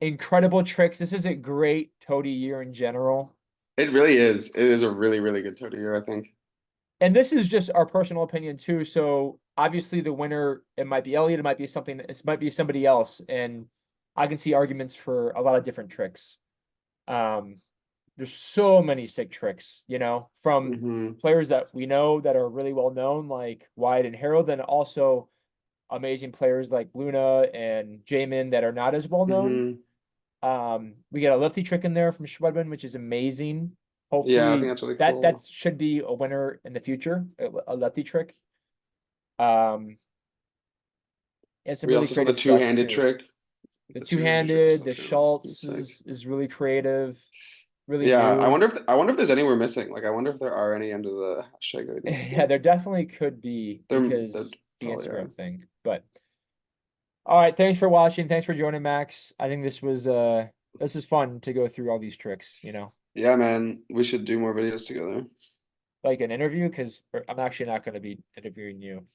[SPEAKER 1] Incredible tricks. This is a great Toady year in general.
[SPEAKER 2] It really is. It is a really, really good Toto year, I think.
[SPEAKER 1] And this is just our personal opinion too. So obviously the winner, it might be Elliot, it might be somebody else. And I can see arguments for a lot of different tricks. There's so many sick tricks, you know, from
[SPEAKER 2] Hmm.
[SPEAKER 1] players that we know that are really well known, like Wyatt and Harold, and also amazing players like Luna and Jamin that are not as well known.
[SPEAKER 2] Hmm.
[SPEAKER 1] We got a lefty trick in there from Schwedman, which is amazing.
[SPEAKER 2] Yeah, I think
[SPEAKER 1] Hopefully
[SPEAKER 2] that's really
[SPEAKER 1] that
[SPEAKER 2] cool.
[SPEAKER 1] should be a winner in the future, a lefty trick. And some
[SPEAKER 2] We
[SPEAKER 1] really
[SPEAKER 2] also saw the
[SPEAKER 1] creative stuff
[SPEAKER 2] two-handed
[SPEAKER 1] too.
[SPEAKER 2] trick.
[SPEAKER 1] The
[SPEAKER 2] The two-handed trick
[SPEAKER 1] two-handed,
[SPEAKER 2] is
[SPEAKER 1] the
[SPEAKER 2] too.
[SPEAKER 1] Schultz
[SPEAKER 2] Sick.
[SPEAKER 1] is really creative, really
[SPEAKER 2] Yeah,
[SPEAKER 1] new.
[SPEAKER 2] I wonder if there's anywhere missing. Like, I wonder if there are any under the hashtag that we didn't
[SPEAKER 1] Yeah,
[SPEAKER 2] see.
[SPEAKER 1] there definitely could be
[SPEAKER 2] There
[SPEAKER 1] because the
[SPEAKER 2] probably are.
[SPEAKER 1] Instagram thing. But all right, thanks for watching. Thanks for joining, Max. I think this is fun to go through all these tricks, you know,
[SPEAKER 2] Yeah, man, we should do more videos together.
[SPEAKER 1] like an interview, because I'm actually not going to be interviewing you.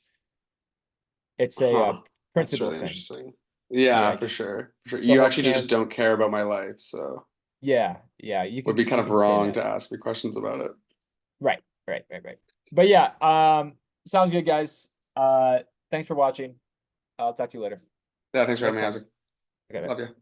[SPEAKER 1] It's a
[SPEAKER 2] Huh. That's
[SPEAKER 1] principal
[SPEAKER 2] really
[SPEAKER 1] thing.
[SPEAKER 2] interesting.
[SPEAKER 1] Yeah,
[SPEAKER 2] Yeah, for
[SPEAKER 1] 'cause
[SPEAKER 2] sure. For sure.
[SPEAKER 1] the
[SPEAKER 2] You
[SPEAKER 1] whole
[SPEAKER 2] actually just
[SPEAKER 1] camp.
[SPEAKER 2] don't care about my life, so
[SPEAKER 1] Yeah,
[SPEAKER 2] would be kind
[SPEAKER 1] you
[SPEAKER 2] of
[SPEAKER 1] can say
[SPEAKER 2] wrong
[SPEAKER 1] that.
[SPEAKER 2] to ask me questions about it.
[SPEAKER 1] Right. But yeah, sounds good, guys. Thanks for watching. I'll talk to you later.
[SPEAKER 2] Yeah, thanks for
[SPEAKER 1] Thanks,
[SPEAKER 2] having me,
[SPEAKER 1] Max.
[SPEAKER 2] Isaac.
[SPEAKER 1] Okay. Bye.
[SPEAKER 2] Love you.